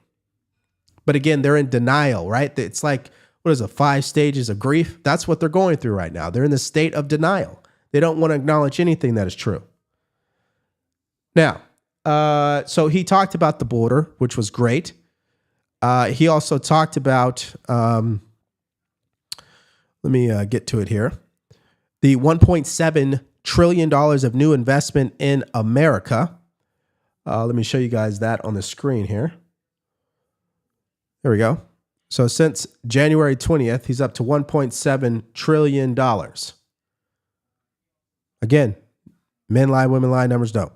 But again, they're in denial, right? It's like, what is it, 5 stages of grief? That's what they're going through right now. They're in the state of denial. They don't want to acknowledge anything that is true. Now, so he talked about the border, which was great. He also talked about, let me get to it here, the $1.7 trillion of new investment in America. Let me show you guys that on the screen here. There we go. So since January 20th, he's up to $1.7 trillion. Again, men lie, women lie, numbers don't.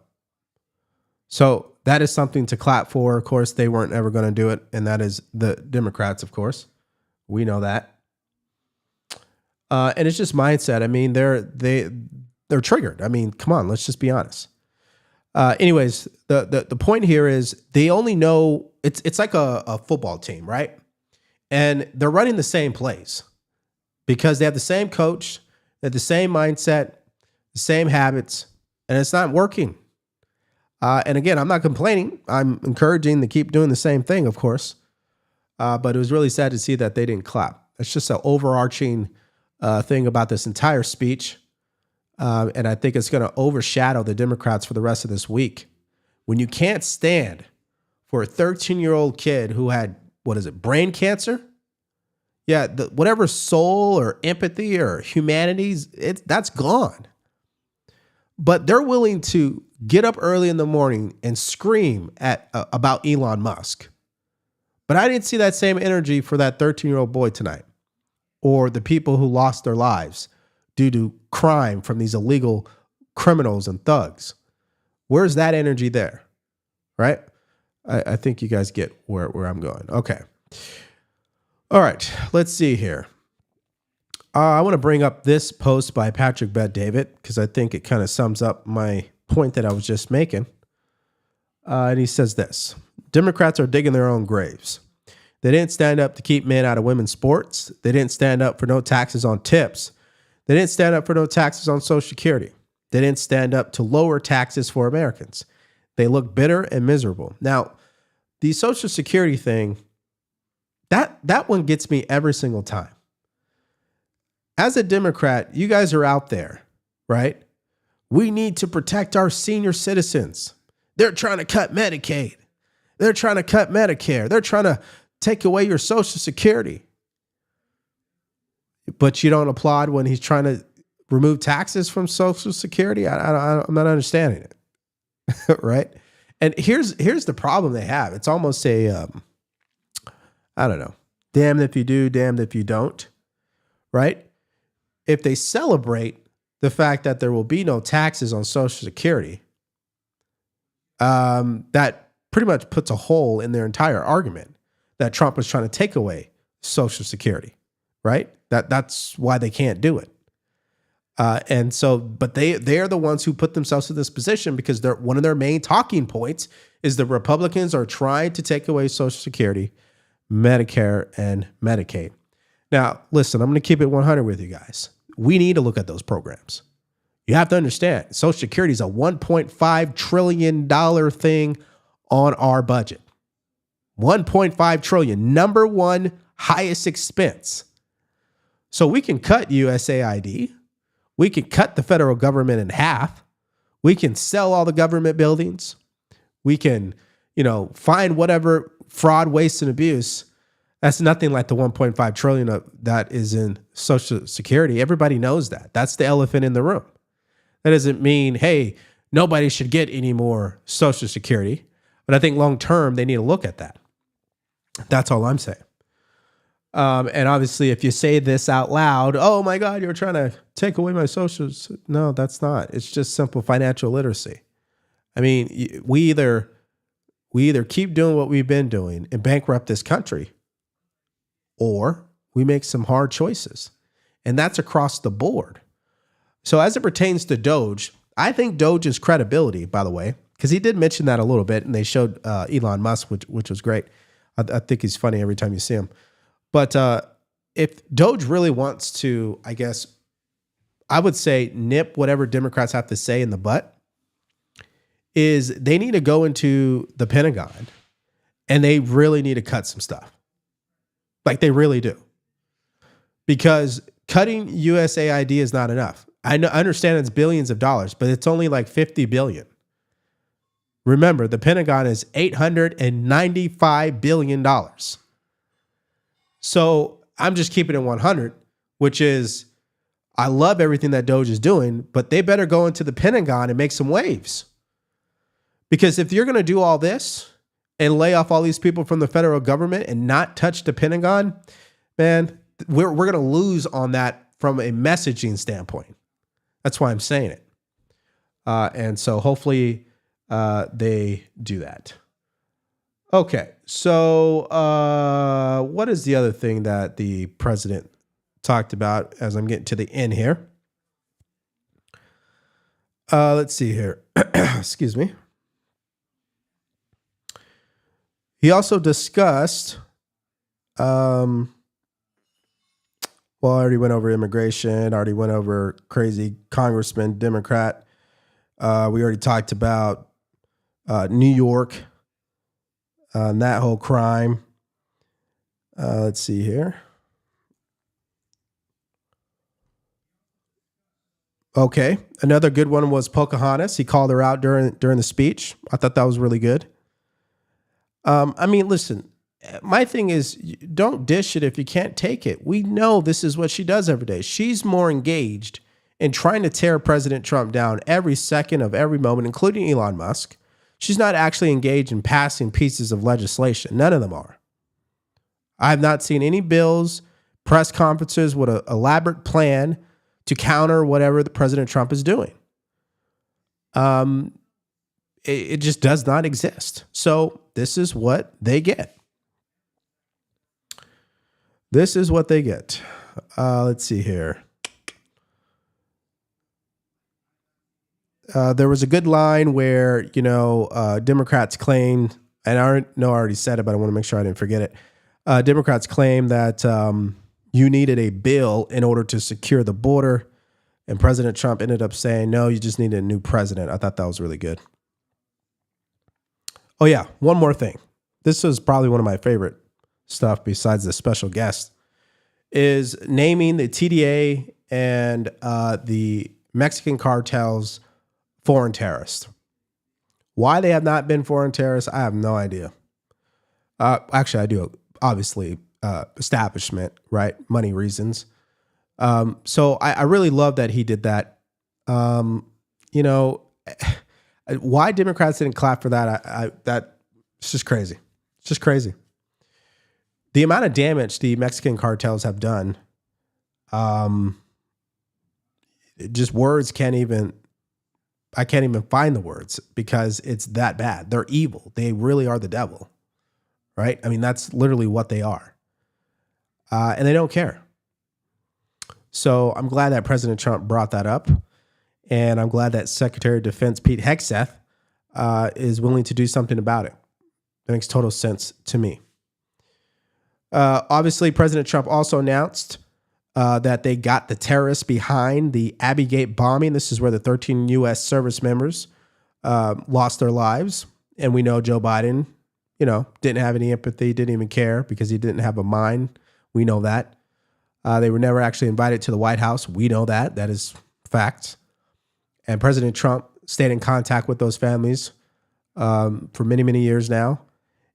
So that is something to clap for. Of course, they weren't ever going to do it, and that is the Democrats, of course. We know that. And it's just mindset. I mean, they're triggered. I mean, come on, let's just be honest. Anyways, the point here is they only know it's like a football team, right? And they're running the same plays because they have the same coach, they have the same mindset, the same habits, and it's not working. And again, I'm not complaining. I'm encouraging to keep doing the same thing, of course. But it was really sad to see that they didn't clap. It's just an overarching thing about this entire speech. And I think it's going to overshadow the Democrats for the rest of this week. When you can't stand for a 13-year-old kid who had, brain cancer? Yeah, whatever soul or empathy or humanities, that's gone. But they're willing to get up early in the morning and scream about Elon Musk. But I didn't see that same energy for that 13-year-old boy tonight, or the people who lost their lives due to crime from these illegal criminals and thugs. Where's that energy there? Right? I think you guys get where I'm going. Okay. All right. Let's see here. I want to bring up this post by Patrick Bet-David because I think it kind of sums up my point that I was just making. And he says this: Democrats are digging their own graves. They didn't stand up to keep men out of women's sports. They didn't stand up for no taxes on tips. They didn't stand up for no taxes on Social Security. They didn't stand up to lower taxes for Americans. They look bitter and miserable. Now, the Social Security thing, that one gets me every single time. As a Democrat, you guys are out there, right? We need to protect our senior citizens. They're trying to cut Medicaid. They're trying to cut Medicare. They're trying to take away your Social Security. but you don't applaud when he's trying to remove taxes from Social Security. I'm not understanding it, right? And here's the problem they have. It's almost a I don't know, damned if you do, damned if you don't, right? If they celebrate the fact that there will be no taxes on Social Security, that pretty much puts a hole in their entire argument that Trump was trying to take away Social Security, right? That's why they can't do it. And so, but they are the ones who put themselves in this position because one of their main talking points is the Republicans are trying to take away Social Security, Medicare, and Medicaid. Now, listen, I'm going to keep it 100 with you guys. We need to look at those programs. You have to understand, Social Security is a $1.5 trillion thing on our budget. 1.5 trillion, number one highest expense. So we can cut USAID. We can cut the federal government in half. We can sell all the government buildings. We can, find whatever fraud, waste, and abuse. That's nothing like the 1.5 trillion that is in Social Security. Everybody knows that. That's the elephant in the room. That doesn't mean, hey, nobody should get any more Social Security. But I think long term, they need to look at that. That's all I'm saying. And obviously, if you say this out loud, oh my God, you're trying to take away my socials. No, that's not. It's just simple financial literacy. I mean, we either keep doing what we've been doing and bankrupt this country, or we make some hard choices. And that's across the board. So as it pertains to Doge, I think Doge's credibility, by the way, because he did mention that a little bit, and they showed Elon Musk, which was great. I think he's funny every time you see him. But if Doge really wants to, I guess, I would say nip whatever Democrats have to say in the butt, is they need to go into the Pentagon and they really need to cut some stuff. Like they really do. Because cutting USAID is not enough. I understand it's billions of dollars, but it's only like 50 billion. Remember, the Pentagon is $895 billion. So I'm just keeping it 100, which is I love everything that Doge is doing, but they better go into the Pentagon and make some waves. Because if you're going to do all this and lay off all these people from the federal government and not touch the Pentagon, man, we're going to lose on that from a messaging standpoint. That's why I'm saying it. And so hopefully they do that. Okay, so what is the other thing that the president talked about as I'm getting to the end here? Let's see here. Excuse me. He also discussed, well, I already went over immigration, already went over crazy congressman, Democrat. We already talked about New York, and that whole crime. Let's see here. Okay, another good one was Pocahontas. He called her out during the speech. I thought that was really good. I mean, listen, my thing is don't dish it if you can't take it. We know this is what she does every day. She's more engaged in trying to tear President Trump down every second of every moment, including Elon Musk. She's not actually engaged in passing pieces of legislation. None of them are. I have not seen any bills, press conferences with an elaborate plan to counter whatever the President Trump is doing. It just does not exist. So this is what they get. This is what they get. Let's see here. There was a good line where, Democrats claimed, and I know I already said it, but I want to make sure I didn't forget it. Democrats claimed that you needed a bill in order to secure the border. And President Trump ended up saying, no, you just need a new president. I thought that was really good. Oh, yeah. One more thing. This is probably one of my favorite stuff besides the special guest is naming the TDA and the Mexican cartels foreign terrorists. Why they have not been foreign terrorists, I have no idea. Actually, I do. Obviously, establishment, right? Money reasons. So I really love that he did that. You know, why Democrats didn't clap for that? It's just crazy. It's just crazy. The amount of damage the Mexican cartels have done, just words I can't even find the words because it's that bad. They're evil. They really are the devil, right? I mean, that's literally what they are. And they don't care. So I'm glad that President Trump brought that up. And I'm glad that Secretary of Defense Pete Hegseth is willing to do something about it. That makes total sense to me. Obviously, President Trump also announced that they got the terrorists behind the Abbey Gate bombing. This is where the 13 U.S. service members lost their lives. And we know Joe Biden, didn't have any empathy, didn't even care because he didn't have a mind. We know that. They were never actually invited to the White House. We know that. That is fact. And President Trump stayed in contact with those families for many, many years now.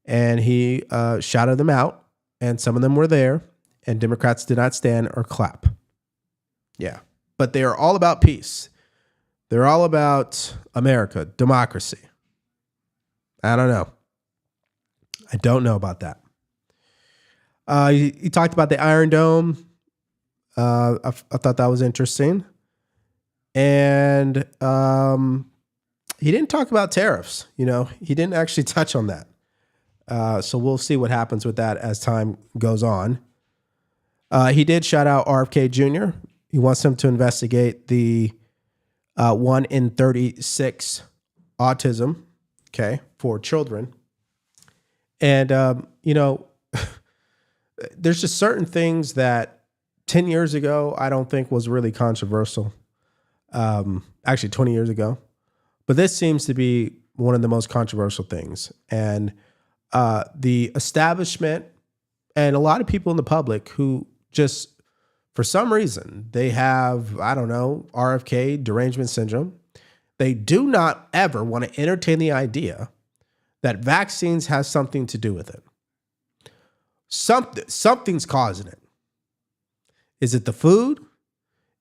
And he shouted them out. And some of them were there. And Democrats did not stand or clap. Yeah. But they are all about peace. They're all about America, democracy. I don't know. I don't know about that. He talked about the Iron Dome. I thought that was interesting. And he didn't talk about tariffs. He didn't actually touch on that. So we'll see what happens with that as time goes on. He did shout out RFK Jr. He wants him to investigate the 1 in 36 autism, for children. And, there's just certain things that 10 years ago, I don't think was really controversial. Actually, 20 years ago. But this seems to be one of the most controversial things. And the establishment and a lot of people in the public who just, for some reason, they have, I don't know, RFK, derangement syndrome. They do not ever want to entertain the idea that vaccines has something to do with it. Something's causing it. Is it the food?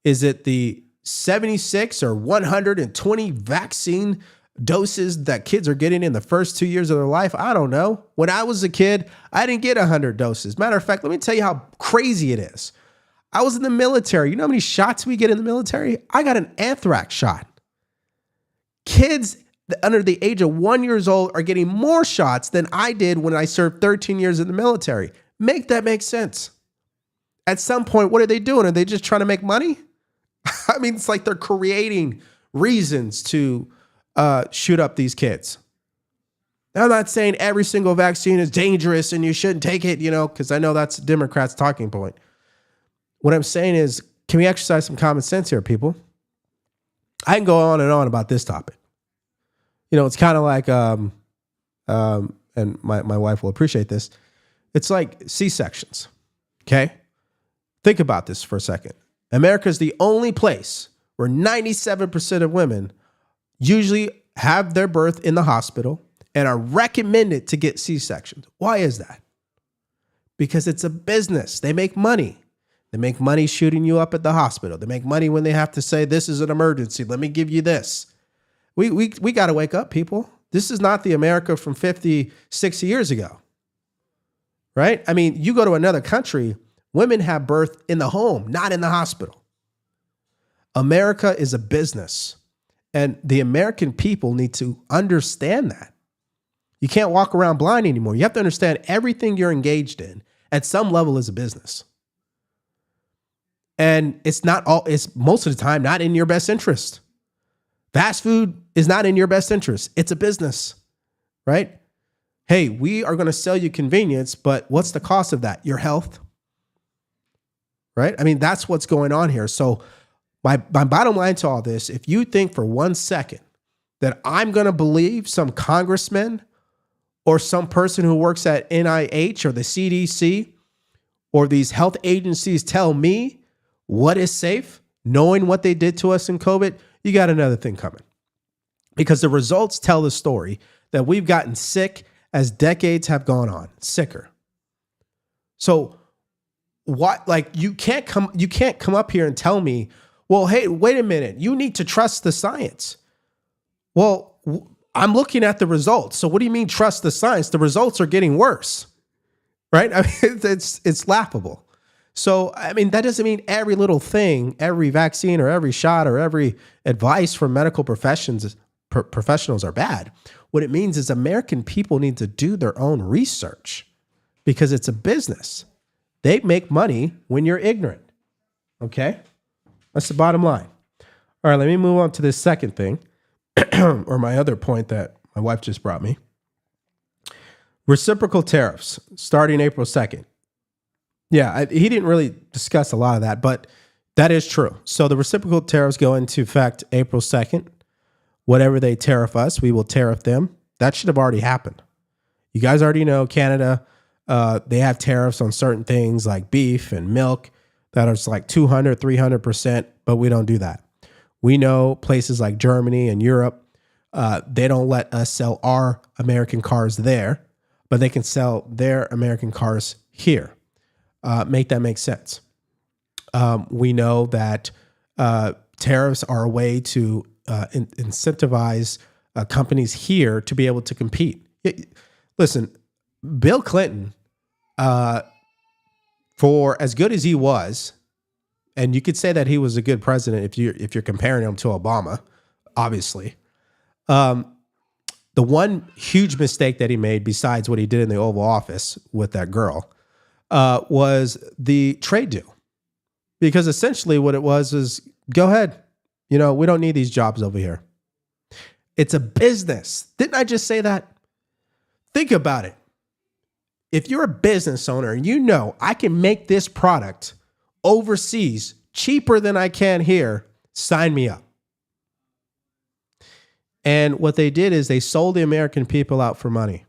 Is it the 76 or 120 vaccine doses that kids are getting in the first 2 years of their life? I don't know. When I was a kid, I didn't get 100 doses. Matter of fact, let me tell you how crazy it is. I was in the military. You know how many shots we get in the military? I got an anthrax shot. Kids under the age of 1 year old are getting more shots than I did when I served 13 years in the military. Make that make sense. At some point, what are they doing? Are they just trying to make money? I mean, it's like they're creating reasons to shoot up these kids. Now, I'm not saying every single vaccine is dangerous and you shouldn't take it, because I know that's Democrats' talking point. What I'm saying is, can we exercise some common sense here, people? I can go on and on about this topic. It's kind of like, and my wife will appreciate this. It's like C-sections, okay? Think about this for a second. America is the only place where 97% of women usually have their birth in the hospital and are recommended to get C-sections. Why is that? Because it's a business. They make money. They make money shooting you up at the hospital. They make money when they have to say, this is an emergency. Let me give you this. We got to wake up, people. This is not the America from 50, 60 years ago, right? I mean, you go to another country, women have birth in the home, not in the hospital. America is a business, and the American people need to understand that. You can't walk around blind anymore. You have to understand everything you're engaged in at some level is a business. And it's most of the time not in your best interest. Fast food is not in your best interest. It's a business, right? Hey, we are going to sell you convenience, but what's the cost of that? Your health, right? I mean, that's what's going on here. So my bottom line to all this, if you think for 1 second that I'm going to believe some congressman or some person who works at NIH or the CDC or these health agencies tell me what is safe, knowing what they did to us in COVID, you got another thing coming. Because the results tell the story that we've gotten sick as decades have gone on, sicker. So what, like, you can't come up here and tell me, well, hey, wait a minute, you need to trust the science. Well, I'm looking at the results. So what do you mean trust the science? The results are getting worse, right? I mean, it's laughable. So, I mean, that doesn't mean every little thing, every vaccine or every shot or every advice from medical professionals are bad. What it means is American people need to do their own research because it's a business. They make money when you're ignorant. Okay? That's the bottom line. All right, let me move on to this second thing, or my other point that my wife just brought me. Reciprocal tariffs starting April 2nd. Yeah, he didn't really discuss a lot of that, but that is true. So the reciprocal tariffs go into effect April 2nd. Whatever they tariff us, we will tariff them. That should have already happened. You guys already know Canada, they have tariffs on certain things like beef and milk that are like 200, 300%, but we don't do that. We know places like Germany and Europe, they don't let us sell our American cars there, but they can sell their American cars here. Make that make sense. We know that tariffs are a way to incentivize companies here to be able to compete. Listen, Bill Clinton, for as good as he was, and you could say that he was a good president if you're comparing him to Obama, obviously. The one huge mistake that he made, besides what he did in the Oval Office with that girl, was the trade deal. Because essentially what it was is, go ahead. We don't need these jobs over here. It's a business. Didn't I just say that? Think about it. If you're a business owner and I can make this product overseas cheaper than I can here, sign me up. And what they did is they sold the American people out for money.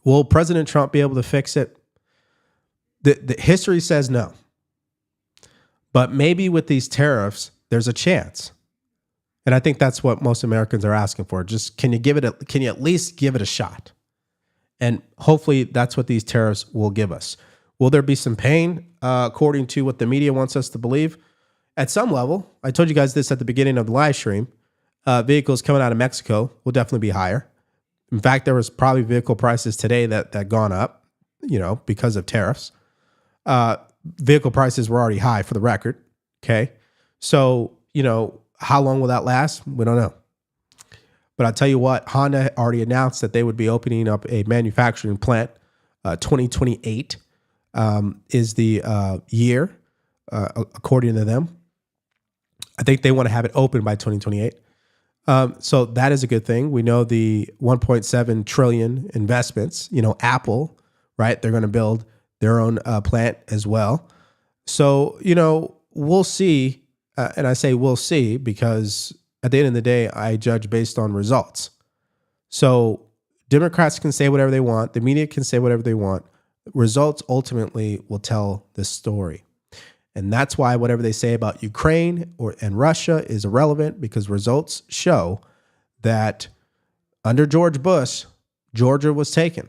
Will President Trump be able to fix it? The history says no. But maybe with these tariffs, there's a chance. And I think that's what most Americans are asking for. Just can you at least give it a shot? And hopefully that's what these tariffs will give us. Will there be some pain, according to what the media wants us to believe? At some level, I told you guys this at the beginning of the live stream, vehicles coming out of Mexico will definitely be higher. In fact, there was probably vehicle prices today that gone up, because of tariffs. Vehicle prices were already high for the record. Okay. So, how long will that last? We don't know. But I'll tell you what, Honda already announced that they would be opening up a manufacturing plant. 2028 is the year, according to them. I think they want to have it open by 2028. So that is a good thing. We know the 1.7 trillion investments, Apple, right? They're going to build their own plant as well. So, we'll see. And I say we'll see because at the end of the day, I judge based on results. So Democrats can say whatever they want. The media can say whatever they want. Results ultimately will tell the story. And that's why whatever they say about Ukraine and Russia is irrelevant, because results show that under George Bush, Georgia was taken.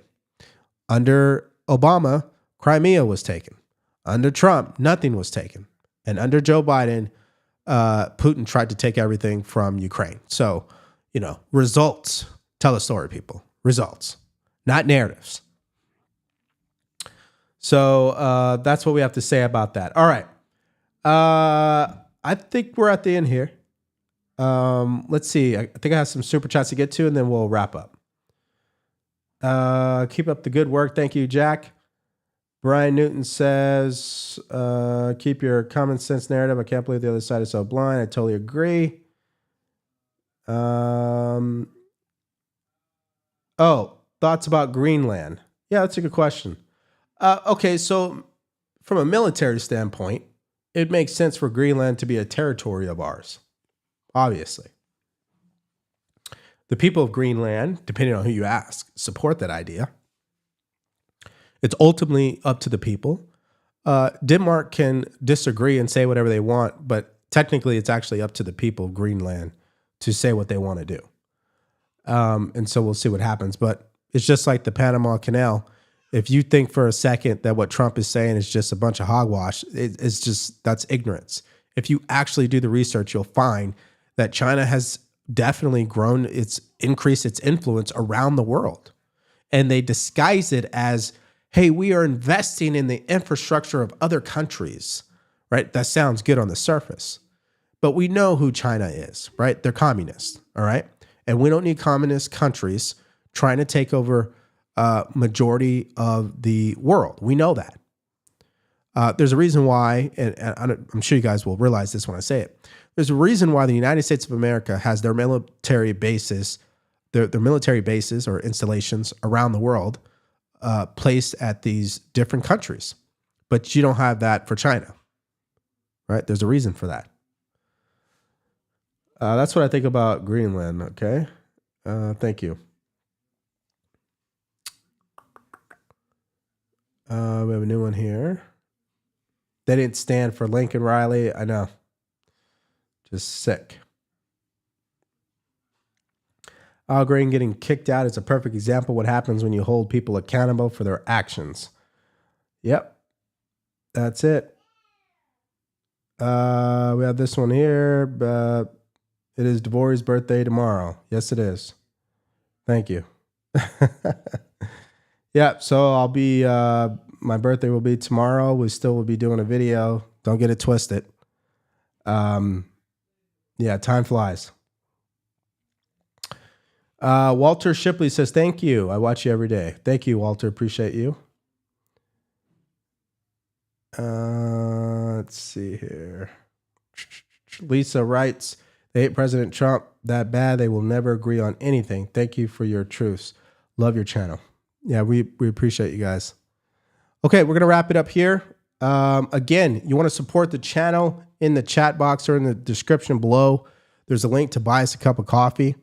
Under Obama, Crimea was taken. Under Trump, nothing was taken. And under Joe Biden, Putin tried to take everything from Ukraine. So, results tell a story, people. Results, not narratives. So that's what we have to say about that. All right. I think we're at the end here. Let's see. I think I have some super chats to get to, and then we'll wrap up. Keep up the good work. Thank you, Jack. Brian Newton says, keep your common sense narrative. I can't believe the other side is so blind. I totally agree. Thoughts about Greenland? Yeah, that's a good question. Okay, so from a military standpoint, it makes sense for Greenland to be a territory of ours, obviously. The people of Greenland, depending on who you ask, support that idea. It's ultimately up to the people. Denmark can disagree and say whatever they want, but technically it's actually up to the people of Greenland to say what they want to do. And so we'll see what happens. But it's just like the Panama Canal. If you think for a second that what Trump is saying is just a bunch of hogwash, it's just, that's ignorance. If you actually do the research, you'll find that China has definitely increased its influence around the world. And they disguise it as, hey, we are investing in the infrastructure of other countries, right? That sounds good on the surface. But we know who China is, right? They're communists, all right? And we don't need communist countries trying to take over majority of the world. We know that. There's a reason why, and I'm sure you guys will realize this when I say it. There's a reason why the United States of America has their military bases, their military bases or installations around the world placed at these different countries. But you don't have that for China, right? There's a reason for that. That's what I think about Greenland, okay? Thank you. We have a new one here. They didn't stand for Lincoln Riley. I know. Just sick. Al Green getting kicked out is a perfect example of what happens when you hold people accountable for their actions. Yep. That's it. We have this one here. It is Devori's birthday tomorrow. Yes, it is. Thank you. Yeah, so I'll be, my birthday will be tomorrow. We still will be doing a video. Don't get it twisted. Yeah, time flies. Walter Shipley says, thank you. I watch you every day. Thank you, Walter. Appreciate you. Let's see here. Lisa writes, they hate President Trump that bad. They will never agree on anything. Thank you for your truths. Love your channel. Yeah, we appreciate you guys. Okay, we're going to wrap it up here. Again, you want to support the channel, in the chat box or in the description below, there's a link to buy us a cup of coffee.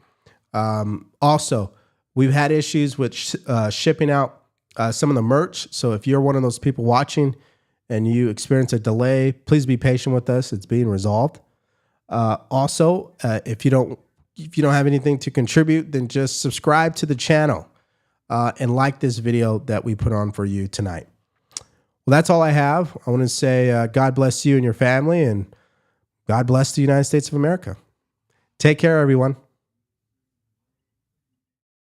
Also, we've had issues with shipping out some of the merch. So if you're one of those people watching and you experience a delay, please be patient with us. It's being resolved. Also, if you don't have anything to contribute, then just subscribe to the channel and like this video that we put on for you tonight. Well, that's all I have. I want to say God bless you and your family, and God bless the United States of America. Take care, everyone.